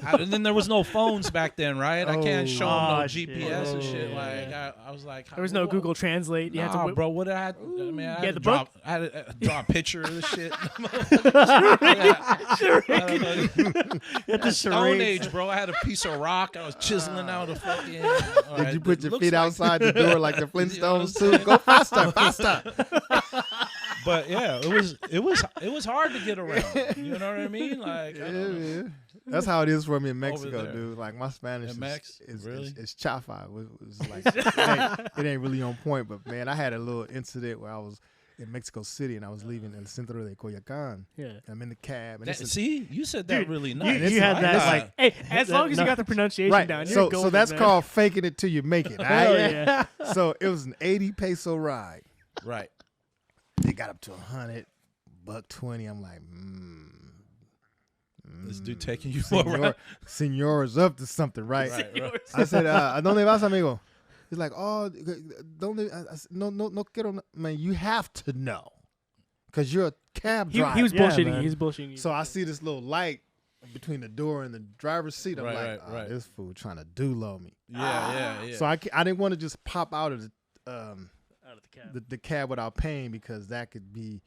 And then there was no phones back then, right? I can't show them no Oh, GPS and shit. shit. Like I was like, There was no Google Translate. You had to Nah, whip- bro. What I had, I mean, I You had had to the drop, book? I had to draw a picture of the shit. At the Stone charades. Age, bro. I had a piece of rock. I was chiseling out a fucking. Did you put your feet outside the door like the Flintstones too? Go faster, faster. But yeah, it was hard to get around. You know what I mean? Like, I Yeah, don't know. man. That's how it is for me in Over Mexico, there. dude. Like my Spanish In Mex? is Really? it's chafa. It's like it ain't really on point. But man, I had a little incident where I was in Mexico City and I was leaving El Centro de Coyoacan. Yeah. I'm in the cab and That- it's see, you said that Dude, really you- nice. you had I that, thought- like, Hey, as long as you no. got the pronunciation right. down, you're So golden, that's man. called faking it till you make it. All Oh, right? yeah. So it was an 80 peso ride. right. It got up to 100, $120. I'm like, This dude taking you for a Senor, ride. Senor's up to something, right? Right. I said, ¿a dónde vas, amigo? He's like, oh, ¿dónde? No quiero. Man, you have to know. Because you're a cab He, driver. he was Yeah, bullshitting man. you. He was bullshitting you. So I see this little light between the door and the driver's seat. I'm Right, like, right, oh, right. this fool trying to do-low me. Yeah. So I didn't want to just pop out of out of the cab. the cab without paying because that could be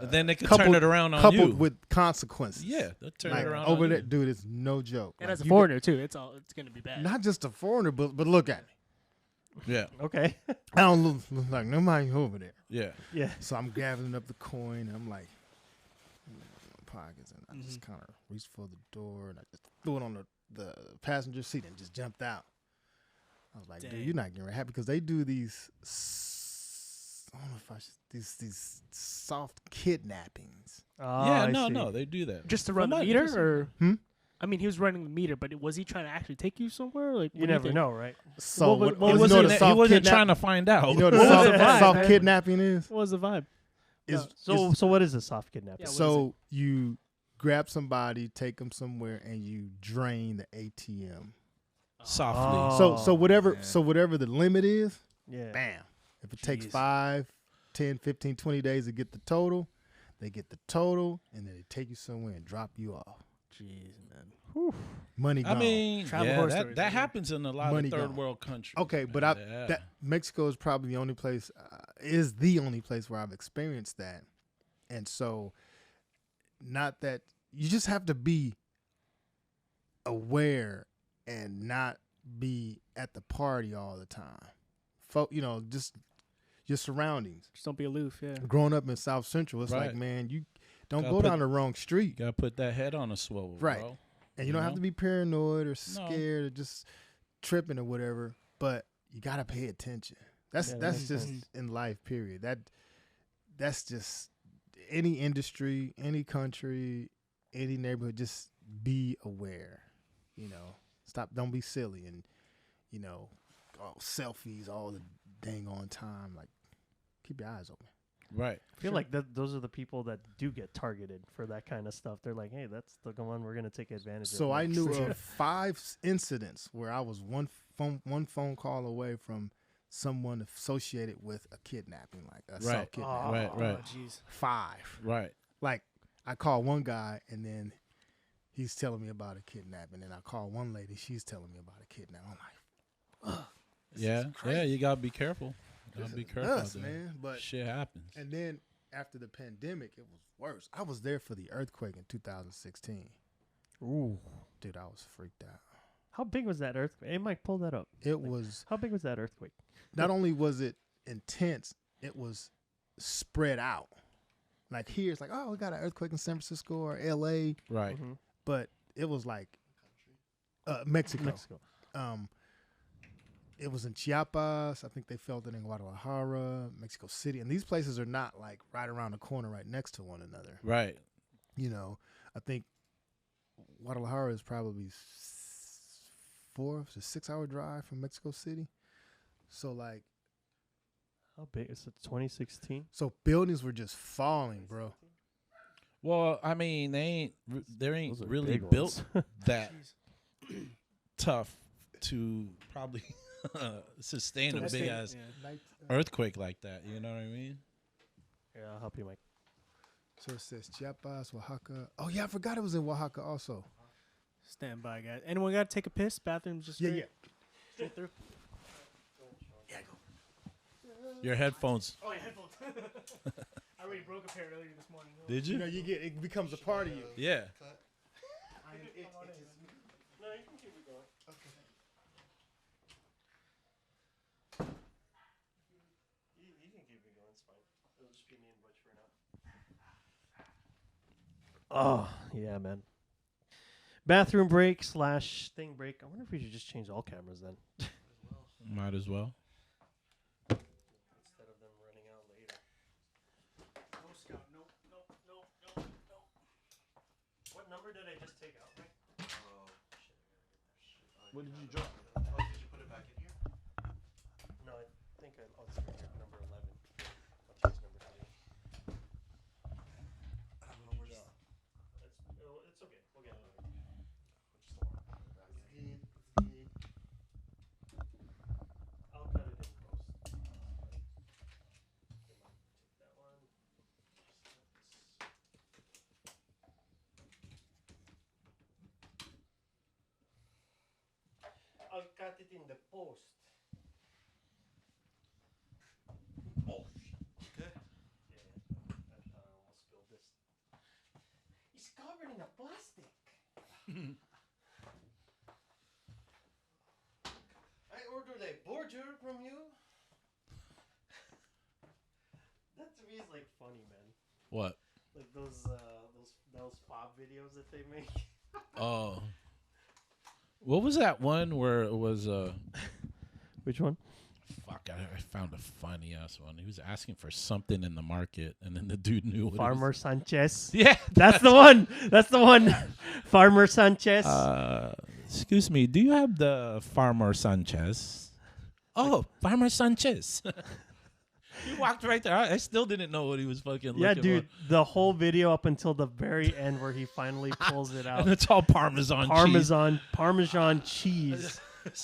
then they could coupled- turn it around on coupled you. with consequences. Yeah, they'll turn Like it around over on there, you. dude, it's no joke. And Like, as a you foreigner too, it's gonna be bad. not just a foreigner, but look at me. Yeah, Okay. I don't look like nobody over there. yeah. Yeah. So I'm gathering up the coin. And I'm like, in my pockets, and I just kind of reached for the door and I just threw it on the passenger seat and just jumped out. I was like, dude, Dang. you're not getting happy because they do these. I don't know if I should these soft kidnappings. Oh, Yeah, I no, see. no, they do that. Just to run the Well, meter, not- or Hmm? I mean, he was running the meter, but was he trying to actually take you somewhere? Like, You never know, right? So What- what, what you was know it- what a he soft wasn't kidnap- trying to find out. You know what a What was soft, the vibe, soft man? kidnapping is? What was the vibe? Is So what is a soft kidnapping? Yeah, what is so you grab somebody, take them somewhere, and you drain the ATM. Softly. So whatever man. whatever the limit is, Yeah. bam. If it takes Jeez. 5, 10, 15, 20 days to get the total, they get the total, and then they take you somewhere and drop you off. Jeez, man. Money I gone. mean, Travel yeah, horror that, stories, that yeah. happens in a lot Money of third gone. world countries. okay, but man. that Mexico is probably the only place, is the only place where I've experienced that. And so, not that, you just have to be aware and not be at the party all the time. Just your surroundings. Just don't be aloof. Yeah. Growing up in South Central, it's Right. like, man, you don't Gotta go put- down the wrong street. Gotta put that head on a swivel, Right. bro. And you don't have to be paranoid or No. scared or just tripping or whatever, but you gotta pay attention. That's Yeah, that that's makes just sense. in life, period. That's just any industry, any country, any neighborhood, just be aware. Don't be silly and selfies all the dang on time. Like, keep your eyes open. Right. I feel like those are the people that do get targeted for that kind of stuff. They're like, hey, that's the one we're gonna take advantage of. So I next. knew of 5 incidents where I was one phone call away from someone associated with a kidnapping, like a Right. self kidnapping. Right, right. Oh, jeez. 5. Right. Like, I called one guy and then he's telling me about a kidnapping, and I call one lady, she's telling me about a kidnapping. I'm like, this Yeah. is Yeah. crazy. You gotta be careful. Gotta This be is careful nuts, out there. man. But Shit happens. and then after the pandemic, it was worse. I was there for the earthquake in 2016. Ooh, Dude, I was freaked out. How big was that earthquake? Hey, Mike, pull that up. It was How big was that earthquake? not only was it intense, it was spread out. Like here, it's like, oh, we got an earthquake in San Francisco or L.A., Right. Mm-hmm. but it was like Mexico. Mexico. It was in Chiapas. I think they felt it in Guadalajara, Mexico City, and these places are not like right around the corner, right next to one another. Right. You know, I think Guadalajara is probably 4 to 6 hour drive from Mexico City. So like, How big is it? 2016. so buildings were just falling, bro. Well, I mean, they ain't Those are really big built ones. that tough to probably sustain a big ass earthquake like that. You know what I mean? Yeah, I'll help you, Mike. So it says Chiapas, Oaxaca. Oh yeah, I forgot it was in Oaxaca also. Stand by, guys. Anyone got to take a piss? Bathroom's just straight, straight through. Your headphones. Oh, yeah, headphones. I already broke a pair earlier this morning. Did You you? know, you get it becomes a part of you. Yeah. No, you can keep it going. You can keep it going. It's fine. It'll just be me and Butch for now. Oh, yeah, man. Bathroom break / thing break. I wonder if we should just change all cameras then. Might as well. Instead of them running out later. No, Scout. No. What number did I just take out, Mike? What did you drop? Did you put it back in here? No, I think it's right here, number 11. I'll choose number 3. I don't know where's It's okay. We'll get it later. I'll cut it in post. Take that one. I'll cut it in the post. Oh, okay. Yeah, I almost spilled this. It's covered in a plastic. I ordered a burger from you. That to me is like funny, man. What? Like those pop videos that they make. Oh. What was that one where it was Which one? fuck, I found a funny ass one. He was asking for something in the market and then the dude knew what Farmer Sanchez. Yeah, That's the one. That's the one. Farmer Sanchez. excuse me, do you have the Farmer Sanchez? Oh, Farmer Sanchez. He walked right there. I still didn't know what he was fucking yeah, looking dude. The whole video up until the very end where he finally pulls it for. out. And it's all Parmesan Parmesan cheese.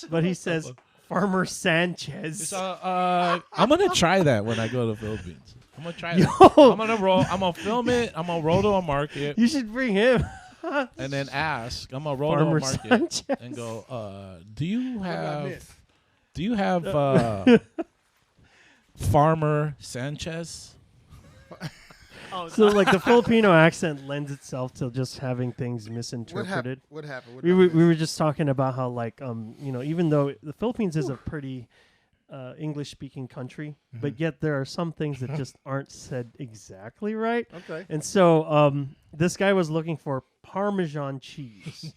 But he says Farmer Sanchez. I'm gonna try that when I go to the Philippines. I'm gonna try Yo. that. I'm gonna roll. I'm gonna film it. I'm gonna roll to a market You should bring him. and then ask. I'm gonna roll Farmer to a market Sanchez. and go. Do you What did I have? miss? Do you have Farmer Sanchez? Oh, So like the Filipino accent lends itself to just having things misinterpreted. What happened? What We did I were, miss? we were just talking about how like even though the Philippines is a pretty English speaking country, but yet there are some things that just aren't said exactly right. Okay. And so this guy was looking for Parmesan cheese,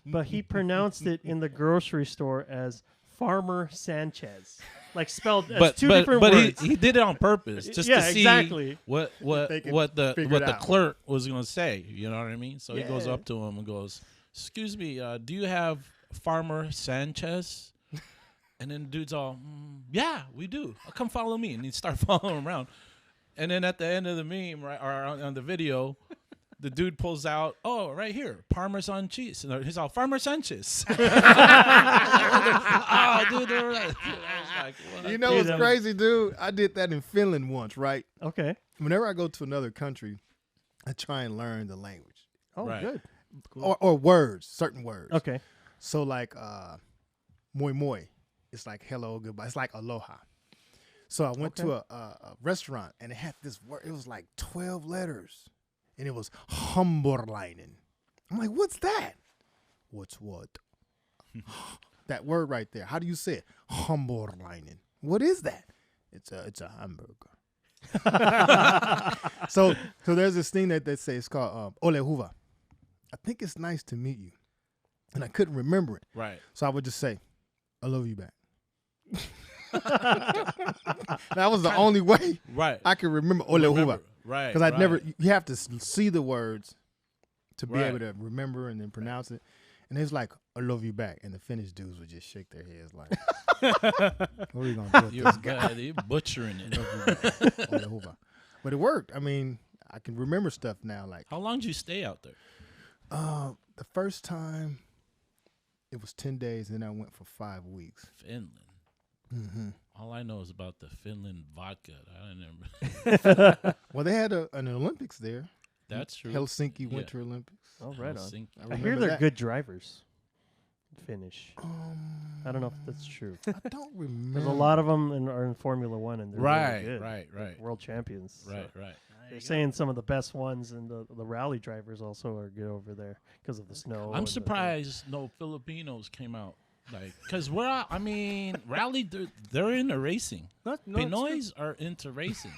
but he pronounced it in the grocery store as Farmer Sanchez, like spelled as two different words. he did it on purpose just Yeah, to see exactly. what They could the figure it out. clerk was gonna say. You know what I mean? So he goes Yeah. up to him and goes, "Excuse me, do you have Farmer Sanchez?" And then the dude's all, "Yeah, we do. Come follow me." And he start following him around. And then at the end of the meme, right, or on the video, the dude pulls out, "Oh, right here, Parmesan cheese." And he's all, "Farmer Sanchez." Oh, dude, they were like, I was like, what? You know Dude, what's that was- crazy, dude? I did that in Finland once, right? Okay. Whenever I go to another country, I try and learn the language Oh, Right. good. or words, certain words. Okay. So like moi moi, it's like hello, goodbye. It's like aloha. So I went to a restaurant and it had this word. It was like 12 letters, and it was Hamburleinen. I'm like, what's that? What's what? That word right there. How do you say it? Hamburgerleinen. What is that? It's a hamburger. So there's this thing that they say it's called Ole Huva. I think it's nice to meet you. And I couldn't remember it. Right. So I would just say, I love you back. That was the only way Right. I could remember Ole Huva. Right. Because I'd right. never, you have to see the words to be Right. able to remember and then pronounce it. And it's like, I love you back. And the Finnish dudes would just shake their heads like, what are you going to do with You're this guy? you're butchering it. Ole Huva. But it worked. I mean, I can remember stuff now. Like, How long did you stay out there? the first time, it was 10 days, and then I went for 5 weeks. Finland. Mm-hmm. All I know is about the Finland vodka. I don't remember. Well, they had an Olympics there. That's true. Helsinki Yeah. Winter Olympics. Oh, right on. Helsinki. I I remember hear they're that. good drivers. Finnish. I don't know if that's true. I don't remember. There's a lot of them are in Formula One, and they're Right, really good. right. World champions. Right, So right. they're saying some of the best ones, and the rally drivers also are good over there because of the snow. I'm surprised no Filipinos came out. Like, because I mean, rally, they're into racing. Pinoys are into racing.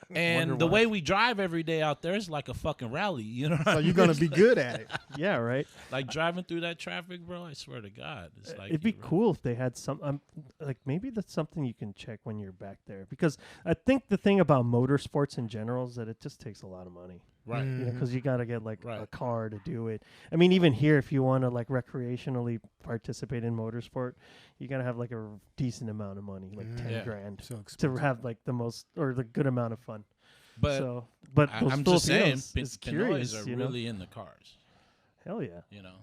And Wonder the why. way we drive every day out there is like a fucking rally. You know what I So mean? you're gonna be good at it. Yeah, right. Like driving through that traffic, bro, I swear to God. It's like It'd be you're- cool if they had some, like maybe that's something you can check when you're back there. Because I think the thing about motorsports in general is that it just takes a lot of money. Right. Mm. Because you got to get like a Right. car to do it. I mean, even here, if you want to like recreationally participate in motorsport, you got to have like a decent amount of money, like 10 Yeah. grand, So to expensive. have like the most or the good amount of fun. But But those I'm just saying, Filipinos is Pinoys curious, are you know? really in the cars. Hell yeah. You know,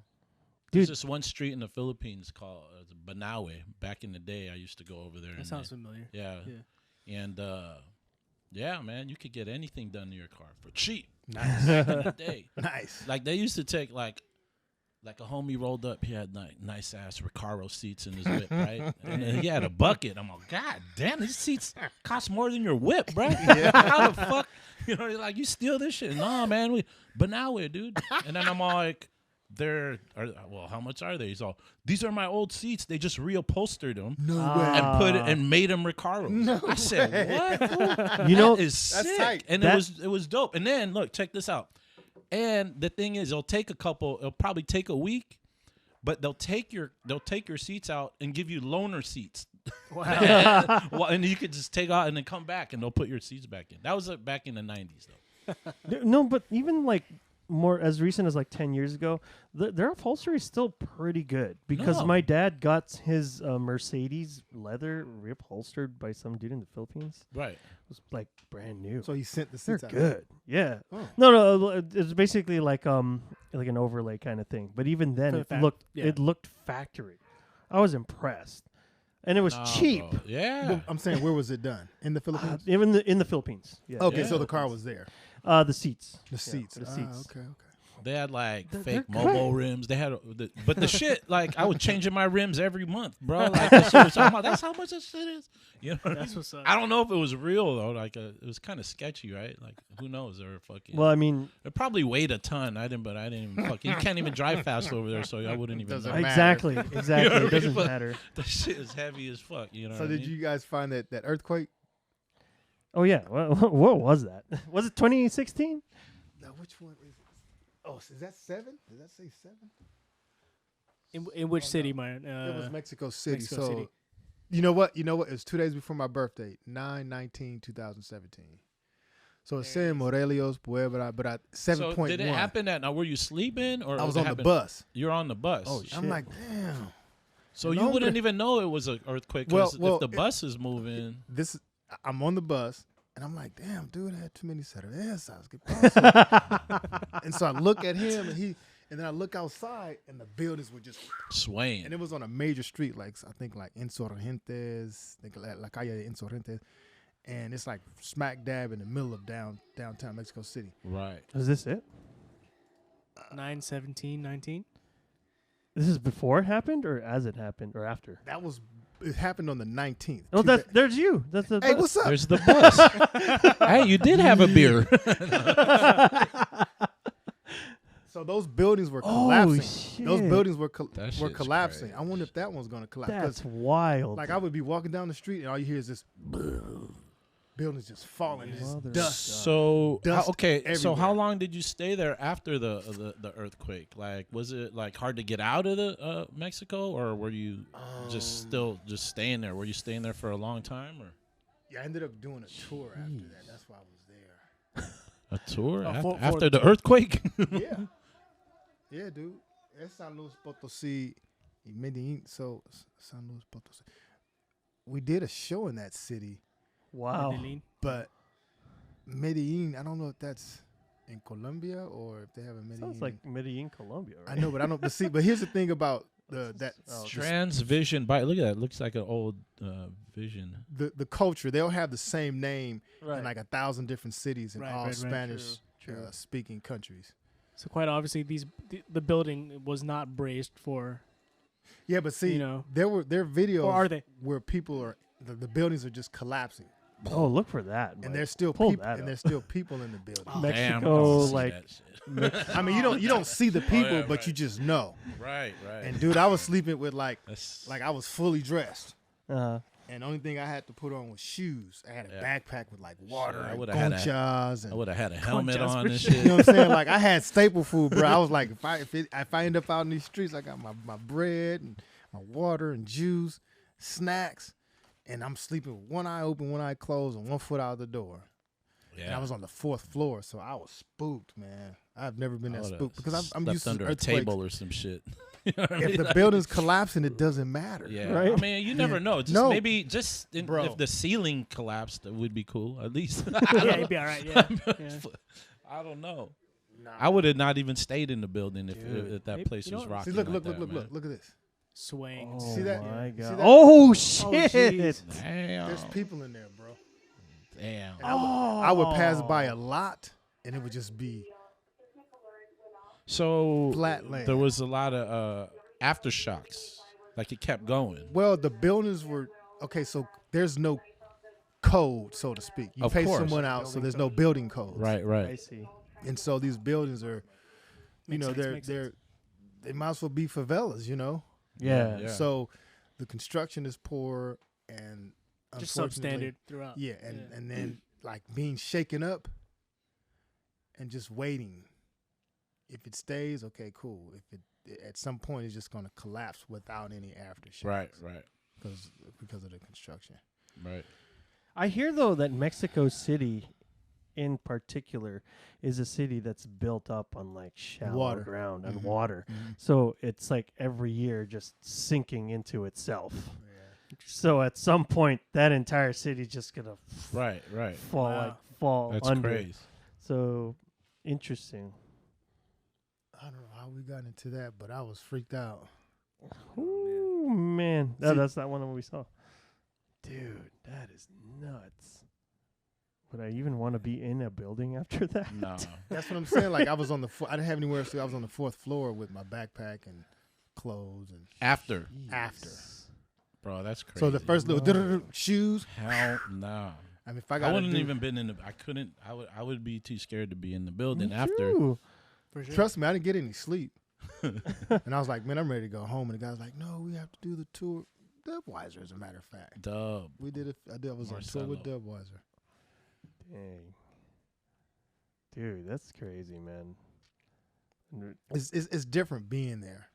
Dude. there's this one street in the Philippines called Banawe. Back in the day, I used to go over there. That and sounds familiar. yeah, Yeah. and yeah, man, you could get anything done to your car for cheap. Nice. Back in the day, Nice. like they used to take like a homie rolled up. He had like nice ass Recaro seats in his whip, right? And then he had a bucket. I'm like, God damn, these seats cost more than your whip, bro. How the fuck? You know, like you steal this shit? Nah, man. Banawe, dude. And then I'm all like, how much are they? He's all, these are my old seats. They just reupholstered them No Ah. way. and put it and made them Recaros. No I said, what? You know, That is That's sick. tight. And it was dope. And then look, check this out. And the thing is, it'll probably take a week, but they'll take your seats out and give you loaner seats. Wow. Well, and you could just take out and then come back and they'll put your seats back in. That was back in the 90s though. No, but even like more as recent as like 10 years ago, their upholstery is still pretty good because No. my dad got his Mercedes leather reupholstered by some dude in the Philippines. Right. It was like brand new. So he sent the They're seats out. good. Yeah. Oh. No, it's basically like an overlay kind of thing. But even then, For the it fact- looked yeah. it looked factory. I was impressed, and it was Nah, cheap. bro. Yeah. Well, I'm saying, where was it done? In the Philippines? Even in the Philippines. Yeah. Okay, Yeah. so the car was there. The seats. The Yeah, seats. the Ah, seats. okay. They had like They're fake good. Mobo rims. They had, but the shit, like I was changing my rims every month, bro. Like that shit was, I'm like, that's how much that shit is. You know, what I That's mean? what's up. I don't know if it was real though. Like it was kind of sketchy, right? Like who knows? Or fucking. Well, I mean, It probably weighed a ton. I didn't even fucking. You can't even drive fast over there, so I wouldn't even Doesn't know. matter. exactly. You know what It I mean? doesn't But matter. The shit is heavy as fuck. You know. So what I did mean? you guys find that earthquake? Oh yeah. What was that? Was it 2016? No, which one is it? Oh, is that 7? Did that say 7? In which city, Myron? It was Mexico City. Mexico so City. you know what? It was 2 days before my birthday, 9/19/2017. So it's saying Morelos, Puebla, but I 7.1. So did it happen at? Now were you sleeping or I was it on the happen- bus. You're on the bus. Oh, shit. I'm like, damn. So No, you wouldn't but- even know it was an earthquake. Well, 'Cause well, if the bus is moving. I'm on the bus, and I'm like, damn, dude, I had too many cervezas. ¿Qué pasa? And so I look at him, and then I look outside, and the buildings were just, Swaying. and it was on a major street, like I think like Insurgentes, La Calle de Insurgentes, and it's like smack dab in the middle of downtown Mexico City. Right. Is this it? 9/17/19. This is before it happened, or as it happened, or after? It happened on the 19th. Oh, there's you. That's the. Hey, bus. what's up? There's the bus. Hey, you did have a beer. So those buildings were Oh, collapsing. shit. Those buildings were That were shit's collapsing. crazy. I wonder if that one's gonna collapse. 'Cause, That's wild. like, I would be walking down the street and all you hear is this buildings just falling. This Mother dust. So Dust okay, so how everywhere. long did you stay there after the earthquake? Like, was it like hard to get out of the Mexico, or were you just still just staying there? Were you staying there for a long time, or Yeah, I ended up doing a tour after that. That's why I was there. a tour Oh, for after the the earthquake? Yeah. Yeah, dude. Es San Luis Potosí y Medellín. So, San Luis Potosí. We did a show in that city, wow. Medellin. but Medellin, I don't know if that's in Colombia or if they have a Medellin. Sounds like Medellin, Colombia, I right? know, but I don't. But see, but here's the thing about that Oh, Transvision bike. Look at that. It looks like an old Vision. the culture. They'll have the same name Right. in like 1,000 different cities in Right, all right, right. Spanish True. speaking countries. So quite obviously, the building was not braced for. Yeah, but see, You know. there were videos Or are they? where people are the buildings are just collapsing, Oh, look for that. and Mike. there's still Pull people, that and up. there's still people in the building. Damn, I Mexico, wanna see like that shit. I mean, you don't see the people, yeah, but right. you just know. right. And dude, I was sleeping with like That's I was fully dressed, Uh, and the only thing I had to put on was shoes. I had a Yeah. backpack with like water I and would've had a- conchas I and would have had a helmet Conchas on for and sure. shit. you know what I'm saying? Like I had staple food, bro. I was like, if I end up out in these streets, I got my bread and my water and juice, snacks, and I'm sleeping with one eye open, one eye closed, and one foot out the door. And I was on the 4th floor, so I was spooked, man. I've never been that spooked because I'm slept used to under a earthquakes. table or some shit. You know what I If mean? the building's collapsing, it doesn't matter. Yeah, Right? I mean, you never know. Just No. maybe just Bro. if the ceiling collapsed, that would be cool. At least Yeah, it'd be all right. Yeah. yeah. I don't know. Nah. I would have not even stayed in the building if that Maybe- place you know was what? rocking. See, look like that, man. at this. Swaying. oh See that? my You see god. that? Oh Oh, shit. jeez. Damn. There's people in there, bro. Damn. And I would pass by a lot, and it would just be So flat land. there was a lot of aftershocks. Like it kept going. Well, the buildings were okay. So there's no code, so to speak. You Of pay course. someone out, so there's no building codes. Right, I right. see. And so these buildings are, Makes sense, makes sense. they might as well be favelas, you know. Yeah. Yeah. So the construction is poor and Just unfortunately- substandard throughout. Yeah, and then like being shaken up and just waiting. If it stays, okay, cool. If it at some point it's just gonna collapse without any aftershocks. Right, Because of the construction. right. I hear though that Mexico City, in particular, is a city that's built up on like shallow Water. ground and Mhm. water. Mhm. So it's like every year just sinking into itself. So at some point, that entire city's just gonna Right, right. Wow. fall That's under. crazy. So interesting. I don't know how we got into that, but I was freaked out. Ooh, man. See- That's that one that we saw. Dude, that is nuts. Would I even want to be in a building after that? No. That's what I'm saying. Like I was on the I didn't have anywhere else to go. I was on the 4th floor with my backpack and clothes and After. after. Bro, that's crazy. So the first little shoes. Hell no. I mean, if I I got wouldn't even been in the. I couldn't. I would be too scared to be in the building Me after. too. For sure. Trust me, I didn't get any sleep. And I was like, man, I'm ready to go home. And the guy was like, no, we have to do the tour. Dubweiser, as a matter of fact. Dub. We did it. I was on tour with Dubweiser. Dang. Dude, that's crazy, man. And It's different being there.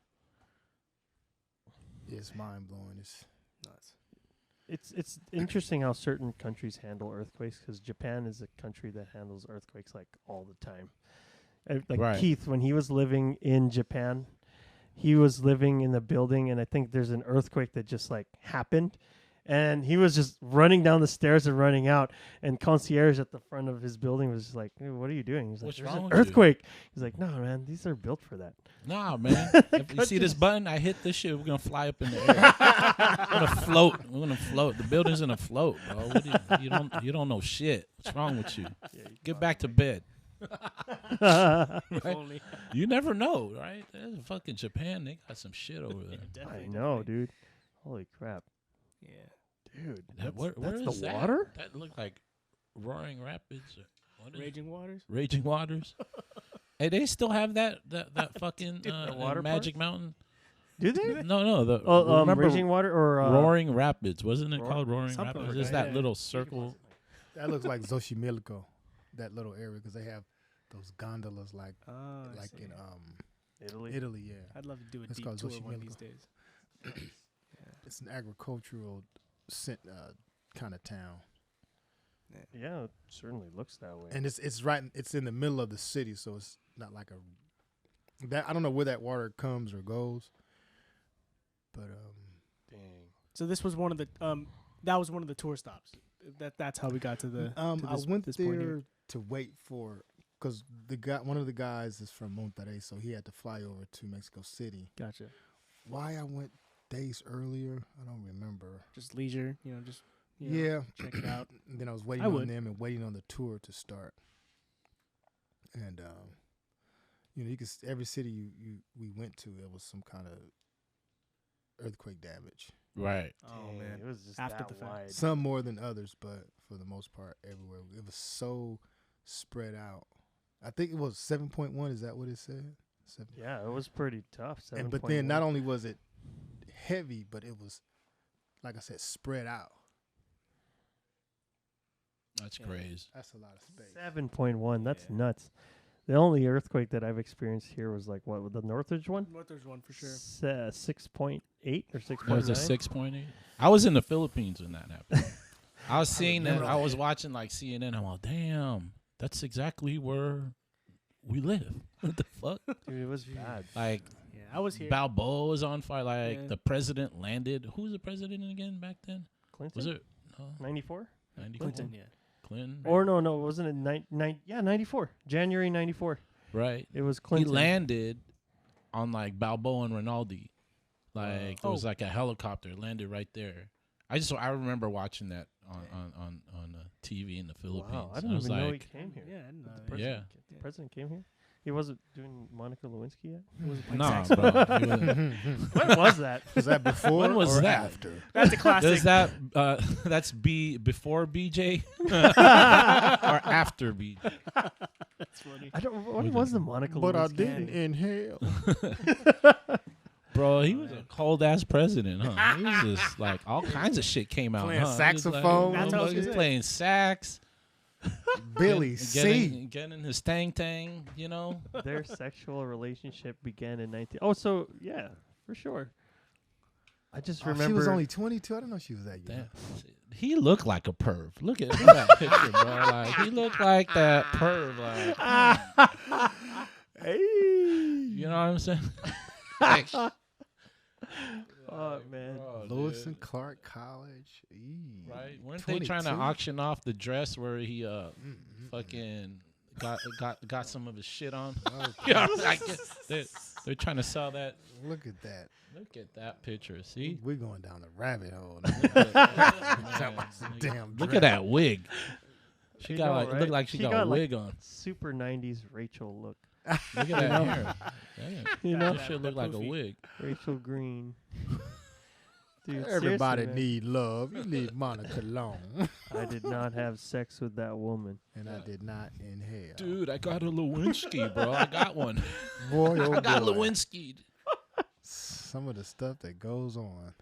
It's mind blowing. It's nuts. It's interesting how certain countries handle earthquakes because Japan is a country that handles earthquakes like all the time. Like Right. Keith, when he was living in Japan, he was living in the building, and I think there's an earthquake that just like happened, and he was just running down the stairs and running out, and concierge at the front of his building was just like, "Hey, what are you doing?" He's like, What's "There's wrong an with you?" earthquake." He's like, "No, man, these are built for that." Nah, man. If you see this button, I hit this shit. We're gonna fly up in the air. We're gonna float. We're gonna float. The building's gonna float, bro. What do you don't know shit. What's wrong with you? Get back to bed. If only. You never know, right? There's fucking Japan. They got some shit over there. I know, dude. Holy crap, Yeah. dude. Where That's is the that? water? That looked like Roaring Rapids. Raging Waters. Raging Waters. Hey, they still have that fucking water Magic Mountain. Do they? No. The remember Raging Water or Roaring Rapids? Wasn't it called Roaring Something Rapids? like It's that, that yeah. little circle. That looks like Xochimilco, that little area, because they have those gondolas like Oh, I like see. in Italy? Italy. Yeah, I'd love to do a It's deep called tour one of these Xochimilco. days. it's an agricultural kind of town, Yeah, it certainly looks that way. and it's in the middle of the city, so it's not like I don't know where that water comes or goes, but Dang. So this was one of the that was one of the tour stops. That's how we got to the. to I this- went this point here. there to wait for, because one of the guys is from Monterrey, so he had to fly over to Mexico City. Gotcha. Why I went days earlier, I don't remember. Just leisure, just you know, Yeah, check it out. and then I was waiting I on would. them and waiting on the tour to start. And you could every city we went to, there was some kind of earthquake damage. Right. Oh Dang, man, it was just After that the fact. wide. Some more than others, but for the most part, everywhere it was so spread out. I think it was 7.1. Is that what it said? 7. Yeah, it was pretty tough. And but then not only was it heavy, but it was, like I said, spread out. That's Yeah. crazy. That's a lot of space. 7.1. That's Yeah. nuts. The only earthquake that I've experienced here was like what, the Northridge one? There's one for sure. 6.8 or 6.9. It was a 6.8. I was in the Philippines when that happened. I was seeing that. remember I was watching like CNN. I'm like, damn, that's exactly where we live. What the fuck? Dude, it was bad. Like Yeah, I was here. Balboa was on fire. Like Yeah. the president landed. Who was the president again back then? Clinton? Was it 94? 94? Clinton, yeah. Clinton. Or no, wasn't it 94. January 94. Right. It was He Clinton. landed on like Balboa and Rinaldi. Like there was Oh. like a helicopter landed right there. I remember watching that on TV in the Philippines. Wow, I And didn't was even know he like, came here. Yeah, I didn't know The that. president, Yeah. the president came here? He wasn't doing Monica Lewinsky yet? He wasn't playing nah, saxophone. bro. He was- When was that? Was that before When was or that? after? That's a classic. Does that that's before BJ or after BJ? That's funny. I don't. What was the Monica But I Lewinsky didn't thing? inhale. Bro, he was a cold ass president, huh? He was just like all kinds of shit came out. Playing huh? He was saxophone. That's what I was he was gonna say. playing sax. Billy C. Getting his tang, you know. Their sexual relationship began in 19. Oh, so yeah, for sure. I just remember. She was only 22. I didn't know she was that young. Damn. He looked like a perv. Look at that picture, bro. Like he looked like that perv. Like, Hey. you know what I'm saying? Like, Oh man. bro, Lewis dude. and Clark College. Eee. Right? Weren't they trying to 22? auction off the dress where he fucking got some of his shit on? Okay. Yeah, like, they're trying to sell that. Look at that. Look at that picture. See? We're going down the rabbit hole. Man, Damn look dress. at that wig. She I got know, like right? looked like she got a like, wig on. super 90s Rachel look. Look at that hair. Damn. You know, That shit look like a poofy. wig. Rachel Green. Dude, Everybody seriously, man. need love. You leave Monica alone. I did not have sex with that woman. And I did not inhale. Dude, I got a Lewinsky, bro. I got one. Boy, oh I got boy. Lewinsky. Some of the stuff that goes on.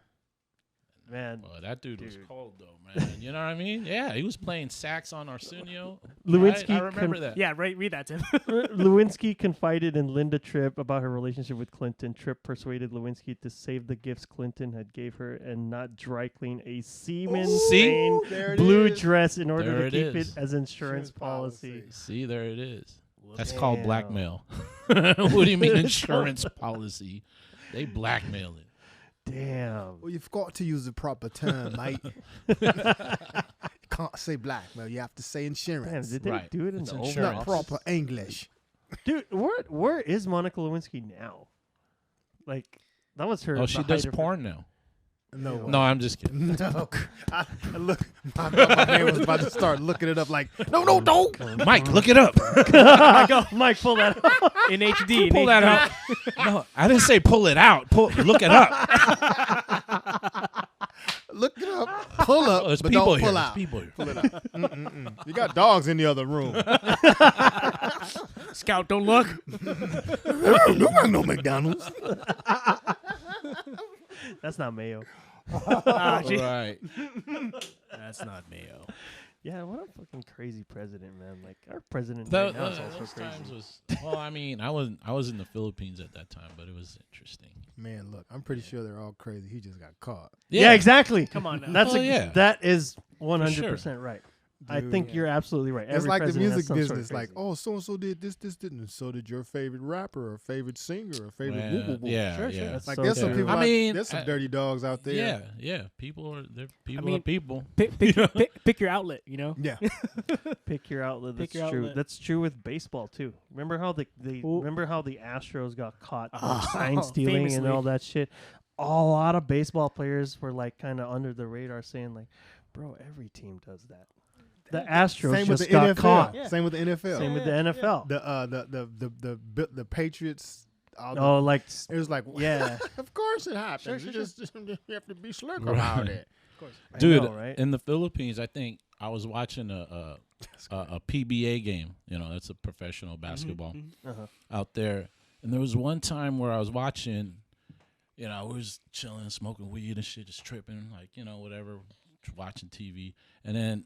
Man, Well, that dude was Dude. cold though, man. You know what I mean? Yeah, he was playing sax on Arsenio. Lewinsky Right? I remember conf- that. Yeah, right. Read that, Tim. Lewinsky confided in Linda Tripp about her relationship with Clinton. Tripp persuaded Lewinsky to save the gifts Clinton had gave her and not dry clean a semen-stained There it blue is. dress in order There to it keep is. it as insurance policy. See, there it is. That's Damn. called blackmail. What do you mean insurance policy? They blackmail it. Damn. Well, you've got to use the proper term, mate. You can't say blackmail. You have to say Damn, insurance. did they Right. do it in It's the It's old not insurance. proper English. Dude, where is Monica Lewinsky now? Like, that was her. Oh, she the does height of her- porn now. No. No, I'm just kidding. No. I look, my man was about to start looking it up like, no, don't. Mike, look it up. Mike, pull that up. In HD. Pull that out. No, I didn't say pull it out. Look it up. Look it up. Pull up, Oh, there's but people don't here. pull There's out. people here. Pull it out. You got dogs in the other room. Scout, don't look. No McDonald's. That's not mayo. Right. That's not mayo. Yeah, what a fucking crazy president, man. Like our president That, right now is also those crazy. times was well. I mean, I was in the Philippines at that time, but it was interesting. Man, look, I'm pretty sure they're all crazy. He just got caught. Yeah, exactly. Come on now. That's Oh, yeah. that is 100% right. I Dude. think you're absolutely right. It's Every like the president has music some sort of business. Like, crazy. oh, so and so did this, didn't. So did your favorite rapper or favorite singer or favorite Well, woo, woo, woo. yeah, Sure, yeah. sure. That's Like so there's some true. people. I mean, there's some dirty dogs out there. Yeah, yeah. People are people mean, are people. Pick your outlet, you know? Yeah. Pick your outlet. Pick That's your true. outlet. That's true with baseball too. Remember how the Ooh. remember how the Astros got caught Oh, sign stealing and famously. all that shit. A lot of baseball players were like kind of under the radar, saying like, "Bro, every team does that." The Astros Same with just the got NFL. caught. Yeah. Same with the NFL. Same with the NFL. The Patriots. All Oh, like it was like, yeah. of course it happens. Sure, you sure, just you have to be slick Right. about it. I Dude, know, right? in the Philippines, I think I was watching a PBA game. You know, that's a professional basketball Uh-huh. out there. And there was one time where I was watching. You know, we was chilling, smoking weed and shit, just tripping, like, you know, whatever, watching TV. And then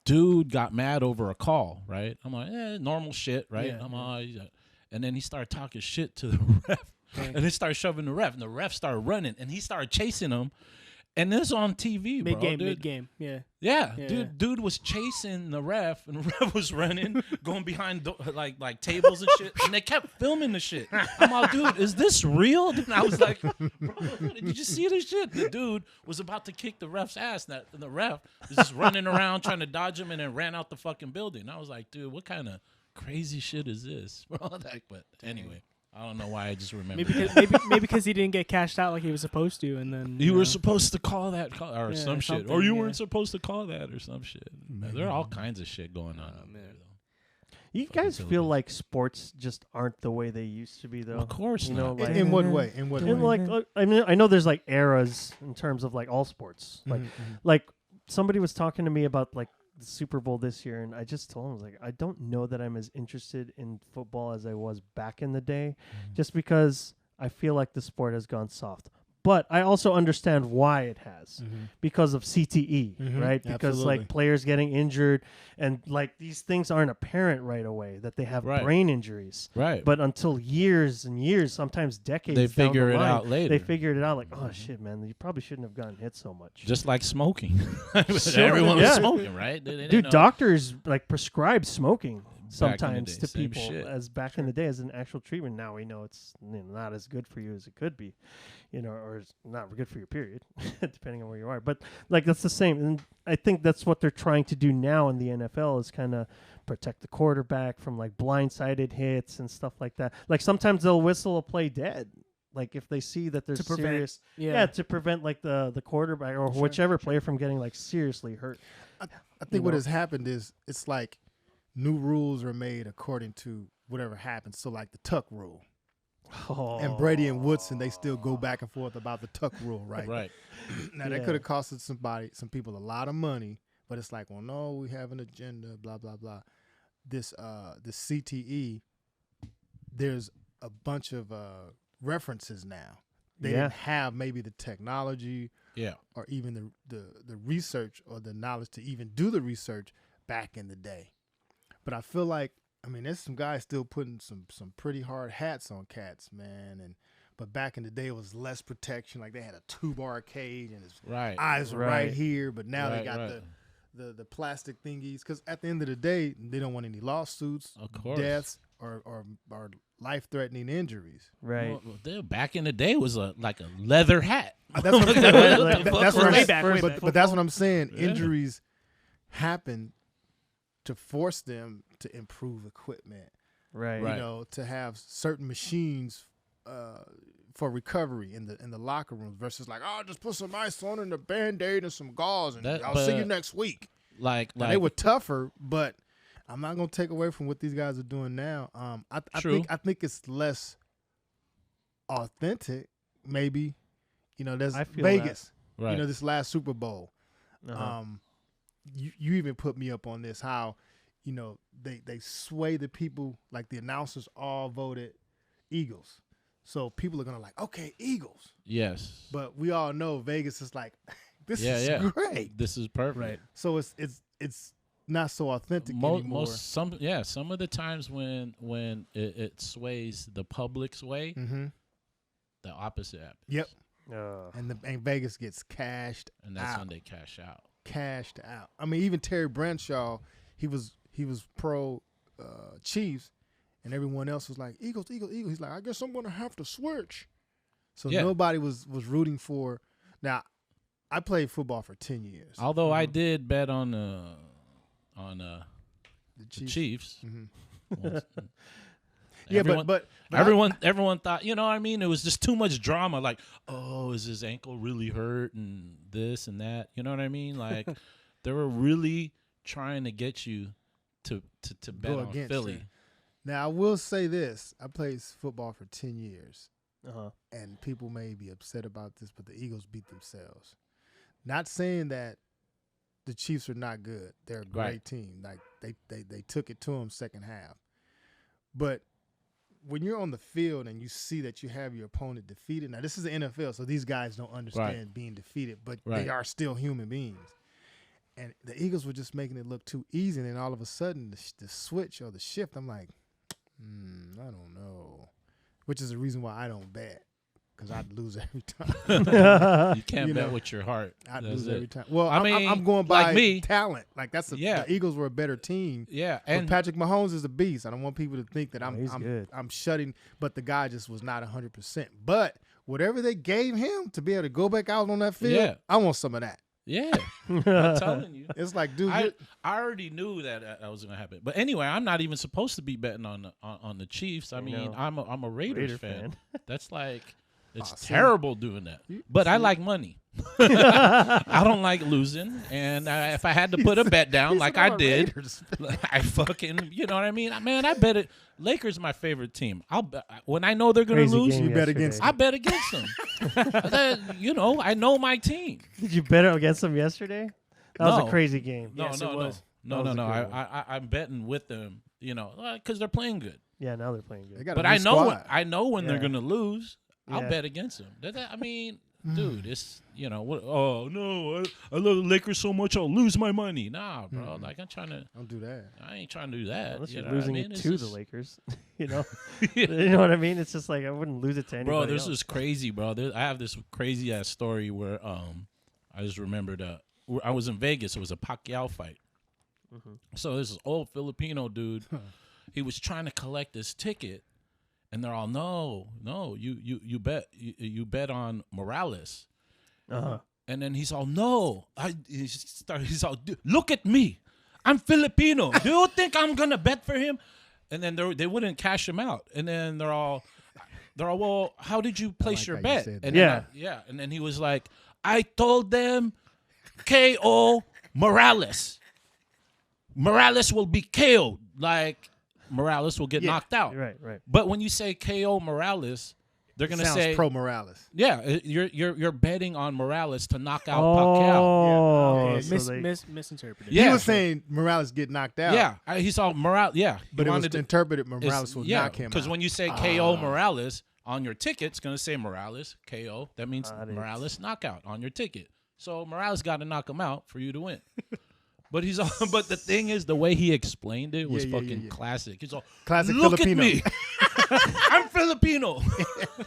dude got mad over a call, right? I'm like, normal shit, right? Yeah, And then he started talking shit to the ref. And he started shoving the ref. And the ref started running. And he started chasing him. And this on TV, bro. Dude. Mid-game, yeah. Yeah, Yeah. dude was chasing the ref, and the ref was running, going behind like tables and shit, and they kept filming the shit. I'm like, dude, is this real? And I was like, bro, did you see this shit? The dude was about to kick the ref's ass, and the ref was just running around trying to dodge him, and then ran out the fucking building. I was like, dude, what kind of crazy shit is this, bro? But anyway. I don't know why I just remember. Maybe because he didn't get cashed out like he was supposed to, and then You know. were supposed to call that or Yeah, some shit. something, Or you yeah. weren't supposed to call that or some shit. There are all kinds of shit going on out there, though. You Fucking guys feel Philippines. like sports just aren't the way they used to be, though. Of course you not. know, like In what way? In what and way? like I mean, I know there's like eras in terms of like all sports. Like like somebody was talking to me about like the Super Bowl this year, and I just told him, I was like, I don't know that I'm as interested in football as I was back in the day, just because I feel like the sport has gone soft. But I also understand why it has, because of CTE, right? Because Absolutely. like players getting injured, and like these things aren't apparent right away that they have Right. brain injuries. Right. But until years and years, sometimes decades, They down figure the it line, out later. They figured it out like, oh shit, man, you probably shouldn't have gotten hit so much. Just like smoking. Sure, Everyone was yeah. smoking, right? They didn't Dude, know. doctors like prescribe smoking Back in the sometimes day, to same people shit. as back in the day as an actual treatment. Now we know it's not as good for you as it could be, or it's not good for your period, depending on where you are. But like that's the same, and I think that's what they're trying to do now in the NFL is kind of protect the quarterback from like blindsided hits and stuff like that. Like sometimes they'll whistle a play dead. Like if they see that there's To prevent- serious, yeah. to prevent like the quarterback or whichever player from getting like seriously hurt. I think what know? has happened is it's like new rules are made according to whatever happens. So like the tuck rule. Oh. And Brady and Woodson, they still go back and forth about the tuck rule, right? Right. Now that could have costed some people a lot of money, but it's like, well, no, we have an agenda, blah blah blah. This CTE, there's a bunch of references now. They Yeah. didn't have maybe the technology Yeah. or even the research or the knowledge to even do the research back in the day. But I feel like, I mean, there's some guys still putting some pretty hard hats on cats, man. But back in the day, it was less protection. Like they had a 2-bar cage and his Right. eyes were right Right. here. But now they Right, got right. the plastic thingies. Because at the end of the day, they don't want any lawsuits, Of course. deaths, or life-threatening injuries. Right. Well, back in the day, it was like a leather hat. That's what, What the that's fuck what was I'm that? Way back, but that's what I'm saying. Yeah. Injuries happen to force them to improve equipment. Right. Right. You know, to have certain machines for recovery in the locker rooms versus like, oh, just put some ice on and a Band-Aid and some gauze and I'll see you but- next week. Like Now, they were tougher, but I'm not gonna take away from what these guys are doing now. I True. think it's less authentic. Maybe, you know, there's I feel Vegas. Right. You know, this last Super Bowl. Uh-huh. You even put me up on this, how, you know, they sway the people, like the announcers all voted Eagles. So people are going to like, okay, Eagles. Yes. But we all know Vegas is like, this Yeah, is yeah. great. This is perfect. Right. So it's not so authentic anymore. Some of the times when it sways the public's way, Mm-hmm. the opposite happens. Yep. Uh, And Vegas gets cashed And that's out. when they cash out. Cashed out. I mean, even Terry Bradshaw, he was pro Chiefs, and everyone else was like, Eagles, Eagles, Eagles. He's like, I guess I'm going to have to switch. So Yeah. nobody was rooting for. Now, I played football for 10 years. Although I did bet on the The Chiefs. Mhm. Well, Yeah, everyone, but everyone thought, you know what I mean? It was just too much drama. Like, oh, is his ankle really hurt and this and that? You know what I mean? Like, they were really trying to get you to bet Go on against Philly. it. Now, I will say this. I played football for 10 years, uh-huh. and people may be upset about this, but the Eagles beat themselves. Not saying that the Chiefs are not good. They're a great Right. team. Like, they took it to them second half. But when you're on the field and you see that you have your opponent defeated, now this is the NFL, so these guys don't understand being defeated, but Right. they are still human beings. And the Eagles were just making it look too easy, and then all of a sudden the switch or the shift, I'm like, I don't know, which is the reason why I don't bet, because I'd lose every time. You can't You bet know, with your heart. I'd That's lose it. every time. Well, I I'm mean, going by like me. talent. Like Yeah. the Eagles were a better team. Yeah, But and Patrick Mahomes is a beast. I don't want people to think that he's good. I'm shutting, but the guy just was not 100%. But whatever they gave him to be able to go back out on that field, Yeah. I want some of that. yeah, I'm telling you. It's like, dude, I already knew that was going to happen. But anyway, I'm not even supposed to be betting on the Chiefs. I mean, know. I'm a Raiders Raider fan. That's like it's see? terrible doing that. But I like money. I don't like losing, and if I had to put a bet down, like I did, I fucking, you know what I mean? Man, I bet it. Lakers my favorite team. I'll bet, when I know they're gonna Crazy lose. game You bet yesterday. against I bet against them. You know, I know my team. Did you bet against them yesterday? That was No. a crazy game. No, Yes, no, it no, was. no, That no, was a no. good one. I'm betting with them. You know, because they're playing good. Yeah, now they're playing They good. got But a new I know squad. when they're Yeah. gonna lose. I'll Yeah. bet against them. I mean, dude, it's what? Oh no, I love the Lakers so much I'll lose my money. Nah, bro. Like I'm trying to. Don't do that. I ain't trying to do that. Unless you you're know what I losing mean? it It's to just- the Lakers, you know. You know what I mean? It's just like I wouldn't lose it to anybody. Bro, this else. is crazy, bro. I have this crazy ass story where I just remembered I was in Vegas. It was a Pacquiao fight. Mm-hmm. So this old Filipino dude, he was trying to collect this ticket, and they're all no, you bet on Morales, Uh-huh. and then he's all no, he's all look at me, I'm Filipino. Do you think I'm gonna bet for him? And then they wouldn't cash him out, and then they're all well, how did you place like your how you bet? said that. And Yeah. then and then he was like, I told them KO Morales. Morales will be KO'd. Like Morales will get knocked out. Right. But when you say KO Morales, they're gonna Sounds say pro Morales. yeah, you're betting on Morales to knock out Pacquiao. Oh, Okay, so they- misinterpreted. Yeah. He was saying Morales get knocked out. Yeah, he saw Morales. Yeah, But he it was wanted to- interpreted Morales would yeah, knock him out. because when you say KO Morales on your ticket, it's gonna say Morales KO. That means Got it. Morales knockout on your ticket. So Morales got to knock him out for you to win. But he's all, but the thing is, the way he explained it was Yeah, yeah, fucking yeah. classic. He's all Classic look Filipino." at me. I'm Filipino.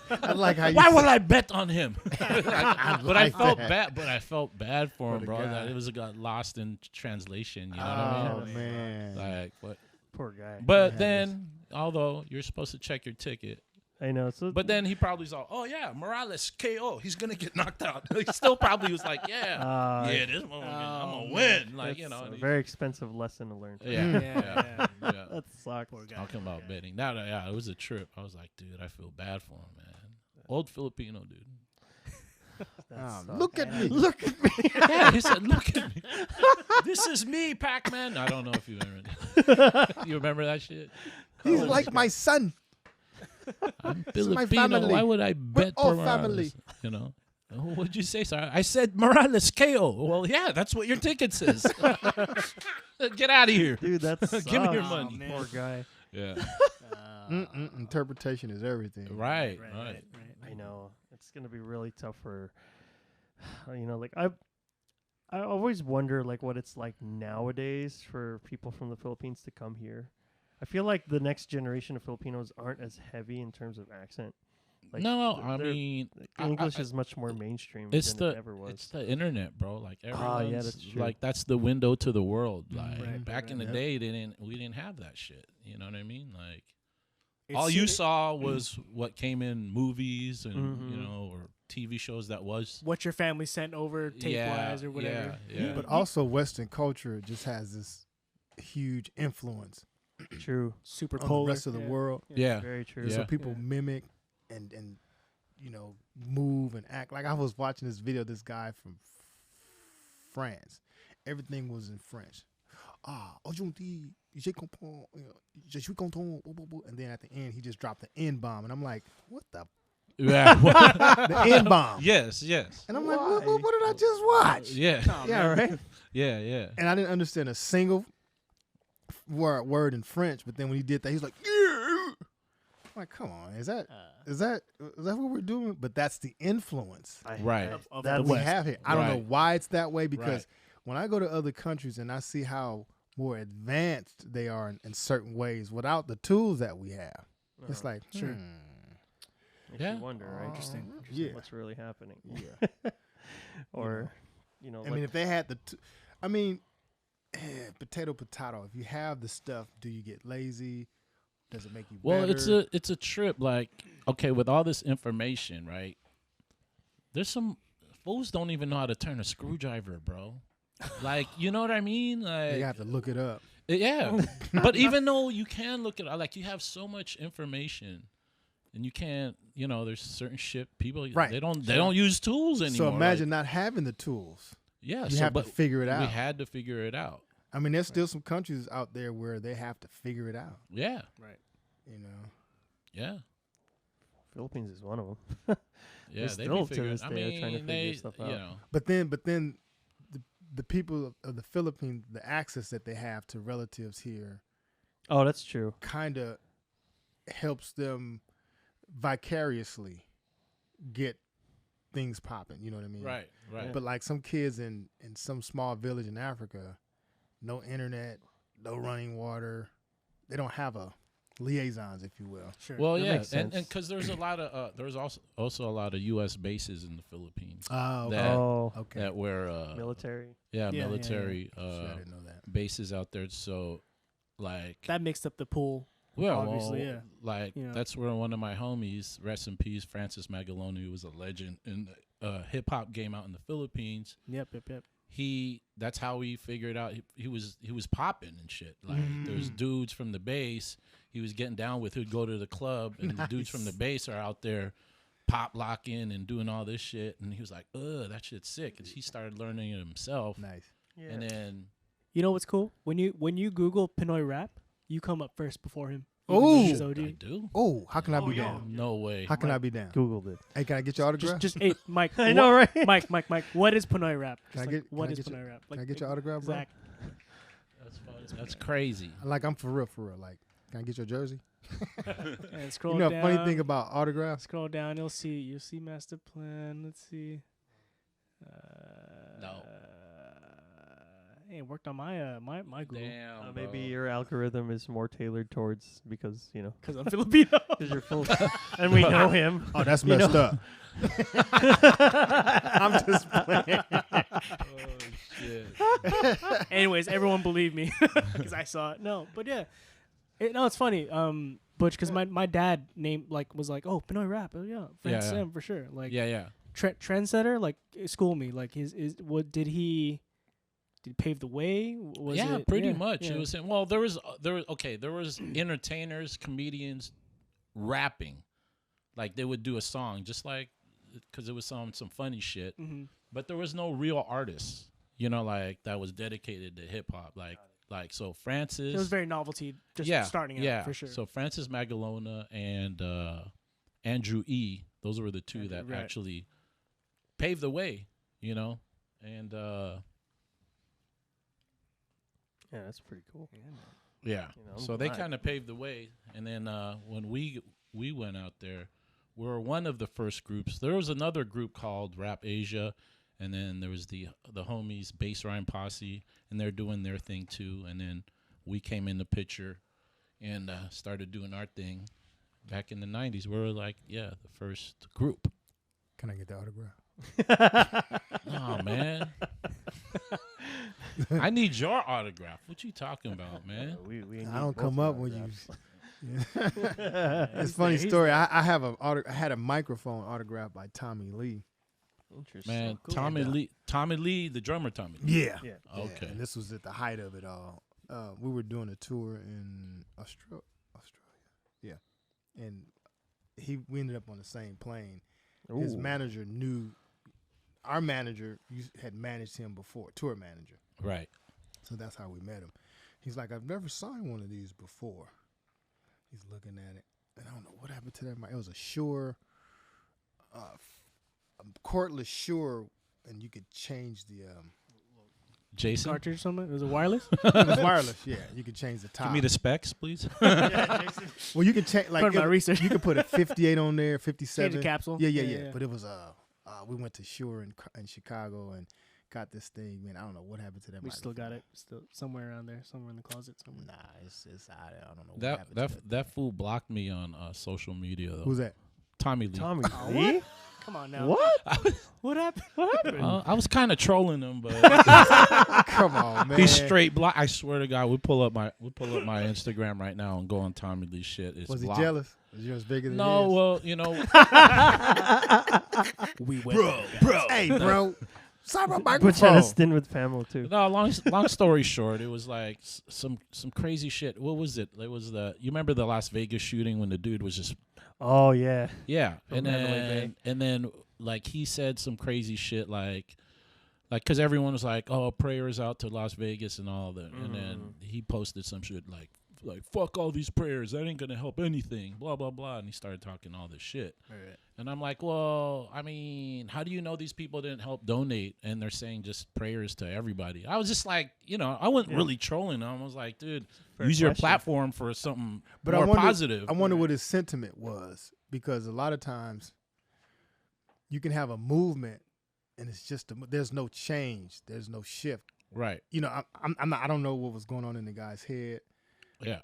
I like how you Why said- would I bet on him? But I like felt that. bad. But I felt bad for him, the bro. guy. That it got lost in translation. You know what I Oh mean? man. Like, poor guy. but then, although you're supposed to check your ticket, I know. So, but then he probably saw, oh yeah, Morales KO. He's gonna get knocked out. He still probably was like, yeah, this one, I'm gonna win. Like that's and a he- very expensive lesson to learn. yeah. That sucks. Talking about betting. Now, yeah, it was a trip. I was like, dude, I feel bad for him, man. Old Filipino dude. Look at me. Look at me. Yeah, he said, look at me. This is me, Pac-Man. I don't know if you remember. You remember that shit? He's like my son. I'm is my Filipino. family. Why would I bet all for Morales? family. You know? Oh, what'd you say, sir? I said Morales KO. Well, yeah, that's what your ticket says. Get out of here. Dude, that's Give me your money. Poor guy. Yeah. Interpretation is everything. Right. I know it's gonna be really tough for, like I always wonder like what it's like nowadays for people from the Philippines to come here. I feel like the next generation of Filipinos aren't as heavy in terms of accent. Like, No, I mean, English is much more mainstream it's than the it ever was. it's the internet, bro. Like everyone's that's true. like that's the window to the world. Like Right, back in the Yep. day, we didn't have that shit. You know what I mean? Like It's- all you saw was what came in movies and Mhm. or TV shows that was what your family sent over tape-wise or whatever. Yeah. But also, Western culture just has this huge influence True. Super on the polar. rest of the world. Yeah. Very true. Yeah. So people Yeah. mimic and move and act. Like I was watching this video, this guy from France. Everything was in French. Aujourd'hui, j'ai comprends, je suis content. And then at the end, he just dropped the N bomb, and I'm like, what the? Yeah. The N bomb. yes. And I'm like, what did I just watch? Yeah. Yeah, right. Yeah. And I didn't understand a single word in French, but then when he did that, he's like, yeah. I'm like, come on, is that what we're doing? But that's the influence Right. Of That the we West. have here. I don't know Right. why it's that way, because Right. when I go to other countries and I see how more advanced they are in certain ways without the tools that we have, it's like, Sure. Makes Yeah. you wonder, right? Interesting. Yeah. What's really happening? Yeah. Or, I mean, if they had potato. If you have the stuff, do you get lazy? Does it make you Well, better? it's a trip. Like, okay, with all this information, right? There's some fools don't even know how to turn a screwdriver, bro. Like, you know what I mean? Like, you have to look it up. yeah. But even though you can look it up, like you have so much information, and you can't, there's certain shit people Right. they don't use tools anymore. So imagine like, not having the tools. yeah, You so, have to but figure it out. we had to figure it out. I mean, there's still some countries out there where they have to figure it out. Yeah, You know, yeah, Philippines is one of them. yeah. They They still be to figuring. this I day are mean, trying to figure they, stuff out. you know, but then the people of the Philippines, the access that they have to relatives here, Oh, that's true. kind of helps them vicariously get things popping. You know what I mean? right. But like some kids in some small village in Africa, no internet, no running water. They don't have a liaisons, if you will. Sure. Well, That yeah, makes and sense. because there's a lot of there's also a lot of U.S. bases in the Philippines Oh, That- Oh, okay. that were military. yeah, military Shit, I didn't know that. bases out there. So like that mixed up the pool. well, obviously, yeah. like Yeah. that's where one of my homies, rest in peace, Francis Magaloni, who was a legend in the hip hop game out in the Philippines. Yep. That's how he figured out he was popping and shit. Like there's dudes from the base he was getting down with who'd go to the club, and the dudes from the base are out there pop locking and doing all this shit, and he was like, ugh, that shit's sick. And he started learning it himself. Nice. Yeah. And then You know what's cool? When you Google Pinoy rap, you come up first before him. Oh. Even though I he's OD. do? Oh, how can I be down? No way. How can I be down? Googled it. Hey, can I get your autograph? Just hey, Mike. I know, right? Mike. What is Pinoy rap? Can I Just get- what can I is get your- Pinoy rap? can I get your autograph, bro? Zach. That's funny. That's crazy. Like I'm for real. Like, can I get your jersey? And scroll You know, down. funny thing about autographs. Scroll down. You'll see MastaPlann. Let's see. No. Hey, it worked on my my Google Damn. Maybe bro. your algorithm is more tailored towards because because I'm Filipino. because you're full, and we know him. Oh, that's You messed know- up. I'm just playing. Oh shit. Anyways, everyone believe me because I saw it. No, but yeah, it's funny. Butch, because my dad was like, oh, Pinoy rap. Oh yeah, Frank Yeah. Sim for sure. Like Yeah. trendsetter. Like school me. Like what did he pave the way? Was yeah, it, pretty yeah, much. yeah. It was him. Well, there was entertainers, comedians rapping, like they would do a song, just like because it was some funny shit. Mm-hmm. But there was no real artists, like that was dedicated to hip hop. Like so, Francis. It was very novelty, just starting out yeah. for sure. So Francis Magalona and Andrew E. Those were the two that Right. actually paved the way, you know, and Yeah, that's pretty cool. yeah. You know, I'm So they glad. kind of paved the way, and then when we went out there, we were one of the first groups. There was another group called Rap Asia, and then there was the homies Bass Rhyme Posse, and they're doing their thing too. And then we came in the picture and started doing our thing back in the 90s. We were like, yeah, the first group. Can I get the autograph? Oh, man. I need your autograph. What you talking about, man? We need I don't both come of up our when you. autographs. It's a funny story. I have I had a microphone autographed by Tommy Lee. Interesting. Man, Cool. Tommy Lee, the drummer Tommy Lee. Yeah. Yeah. Okay. And this was at the height of it all. We were doing a tour in Australia. Yeah. And we ended up on the same plane. His Ooh. manager knew. Our manager had managed him before, tour manager. Right. So that's how we met him. He's like, I've never signed one of these before. He's looking at it. And I don't know what happened to that mic. It was a Shure, a cordless Shure, and you could change the. Jason, Cartridge or something? Was it wireless? It was wireless, yeah. You could change the top. give me the specs, please. Yeah, Jason. Well, you can change like Part of my research. you could put a 58 on there, 57. Change the capsule. Yeah. But it was we went to Shure in Chicago and got this thing. Man, I don't know what happened to that. We still got microphone. it. Still somewhere around there, somewhere in the closet somewhere. Nah, it's out there. I don't know what that happened to that fool blocked me on social media though. Who's that? Tommy Lee. Tommy Oh, Lee? Come on now. What? What happened? What happened? I was kind of trolling him, but Come on, man. he's straight block. I swear to God, we pull up my Instagram right now and go on Tommy Lee's shit. It's Was he blocked. jealous? Was yours bigger than No, his? well, you know, We went bro. Hey, bro. Sorry about But you had microphone. a stint with Family too. No, long story short, it was like some crazy shit. What was it? It was you remember the Las Vegas shooting when the dude was just Oh yeah. yeah, From Mandalay and then like he said some crazy shit like because everyone was like, oh, prayers out to Las Vegas and all that, and then he posted some shit like fuck all these prayers, that ain't gonna help anything, blah blah blah, and he started talking all this shit. Right. And I'm like, well, I mean, how do you know these people didn't help donate? And they're saying just prayers to everybody. I was just like, I wasn't really trolling them. I was like, dude, Fair use your question. platform for something But more I wonder, positive. I wonder what his sentiment was, because a lot of times you can have a movement and it's just there's no change, there's no shift. Right. I'm not, I don't know what was going on in the guy's head, Yeah.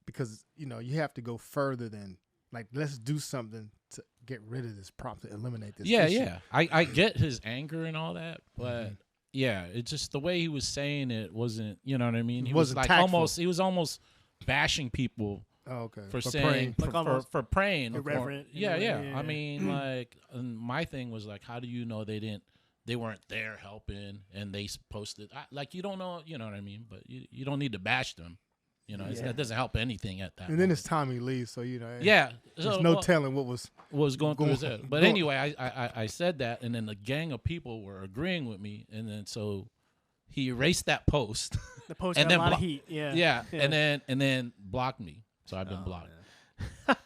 because you have to go further than like let's do something to get rid of this problem, to eliminate this. Yeah, issue. yeah. I get his anger and all that, but yeah, it's just the way he was saying it wasn't, you know what I mean? He was Wasn't like tactful. he was almost bashing people Oh, okay. for praying. saying Like almost for praying. irreverent in a Yeah, way, yeah. yeah, I yeah. mean, like, and my thing was like, how do you know they weren't there helping and they posted like you don't know, you know what I mean? But you don't need to bash them, Yeah. It doesn't help anything at that. And then it's Tommy Lee, so yeah, there's so, no well, telling what was. was going through his going- head. But going- anyway, I said that, and then a gang of people were agreeing with me, and then so he erased that post. The post And got a then lot of blo- heat. Yeah. yeah, and then blocked me. So I've been blocked.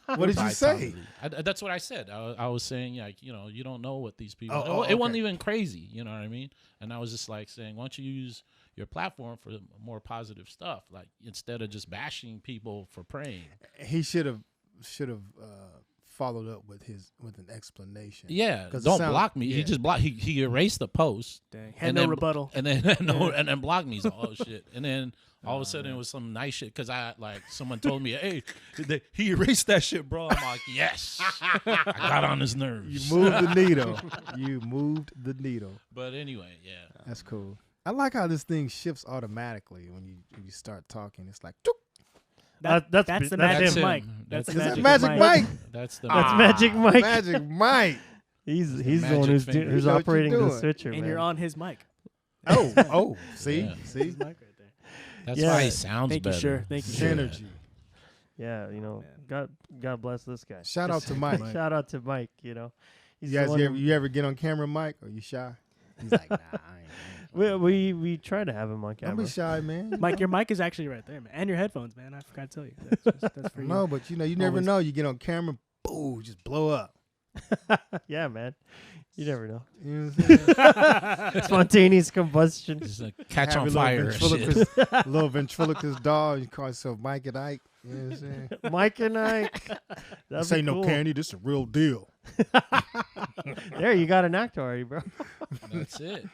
What did by you say? Tommy Lee. That's what I said. I was saying, like, you don't know what these people. Oh, it wasn't okay. even crazy. You know what I mean? And I was just like saying, why don't you use your platform for more positive stuff, like instead of just bashing people for praying. He should have followed up with an explanation. Yeah, 'Cause it don't sound- block me. He yeah. just blocked. He erased the post. Dang. Had And no then- rebuttal. And then and then blocked me. So, oh shit! And then all of a sudden it was some nice shit because someone told me, hey, he erased that shit, bro. I'm like, yes, I got on his nerves. You moved the needle. You moved the needle. But anyway, yeah, That's cool. I like how this thing shifts automatically when you start talking. It's like, "Took." That's That's the that's magic him. mic. That's That's the Is that magic Magic mic. Mike? that's the That's Magic Mike. Magic Mike. He's the one magic who's finger. who's You know what you're operating the doing. switcher, And man. you're on his mic. Oh, see, Yeah. see, His mic right there. That's Yeah. why he sounds Thank you, better. sure. Thank you, sure. synergy. Yeah, God bless this guy. Shout out to Mike. Shout out to Mike. He's You the guys, one you ever get on camera, Mike? Or you shy? He's like, nah, I ain't. we try to have him on Don't camera. be shy, man. Mike, your mic is actually right there, man. And your headphones, man. I forgot to tell you. That's for you. No, but you never Always. know. You get on camera, boom, just blow up. Yeah, man. You never know. You know what I'm saying? Spontaneous combustion. Just like catch Have on a fire. and shit. little ventriloquist dog. You call yourself Mike and Ike. You know what I'm saying? Mike and Ike. That'd This be ain't no cool. candy. This is a real deal. There, you got an actor already, bro. That's it.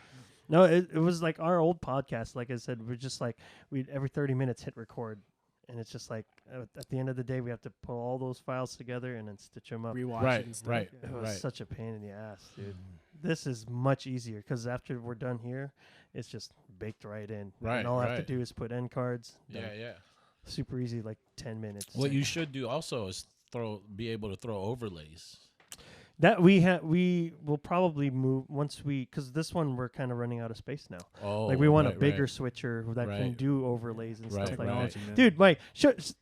No, it was like our old podcast. Like I said, we're just like we'd every 30 minutes hit record, and it's just like at the end of the day, we have to pull all those files together and then stitch them up. Rewatch Right, it and stuff. right. It was such a pain in the ass, dude. This is much easier because after we're done here, it's just baked right in. Right, And all I have right. to do is put end cards. Yeah, done. yeah. Super easy, like 10 minutes. What you should do also is be able to throw overlays. That we will probably move once because this one we're kind of running out of space now. Oh, Like we want right, a bigger right. switcher that can Right. do overlays and Right, stuff like right. that. Dude, Mike,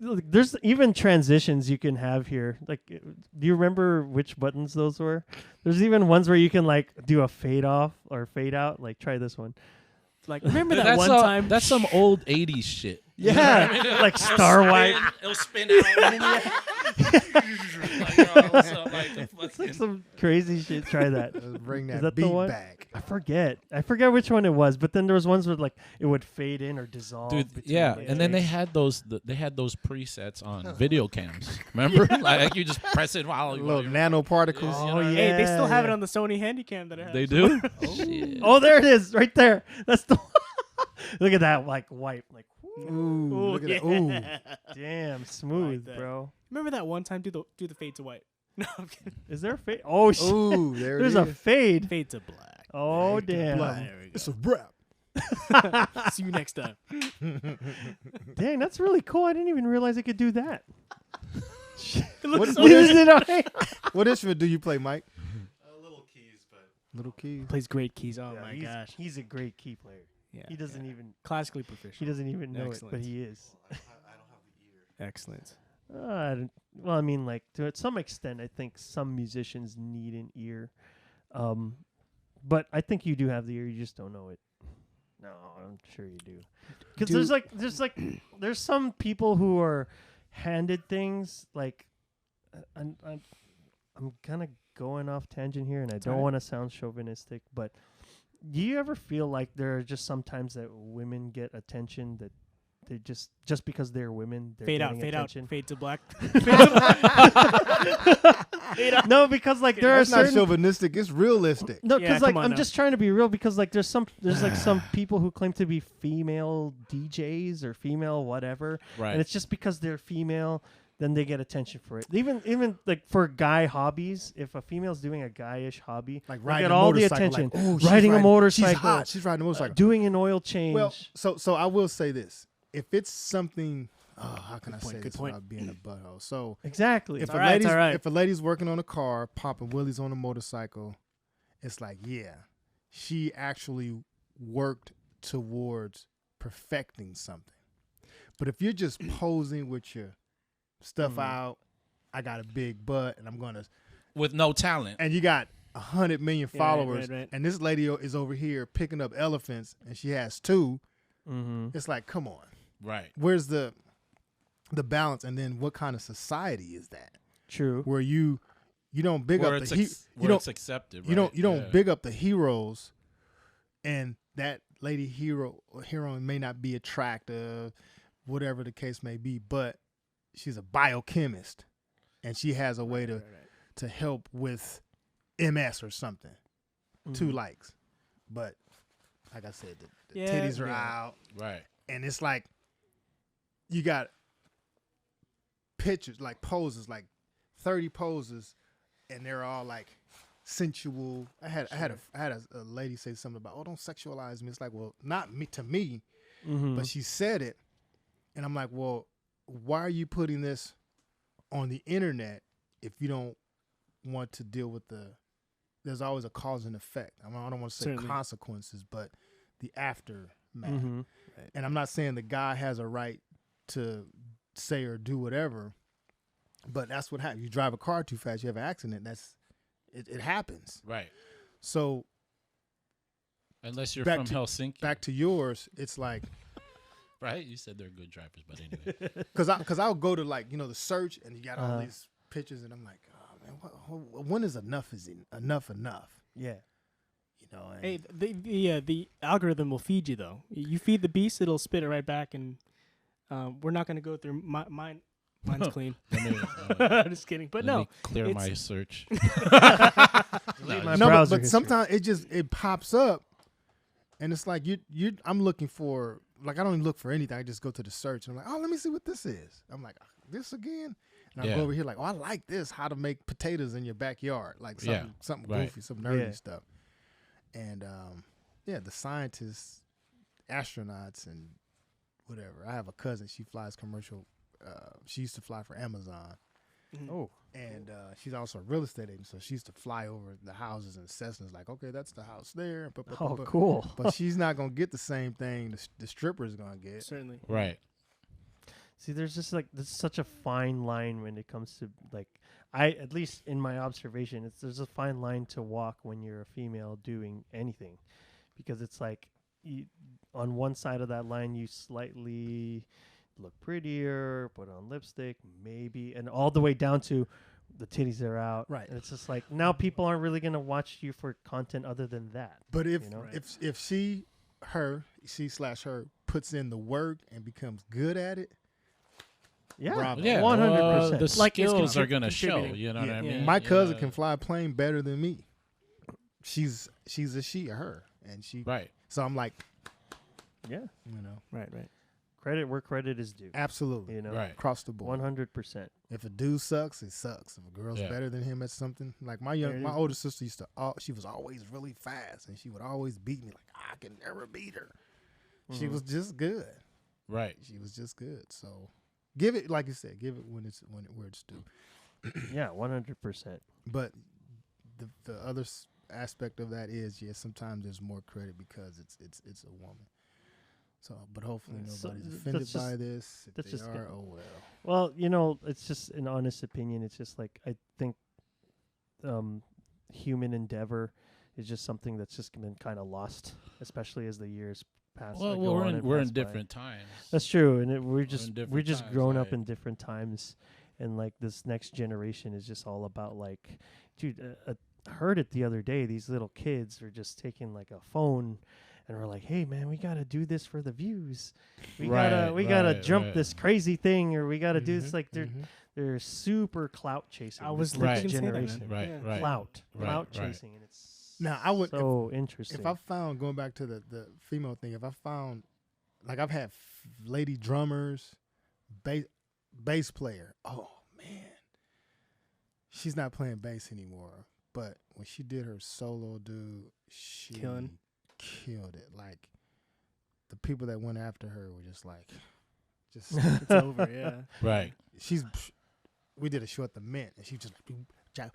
look, there's even transitions you can have here. Like, do you remember which buttons those were? There's even ones where you can like do a fade off or fade out. Like, try this one. Like, remember that That's one all- time? That's some old '80s shit. Yeah, like Star White. It'll spin out. It's like some crazy shit. Try that. Let's bring Is that that the beat one? back. I forget which one it was, but then there was ones where like it would fade in or dissolve. Dude, between yeah, the and then they takes. had those presets on video cams. Remember, like you just press it while Little you nanoparticles. Oh yeah, Hey, they still have it on the Sony Handycam that I have. They do. Shit. Oh, there it is, right there. That's the. Look at that, like wipe, like Ooh, look at that. Ooh. damn smooth, that. bro. Remember that one time? Do the fade to white. No, I'm kidding. Is there a fade? Oh shit, Ooh, there there's it a is. fade. Fade to black. Oh Fade to damn, black. There we go. It's a wrap. See you next time. dang, that's really cool. I didn't even realize I could do that. What, Isn't it okay? what instrument do you play, Mike? Little keys, but Little keys. Plays great keys. Oh Yeah, my he's, gosh. he's a great key player. Yeah, He doesn't yeah. even Classically proficient. he doesn't even know it, but Excellent. he is. I don't have the ear. Excellent. Well, I mean, like to some extent, I think some musicians need an ear, but I think you do have the ear. You just don't know it. No, I'm sure you do. Because there's some people who are handed things like, I'm kind of going off tangent here, and I don't alright. want to sound chauvinistic, but do you ever feel like there are just sometimes that women get attention that they just because they're women, they're Fade out. getting Fade attention? out. Fade to black. No, because like there are That's not certain chauvinistic. It's realistic. no, Yeah, because like come on I'm now. just trying to be real because like there's like some people who claim to be female DJs or female whatever, Right. and it's just because they're female, then they get attention for it. Even like for guy hobbies, if a female's doing a guyish hobby, Like they riding get a all the motorcycle, attention. like, "Ooh, she's riding a motorcycle, She's hot. She's riding a motorcycle. doing an oil change. Well, so I will say this: if it's something, how can I point, say good this point. without being a butthole? So exactly. if all right, it's all right. if a lady's working on a car, popping wheelies on a motorcycle, it's like, yeah, she actually worked towards perfecting something. But if you're just posing with your stuff out, I got a big butt, and I'm gonna, With no talent. and you got 100 million Yeah, right, followers, right. and this lady is over here picking up elephants, and she has 2. Mm-hmm. It's like, come on. Right. Where's the balance, and then what kind of society is that True. where you don't big Where up it's the where it's accepted. you Right? don't Yeah. big up the heroes, and that lady hero or heroine may not be attractive, whatever the case may be, but she's a biochemist and she has a way to help with MS or something. 2 Mhm. likes, but like I said, the Yeah, titties are yeah. out. Right. And it's like you got pictures, like poses, like 30 poses, and they're all like sensual. I had a lady say something about, oh, don't sexualize me. It's like, well, not me to me, Mm-hmm. but she said it, and I'm like, well, why are you putting this on the internet if you don't want to deal with there's always a cause and effect. I don't want to say Certainly. consequences, but the aftermath. Mm-hmm. And I'm not saying the guy has a right to say or do whatever, but that's what happens. You drive a car too fast, you have an accident. It happens. Right. So Unless you're Back from to- Helsinki. back to yours, it's like Right? You said they're good drivers, but anyway. because I'll go to like the search and you got all Uh-huh. these pictures and I'm like, oh man, when is enough enough? Yeah. You know. And Hey, the algorithm will feed you though. You feed the beast, it'll spit it right back, and we're not gonna go through mine. Mine's clean. Just kidding, but let no. me clear it's- my search. My no, browser but history. sometimes it pops up, and it's like I'm looking for, like, I don't even look for anything. I just go to the search, and I'm like, oh, let me see what this is. I'm like, this again, and I Yeah. go over here like, oh, I like this. How to make potatoes in your backyard, like something right. goofy, some nerdy Yeah. stuff. And the scientists, astronauts, and whatever. I have a cousin. She flies commercial. She used to fly for Amazon. Oh. And she's also a real estate agent, so she used to fly over the houses and Cessna's like, okay, that's the house there. Oh, cool. But she's not gonna get the same thing the stripper's gonna get. Certainly. Right. See, there's just like there's such a fine line when it comes to like at least in my observation, there's a fine line to walk when you're a female doing anything, because it's like on one side of that line you slightly look prettier, put on lipstick, maybe, and all the way down to the titties are out. Right. And it's just like now people aren't really gonna watch you for content other than that. But if You know? if she puts in the work and becomes good at it, Yeah. Bravo. Yeah. 100%. The Like it's skills are gonna show. contributing. You know what I Yeah. mean? my cousin Yeah. can fly a plane better than me. She's a she or her, and she. Right. So I'm like, Yeah. you know, Right. Credit where credit is due. absolutely, You know. Right. across the board. 100%. If a dude sucks, it sucks. If a girl's Yeah. better than him at something, like my older sister used to, she was always really fast, and she would always beat me. Like I could never beat her. She was just good. Right. She was just good. So give it, like you said, give it where it's due. Yeah, 100%. But the other aspect of that is, yes, sometimes there's more credit because it's a woman. So, but hopefully So nobody's that's offended just- by this. If that's they just are, good. oh well. Well, you know, it's just an honest opinion. It's just like I think human endeavor is just something that's just been kind of lost, especially as the years pass. Well, go on and we're pass in by. different times. That's true, and we're in just different times, grown up right. in different times, and like this next generation is just all about like, dude. I heard it the other day. These little kids are just taking like a phone, and we're like, hey man, we gotta do this for the views. We gotta jump right. this crazy thing, or we gotta do Mm-hmm, this. Like they're super clout chasing. I was this Right. next literally gonna say that, generation. man. Right. Yeah. Right. Clout Right. chasing, and it's Now, I would- so interesting. If I found, going back to the female thing, if I found, like I've had lady drummers, bass player. Oh man, she's not playing bass anymore. But when she did her solo, dude, she Killing. killed it. Like the people that went after her were just like, just It's over. Yeah. Right. we did a show at the Mint, and she just like,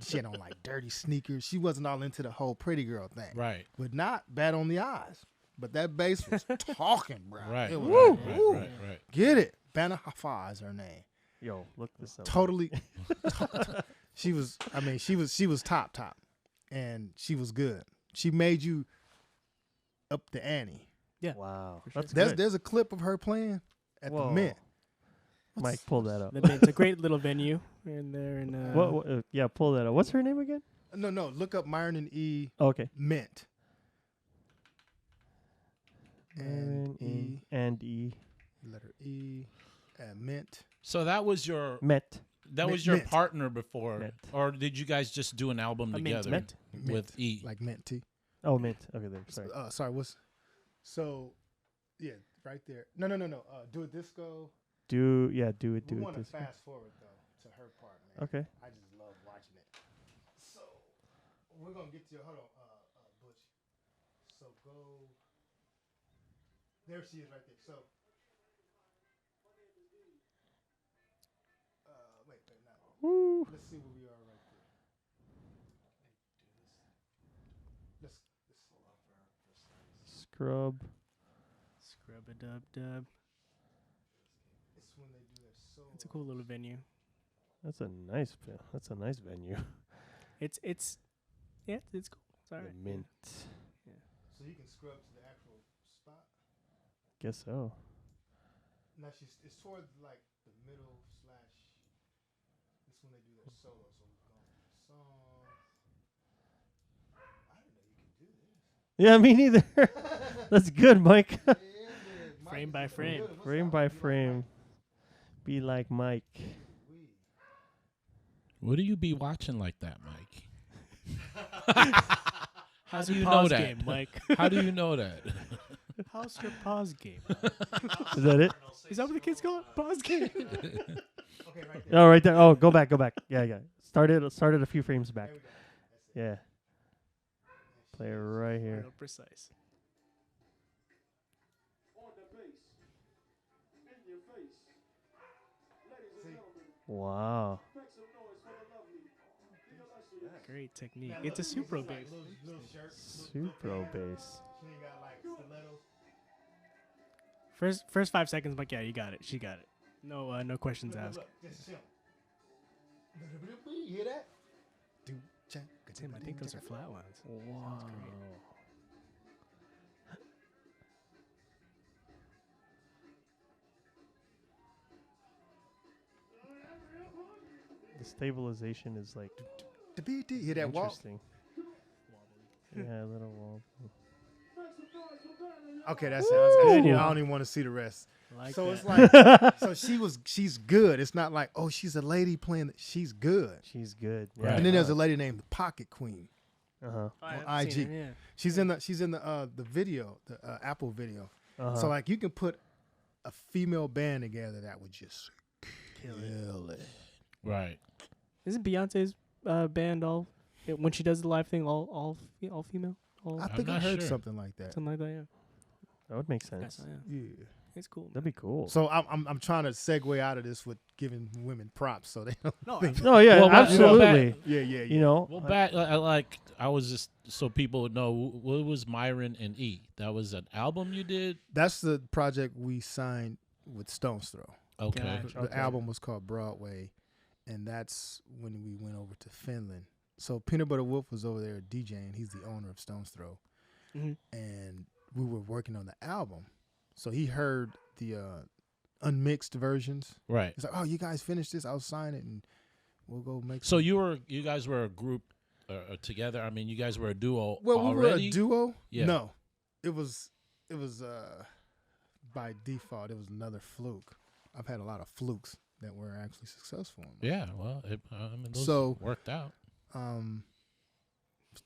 she had on like dirty sneakers. She wasn't all into the whole pretty girl thing, Right. but not bad on the eyes. But that bass was talking, bro. Right. It was Right. like, Right. woo. Right. Right. Get it. Banna Hafa is her name. Yo, look this up. Totally. She was top, and she was good. She made you up the ante. Yeah. Wow, For sure. that's good. There's a clip of her playing at the Whoa. Mint. Mike, pull that up. It's a great little venue in there. And What? Yeah, pull that up. What's her name again? No, look up Myron and E Okay. Mint. And And E. letter E, Mint. So that was your Met. your Mint. partner before, Mint. or did you guys just do an album A mint. together Mint. with E? Like mint tea. Oh, Mint. Okay, there. Sorry. Sorry, what's so? Yeah, right there. No. Do it disco. Do it. We Do want it. to fast forward though to her part, man. Okay. I just love watching it. So we're gonna get to hold on, Butch. So go. There she is, right there. So. Wait, now. Woo. Let's see where we are right there. Let's Scrub. Scrub a dub dub. It's when they do their solo. It's a cool little venue. That's a nice venue. It's yeah, it's cool. It's all right. The Mint. So you can scrub to the actual spot. Guess so. Now it's towards like the middle slash when they do their solo. So we're going song. I didn't know you could do this. Yeah, me neither. That's good, Mike. Frame by frame. Frame by frame. Be like Mike. What do you be watching like that, Mike? How's do your you know pause that? game, Mike? How do you know that? How's your pause game? Is that it? Is that what the kids call it? Pause game. Oh, right there. Oh, go back. Yeah. Started a few frames back. Yeah. Play it right here. Real precise. Wow. Great technique. It's a super bass. Super bass. First 5 seconds, but yeah, you got it. She got it. No, no questions asked. You hear that? Tim, I think those are flatlines. Wow. The stabilization is like You hear that walk? interesting. Yeah, a little wobble. Okay, that sounds good. Yeah. I don't even want to see the rest. Like So that. it's like, she's good. It's not like, oh, she's a lady playing. She's good. She's good. Right. Yeah. And then there's a lady named Pocket Queen. Uh-huh. I've IG. seen it, yeah. She's in the video, the Apple video. Uh-huh. So like you can put a female band together that would just kill it. Right. Isn't Beyonce's band all when she does the live thing all female? All I think I not heard sure. something like that. something like that, yeah. That would make Yes, sense. yeah. Yeah. It's cool. That'd be cool. So I'm trying to segue out of this with giving women props, so they don't No, think. No, yeah, Well, but- absolutely. Yeah. You know, Well, I was just so people would know what was Myron and E. That was an album you did. That's the project we signed with Stone's Throw. Okay. Gotcha. The album was called Broadway, and that's when we went over to Finland. So Peanut Butter Wolf was over there DJing. He's the owner of Stone's Throw, Mhm. and we were working on the album. So he heard the unmixed versions. Right. He's like, "Oh, you guys finished this? I'll sign it, and we'll go make." So some. you guys were a group together. I mean, you guys were a duo Well, already. we were a duo. Yeah. No, it was by default. It was another fluke. I've had a lot of flukes that were actually successful. Yeah. Well, I mean, those So- worked out.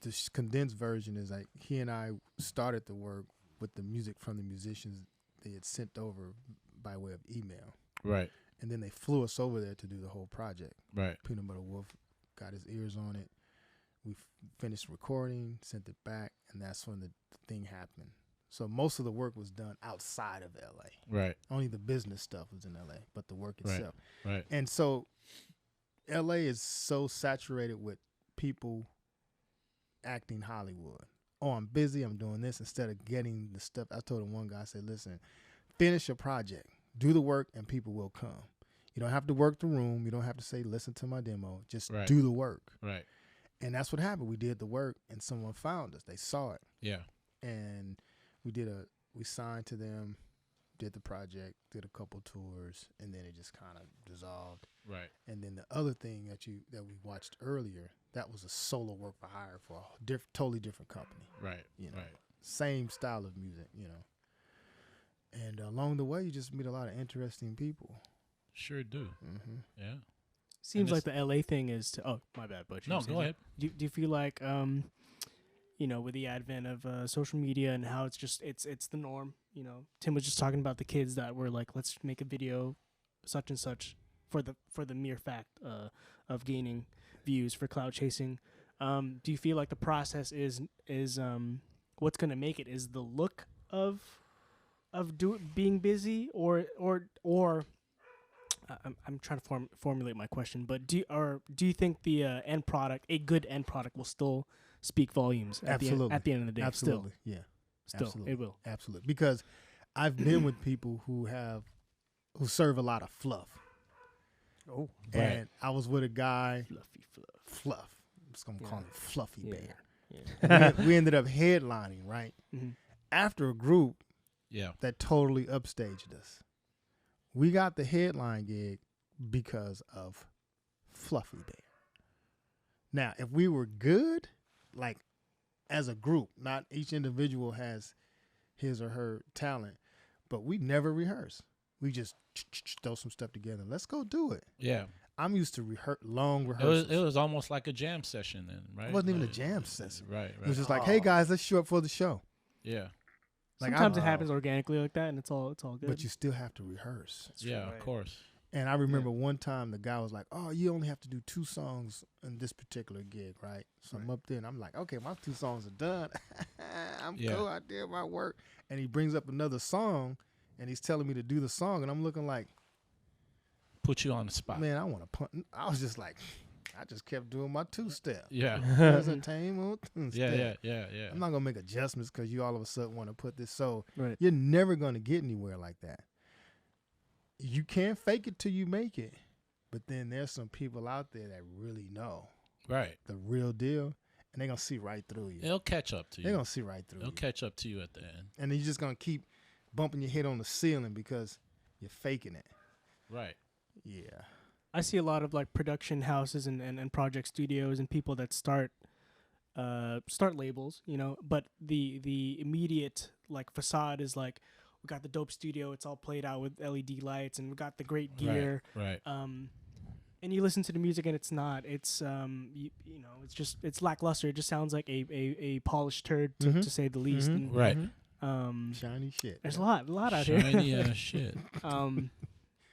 The condensed version is like he and I started the work with the music from the musicians they had sent over by way of email, Right. and then they flew us over there to do the whole project. Right. Peanut Butter Wolf got his ears on it. We finished recording, sent it back, and that's when the thing happened. So most of the work was done outside of LA. Right. Only the business stuff was in LA, but the work Right. itself. Right. And so LA is so saturated with people acting Hollywood. Oh, I'm busy, I'm doing this, instead of getting the stuff. I told one guy, I said, listen, finish your project, do the work, and people will come. You don't have to work the room. You don't have to say, listen to my demo. Just Right. do the work. Right. And that's what happened. We did the work, and someone found us. They saw it. Yeah. And we signed to them, did the project, did a couple tours, and then it just kind of dissolved. Right. And then the other thing that we watched earlier, that was a solo work for hire for a totally different company. Right. You know, Right. same style of music, you know. And along the way, you just meet a lot of interesting people. Sure do. Mm-hmm. Yeah. Seems And like the LA thing is to. Oh, my bad, Butch. No, go ahead. Do you feel like with the advent of social media and how it's the norm. Tim was just talking about the kids that were like, let's make a video, such and such, for the mere fact of gaining views for cloud chasing. Do you feel like the process is what's gonna make it is the look of being busy or I'm trying to formulate my question, but do you think the a good end product will still speak volumes at the end of the day? Absolutely. Yeah. Still, Absolutely. it will. Absolutely. Because I've been with people who serve a lot of fluff. Oh, Right. And I was with a guy, Fluffy fluff. Fluff. I'm just going to call him Fluffy Yeah. Bear. Yeah. And we ended up headlining, right? Mhm. After a group Yeah. that totally upstaged us. We got the headline gig because of fluffy bear. Now, if we were good, like as a group, not each individual has his or her talent, but we never rehearse. We just throw some stuff together. Let's go do it. Yeah. I'm used to long rehearsals. It was almost like a jam session then, right? It wasn't even a jam session. Right. It was just like, hey guys, let's show up for the show. Yeah. Like Sometimes it happens organically like that, and it's all good. But you still have to rehearse. Of course. And I remember one time the guy was like, "Oh, you only have to do 2 songs in this particular gig, right?" So I'm up there and I'm like, "Okay, my 2 songs are done. I'm cool. I did my work." And he brings up another song, and he's telling me to do the song, and I'm looking like, put you on the spot. man, I want to punt. I was just like, I just kept doing my 2-step. Yeah. Yeah. I'm not gonna make adjustments because you all of a sudden want to put this. So Right. you're never gonna get anywhere like that. You can't fake it till you make it. But then there's some people out there that really know Right. the real deal, and they're gonna see right through you. It'll catch up to you. They're gonna see right through It'll you. catch up to you at the end. And then you're just gonna keep bumping your head on the ceiling because you're faking it. Right. Yeah. I see a lot of like production houses and project studios and people that start labels, but the immediate like facade is like, we got the dope studio, it's all played out with LED lights, and we got the great gear. Right. And you listen to the music and it's not. It's it's lackluster. It just sounds like a polished turd to say the least. And, Right. Shiny shit. there's a lot out here. Shiny ass shit.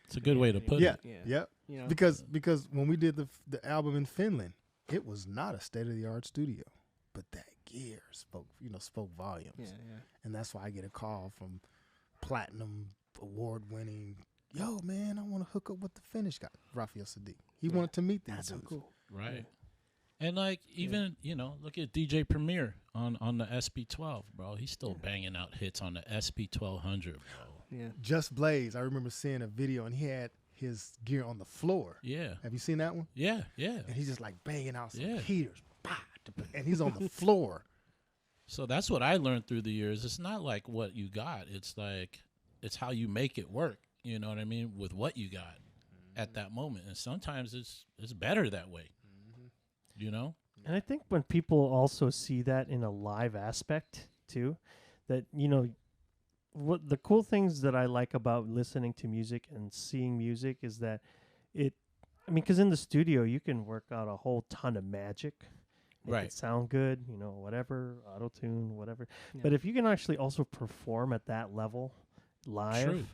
It's a good way to put Yeah. it. Yep. You know, Because when we did the album in Finland, it was not a state of the art studio, but that gear spoke volumes. yeah. And that's why I get a call from platinum award winning. Yo, man, I want to hook up with the Finnish guy, Raphael Sadiq. He wanted to meet these That's so dudes. cool. Right. And like even look at DJ Premier on the SP12, bro. He's still banging out hits on the SP1200, bro. Yeah. Just Blaze, I remember seeing a video and he had his gear on the floor. Yeah. Have you seen that one? Yeah. And he's just like banging out some Yeah. heaters. And he's on the floor. So that's what I learned through the years. It's not like what you got. It's like it's how you make it work. You know what I mean? With what you got at that moment. And sometimes it's better that way. You know? And I think when people also see that in a live aspect too, that what the cool things that I like about listening to music and seeing music is that because in the studio you can work out a whole ton of magic, make it sound good, whatever, auto tune, whatever. Yeah. But if you can actually also perform at that level live, True.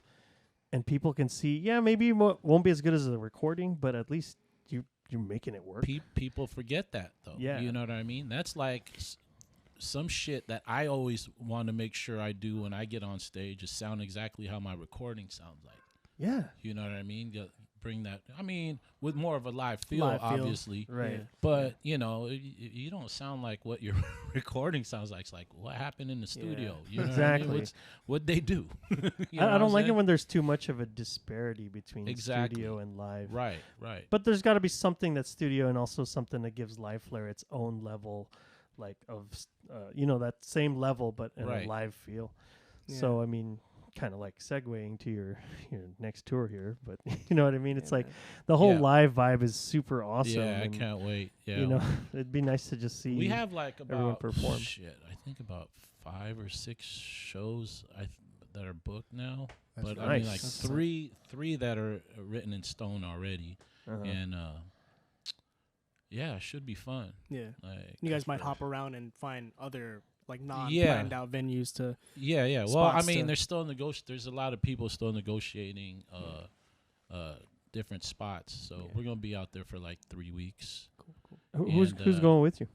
and people can see, maybe it won't be as good as the recording, but at least you're making it work. People forget that though. Yeah. You know what I mean? That's like some shit that I always want to make sure I do when I get on stage is sound exactly how my recording sounds like. Yeah. You know what I mean? Bring that. I mean, with more of a live feel, obviously. Right. Yeah. But you don't sound like what your recording sounds like. It's like what happened in the studio. You know Exactly. What I mean? What'd they do? I don't like it when there's too much of a disparity between Exactly. studio and live. Right. But there's got to be something that's studio and also something that gives Live Flare its own level, like of that same level, but in a live feel. Yeah. So I mean, kind of like segueing to your next tour here, but you know what I mean. It's like the whole live vibe is super awesome. Yeah, I and, can't wait. Yeah, it'd be nice to just see. we have like everyone about perform. I think about 5 or 6 shows that are booked now. That's But nice. I mean, like That's three that are written in stone already, Uh-huh. and it should be fun. Yeah. Like, You guys might for- hop around and find other like non-planned out venues to. Yeah. Well, I spots mean, to- there's still there's a lot of people still negotiating different spots. So we're gonna be out there for like 3 weeks. Who's and, going with you?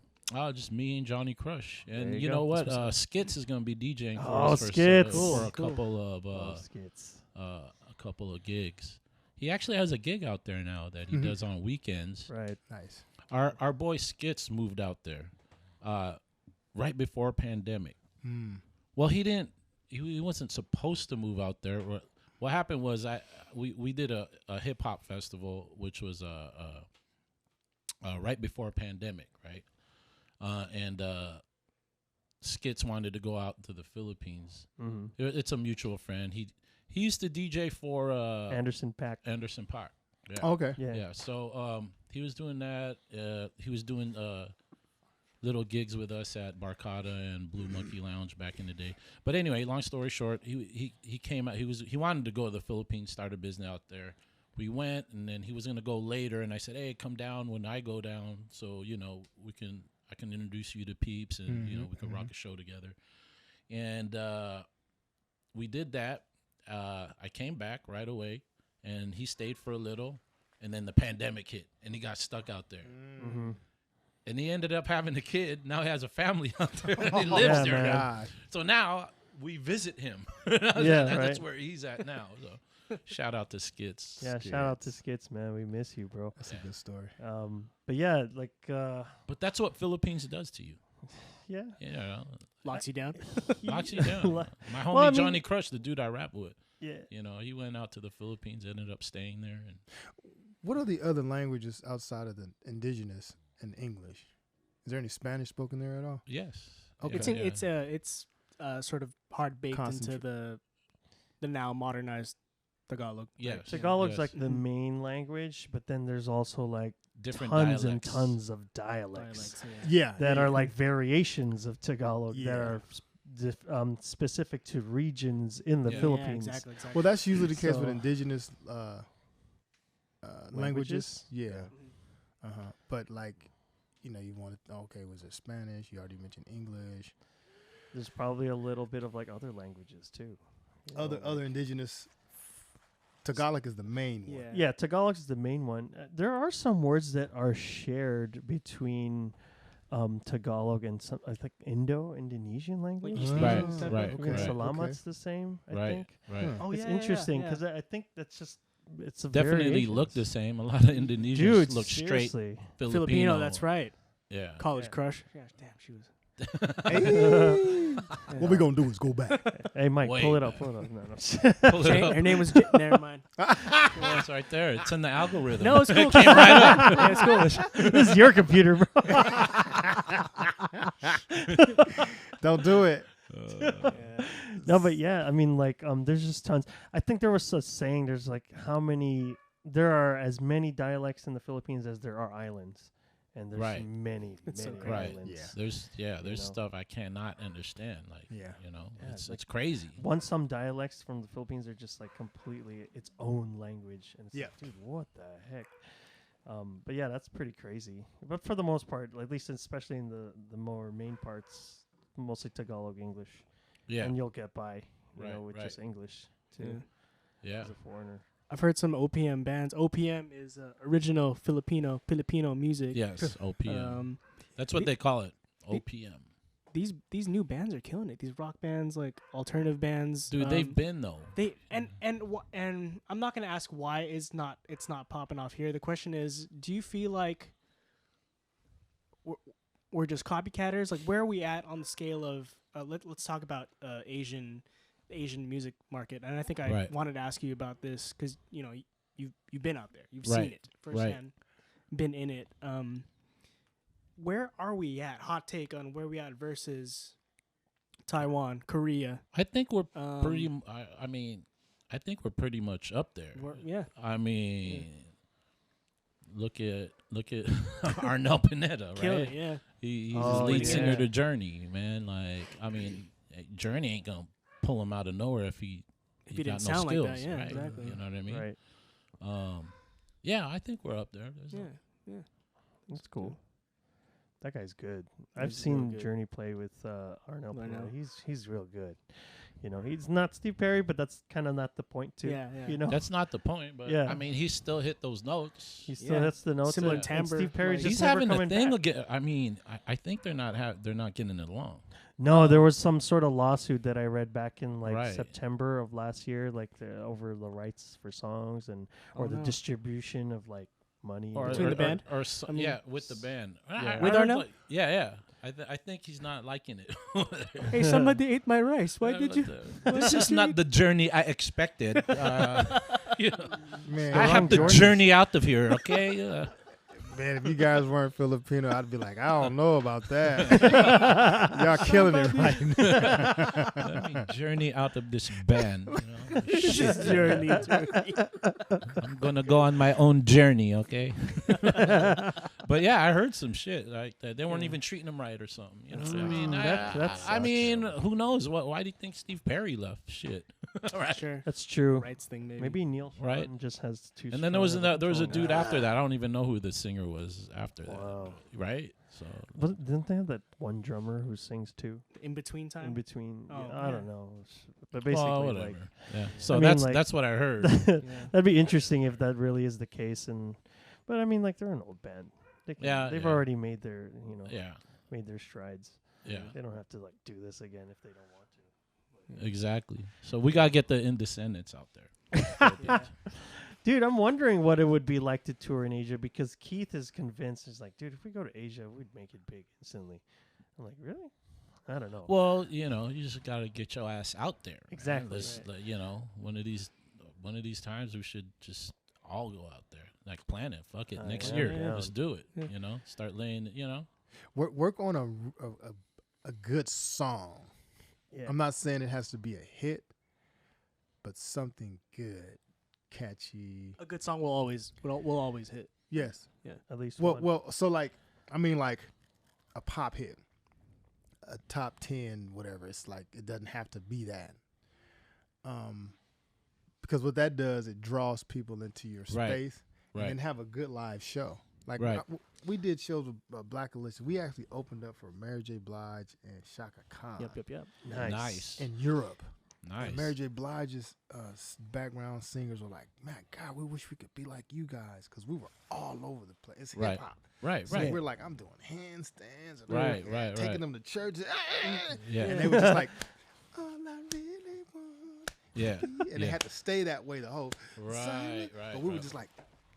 Just me and Johnny Crush, and There you you go. know what? That's what's Skits is gonna be DJing for Oh, us for, Skits. for a Cool. couple of Skits. a couple of gigs. He actually has a gig out there now that he does on weekends. Right. Nice. Our boy Skits moved out there right before pandemic. Well, he didn't. He wasn't supposed to move out there. What happened was we did a hip hop festival, which was right before pandemic, right? And Skits wanted to go out to the Philippines. Mm-hmm. It's a mutual friend. He used to DJ for Anderson Paak. Anderson Park. Yeah. Oh, okay. Yeah. Yeah. So he was doing that. He was doing little gigs with us at Barcata and Blue Monkey Lounge back in the day. But anyway, long story short, he came out. He wanted to go to the Philippines, start a business out there. We went, and then he was gonna go later. And I said, "Hey, come down when I go down, so I can introduce you to peeps, and we can rock a show together." And we did that. I came back right away, and he stayed for a little, and then the pandemic hit, and he got stuck out there. Mm-hmm. And he ended up having a kid. Now he has a family out there, and he lives there. man. God. So now we visit him. Yeah, That's right. where he's at now. So shout out to Skits. Yeah, shout out to Skits, man. We miss you, bro. That's a good story. But yeah, like, But that's what Philippines does to you. yeah. Yeah, Locks you down. knocks you down. My homie Well, I mean- Johnny Crush, the dude I rap with, Yeah. he went out to the Philippines, ended up staying there, and What are the other languages outside of the indigenous and English? Is there any Spanish spoken there at all? yes, Okay. It's sort of hard baked into the now modernized Tagalog. yes, Tagalog's yes. like the main language, but then there's also like different tons and dialects. tons of dialects Dialects, Yeah. that are like variations of Tagalog that Yeah. are specific to regions in the Yeah. Philippines. Yeah, exactly. Well, that's usually the case So- with indigenous languages. Yeah. Mhm. But like, you want to. Okay, was it Spanish? You already mentioned English. There's probably a little bit of like other languages too. you know, Other like- indigenous. Tagalog is the main one. Yeah. Yeah, Tagalog is the main one. There are some words that are shared between Tagalog and some, I think, Indonesian language. East Right, Asian stuff. right, Yeah, right. Salamat's the same, I Right, think. right. Huh. Oh, It's yeah, interesting yeah. because I think that's just it's a Definitely look the variations. same. A lot of Indonesians Dude, look straight seriously. Filipino. Filipino, that's right. Yeah. College Yeah. crush. Yeah, damn, she was. What we gonna do is go back. Hey, Mike, Way pull it up. back. Pull it up. No, no. Pull it up. Her name was. Never mind. Yeah, it's right there. It's in the algorithm. No, it's cool. Came right up. Yeah, it's cool. This is your computer, bro. Don't do it. No, but yeah, I mean, like, there's just tons. I think there was a saying. There's like there are as many dialects in the Philippines as there are islands, and there's Right. many It's so crazy. Right. islands. Yeah. There's know. stuff I cannot understand. Like Yeah. Yeah, it's like- crazy. Some dialects from the Philippines are just like completely its own language, and it's Yeah. like, dude, what the heck? But yeah, that's pretty crazy. But for the most part, at least especially in the more main parts, mostly Tagalog English, Yeah. and you'll get by, Right, with right. just English too Yeah. as a foreigner. I've heard some OPM bands. OPM is original Filipino music. Yes. OPM. That's what the- they call it. OPM. These new bands are killing it. These rock bands, like alternative bands. Dude, they've been though. They and I'm not gonna ask why it's not popping off here. The question is, do you feel like we're just copycatters? Like, where are we at on the scale of let's talk about Asian music market? And I think I Right. wanted to ask you about this because you've been out there, you've Right. seen it firsthand, been in it. Where are we at? Hot take on where we at versus Taiwan, Korea. I think we're pretty. Um, I mean, I think we're pretty much up there. Yeah. I mean, look at Arnel Pineda, Kill right? it, yeah. He's Oh, the lead yeah. singer to Journey, man. Like, I mean, Journey ain't gonna pull him out of nowhere if he he got didn't no sound like skills, that, yeah, right? exactly. You know what I mean? Right. Yeah, I think we're up there. Yeah. That's cool. That guy's good. He's I've seen real good. Journey play with Arnel I Pineda. know. He's real good. You know, he's not Steve Perry, but that's kind of not the point too. Yeah. You know, That's not the point, but Yeah. I mean, he still hit those notes. he still Yeah. hits the notes. Similar and timbre, Steve Perry's like- just He's never having a coming thing back. again. I mean, I think they're not getting it along. No, there was some sort of lawsuit that I read back in like Right. September of last year, like over the rights for songs and or Oh, the no. distribution of like money Or, Between the band? or so, I mean, yeah, with the band. Yeah. With heard, Arnel? like- yeah. I think he's not liking it. Hey, somebody ate my rice. Why did you? This is not the journey I expected. You know, Man, I have the Jordan. journey out of here. Okay. Man, if you guys weren't Filipino, I'd be like, I don't know about that. Y'all killing it right now. Let me journey out of this band. You know? Shit. journey. I'm gonna go on my own journey, okay? But yeah, I heard some shit like that. They weren't even treating them right or something. You know what I mean? I mean, who knows? Why do you think Steve Perry left? Shit. Right. Sure. That's true. Rights thing, maybe. Maybe Neil Right. Fallon just has too. And then there was strong a dude after that. I don't even know who the singer was after that. Wow. Right? So Didn't they have that one drummer who sings too? In between time. In between, Oh, I yeah. don't know, but basically, well, whatever. like, Yeah. So I mean, like- that's what I heard. that'd be interesting if that really is the case. But I mean, like they're an old band. They've Yeah. already made their, Yeah. made their strides. Yeah. They don't have to like do this again if they don't want to. Exactly. So we gotta get the Indescendants out there. Dude, I'm wondering what it would be like to tour in Asia because Keith is convinced. He's like, dude, if we go to Asia, we'd make it big instantly. I'm like, really? I don't know. Well, you just gotta get your ass out there. man. Exactly, Let's, right. one of these times we should just all go out there. Like plan it. Fuck it. Next yeah, year, yeah. let's do it. Yeah. Start laying. Work on a good song. Yeah. I'm not saying it has to be a hit, but something good, catchy. A good song will always hit. Yes. At least Well, one. well. So like, I mean, like a pop hit, a top 10, whatever. It's like it doesn't have to be that. Because what that does, it draws people into your Right. space, Right. and then have a good live show. Like Right. we did shows with Black Alicia. We actually opened up for Mary J. Blige and Shaka Khan Yep. Nice. in Europe. Nice. And Mary J. Blige's background singers were like, "Man, God, we wish we could be like you guys," because we were all over the place. It's Right. hip hop. Right. So right. we're like, I'm doing handstands, and Right, and right, taking right. them to church, Yeah. and they were just like, "All I really want," Yeah. and they had to stay that way the whole. Right. Right. But we were just like,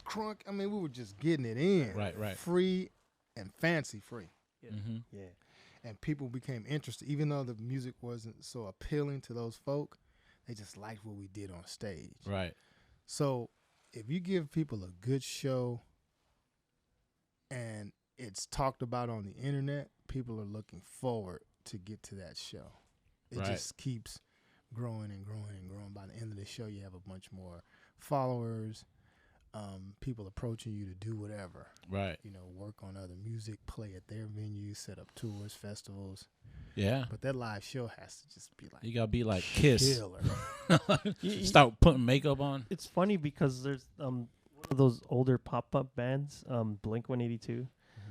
crunk. I mean, we were just getting it in, Right. free and fancy free. Mm-hmm. yeah. And people became interested, even though the music wasn't so appealing to those folk. They just liked what we did on stage. Right. So if you give people a good show and it's talked about on the internet, people are looking forward to get to that show. It Right. just keeps growing and growing and growing. By the end of the show, you have a bunch more followers, people approaching you to do whatever. Right. Work on other music, play at their venues, set up tours, festivals. Yeah. But that live show has to just be like You gotta be like Kiss. killer. Start putting makeup on. It's funny because there's one of those older pop-up bands, Blink 182.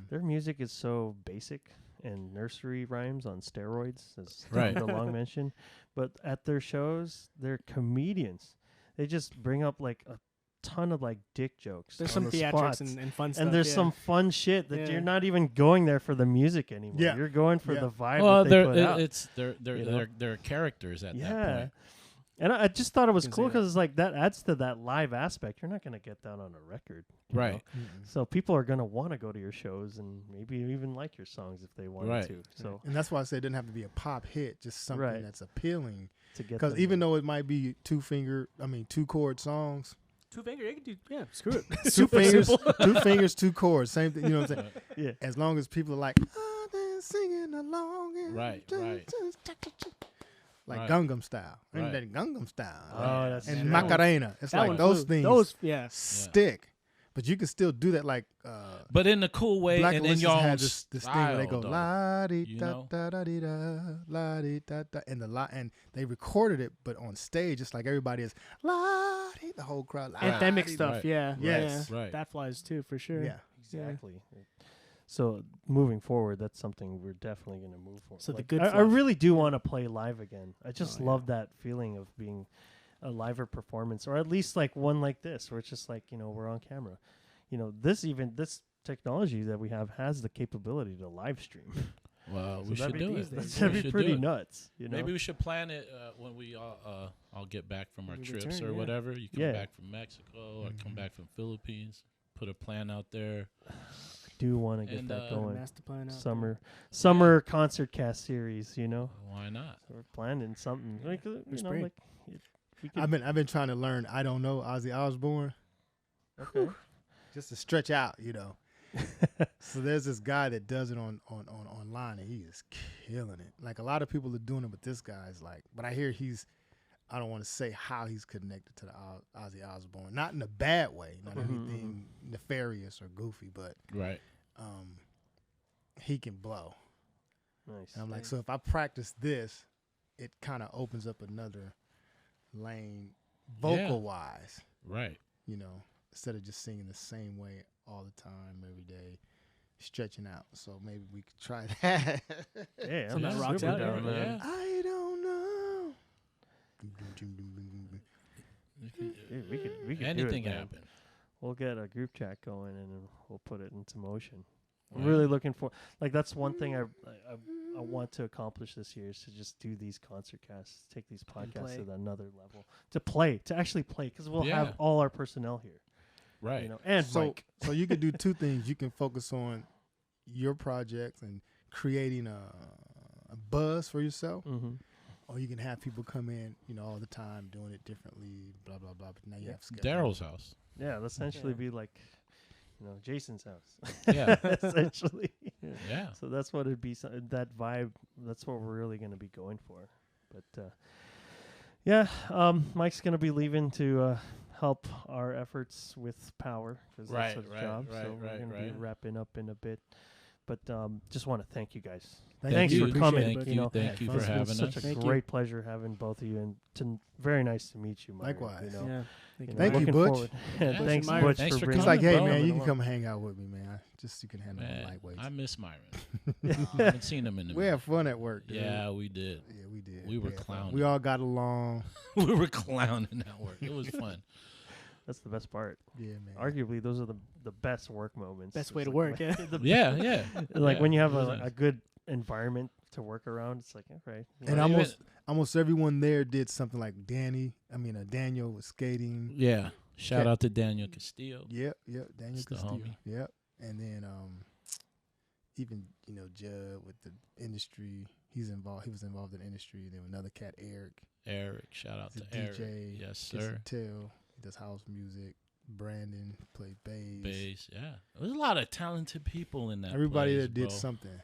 Their music is so basic and nursery rhymes on steroids, as Right. the long mention. But at their shows, they're comedians. They just bring up like a ton of like dick jokes. There's on some the theatrics spots. and fun stuff. And there's yeah. some fun shit that Yeah. you're not even going there for the music anymore. Yeah. You're going for Yeah. the vibe Well, that they put out. they're you know? they're characters at that Yeah. point. And I just thought it was can cool see that. because like that adds to that live aspect. You're not going to get that on a record. you Right. know? So people are going to want to go to your shows and maybe even like your songs if they wanted Right. to. So And that's why I say it didn't have to be a pop hit, just something Right. that's appealing. to get Because them even there. though it might be two chord songs, Two finger. You can do. Yeah. Screw it. two Super fingers, simple. 2 fingers, 2 chords, same thing. You know what I'm saying? yeah. As long as people are like, oh, they're singing along, and Right, right. like Right. Gangnam Style, Right. and that Gangnam Style, Oh, that's and true. Macarena. It's That like one those flew. things Those. Yeah. stick, but you can still do that. Like But in a cool way, Black and in Alicia's your own had this thing where they go style, though. la di you da know? da da di da la di da da, and and they recorded it, but on stage, it's like everybody is la di, the whole crowd. La Anthemic di, stuff. Right. Yeah. Yes. Yeah. Right. That flies too for sure. Yeah. Exactly. So moving forward, that's something we're definitely going to move forward. So the Like, good I fluff. really do want to play live again. I just Oh, love that feeling of being a live performance, or at least like one like this, where it's just like we're on camera. This technology that we have has the capability to live stream. Well, So we that'd should be do these it. days. We That'd be should pretty do it. nuts. Maybe we should plan it when we all get back from our We trips return, or yeah. whatever. You come Yeah. back from Mexico or come back from Philippines. Put a plan out there. do want to get And, that uh, going. MastaPlann. Summer concert cast series. Why not? So we're planning something like spring. like we could, I've been trying to learn. I don't know Ozzy Osbourne okay. just to stretch out. So there's this guy that does it on online, and he is killing it. Like a lot of people are doing it, but this guy's like. But I hear I don't want to say how he's connected to the Ozzy Osbourne, not in a bad way, not anything nefarious or goofy, but Right. He can blow. Nice. And I'm like, so if I practice this, it kind of opens up another lane, vocal wise. Right. You know, instead of just singing the same way all the time, every day, stretching out. So maybe we could try that. Yeah, Some I'm of that rocks super out, down, man. I don't know. Yeah, we could do it, Anything can man. happen. We'll get a group chat going and then we'll put it into motion. I'm really looking for, like, that's one thing I want to accomplish this year is to just do these concert casts, take these podcasts play. to another level, to actually play, because we'll Yeah. have all our personnel here, Right. you know, and Mike. So you could do two things. You can focus on your projects and creating a buzz for yourself, or you can have people come in, you know, all the time doing it differently, blah blah blah. But now you have schedule. Daryl's house. Yeah, it'll essentially be like, you know, Jason's house. Yeah. Essentially. Yeah. So that's what it'd be. That vibe. That's what we're really going to be going for. But Mike's going to be leaving to help our efforts with power because that's his job. So we're going to be wrapping up in a bit. But just want to thank you guys. Thanks you. for coming. Thank you know, Thank you for it's been having such us. a great pleasure having both of you, and very nice to meet you, Myron. Likewise. You know, Yeah. Thank you, looking Butch. forward. Thanks, Myron. Butch, Thanks for for bringing. He's like, hey Bro, man, you coming can come hang out with me, man. Just you can handle the Man, lightweights. I miss Myron. I haven't seen him in a We minute. had fun at work. Dude. Yeah, we did. Yeah, we did. We were had fun. clowning. We all got along. We were clowning at work. It was fun. That's the best part. Yeah, man. Arguably, those are the best work moments. Best It's way to like work, yeah. the- Yeah. like Yeah, when you have it was a nice. good environment to work around, it's like, okay. And Well, almost everyone there did something like Daniel was skating. Yeah. Shout out to Daniel Castillo. Yep, Daniel That's the Castillo. homie. Yep. And then even, you know, Judd with the industry, he was involved in industry. Then another cat, Eric. Shout out he's to a Eric. DJ. Yes, Kiss sir. and Tell. He does house music. Brandon played bass. Bass. Yeah. There's a lot of talented people in that Everybody place, that did bro. something.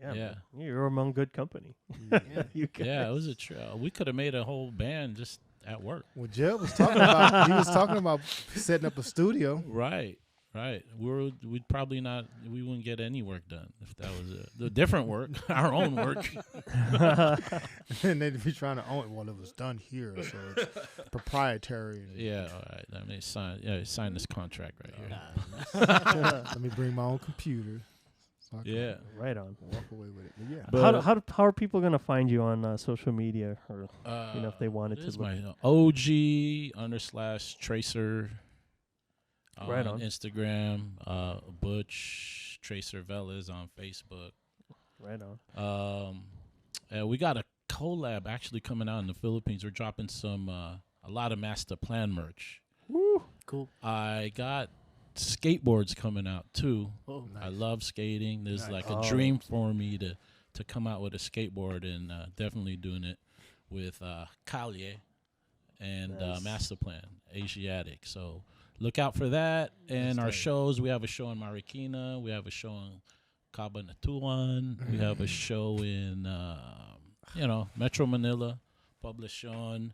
Yeah, Yeah. man. You're among good company. Yeah. You Yeah, it was guys. we could have made a whole band just at work. Well, Judd was talking about he was talking about setting up a studio. Right. We'd probably not. We wouldn't get any work done if that was the different work, our own work. And they'd be trying to own it. Well, it was done here, so it's proprietary. Yeah. All right. Let me sign this contract right here. Let me bring my own computer. So I can Yeah. Right on. walk away with it. But yeah. But How are people gonna find you on social media, or you know, if they wanted it to is look? my OG_TRACER on Right on. Instagram. Butch TRACER Velas on Facebook. Right on. And we got a collab actually coming out in the Philippines. We're dropping a lot of MastaPlann merch. Woo. Cool. I got skateboards coming out too. Oh, I love skating. There's Nice. like a Oh. dream for me to come out with a skateboard, and definitely doing it with Kalye and Nice. MastaPlann Asiatic. So look out for that. And That's our tight. shows, we have a show in Marikina, we have a show in Cabanatuan, we have a show in Metro Manila, published on,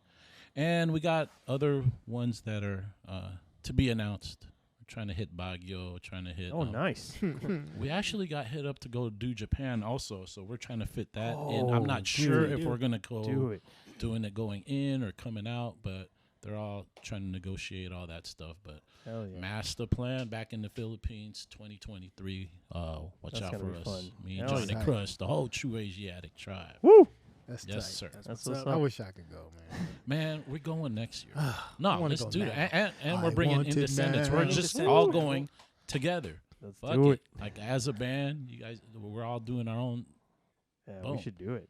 and we got other ones that are to be announced. We're trying to hit Baguio, trying to hit. Oh, nice. We actually got hit up to go do Japan also, so we're trying to fit that in. Oh, I'm not sure dude. if we're gonna go Do it. doing it going in or coming out, but they're all trying to negotiate all that stuff. But Hell yeah. MastaPlann back in the Philippines, 2023. Watch That's out gonna for be us. fun. Me and Hell Johnny yeah. Crush, the whole true Asiatic tribe. Woo. That's Yes, tight. sir. That's what's what's up. I up. wish I could go, man. Man, we're going next year. I No, wanna let's go do now. it. And I we're bringing want it Indescendants. We're now. just Indescendants. all going together. Let's Fuck do it. it. Like as a band, you guys, we're all doing our own. Yeah, Boom. we should do it.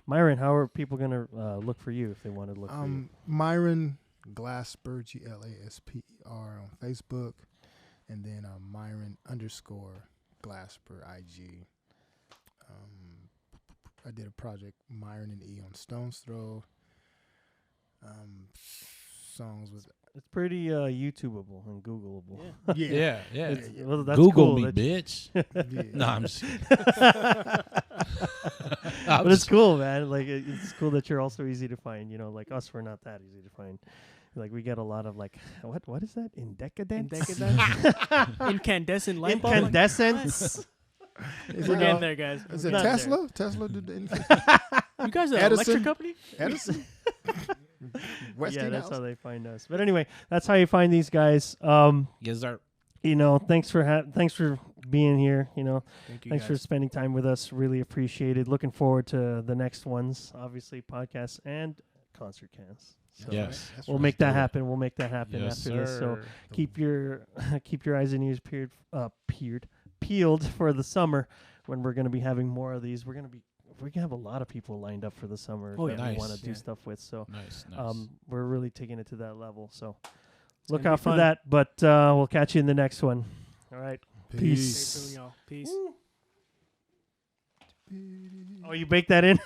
Myron, how are people gonna look for you if they want to look for you? Myron Glasper, Glasper on Facebook, and then Myron_Glasper IG. I did a project Myron and E on Stone's Throw. songs with. It's pretty YouTubeable and Googleable. Yeah. Well, that's Google cool me, that- bitch. Yeah. No, I'm just kidding. But it's cool, man. Like it's cool that you're also easy to find. You know, like us, we're not that easy to find. Like we get a lot of like, what is that? Indecadence? Incandescent light bulb. Incandescents. Is We're it, getting there, guys. Is We're it getting Tesla? Tesla did the You guys are an Edison? electric company? Edison. Yeah, Westinghouse. that's how they find us. But anyway, that's how you find these guys. Yes, sir. You know, thanks for being here. You know, Thank you, thanks for spending time with us. Really appreciate it. Looking forward to the next ones, obviously podcasts and concert cans. So Yes. That's we'll right. make that happen. We'll make that happen Yes, after this. So sir. keep your eyes and ears peeled for the summer when we're going to be having more of these. We're going to have a lot of people lined up for the summer Oh, that yeah. we want to Nice. do stuff with. So Nice. we're really taking it to that level. So It's look gonna be out for fun. that. But we'll catch you in the next one. All right. Stay Peace. tuned, y'all. Peace. Oh, you baked that in?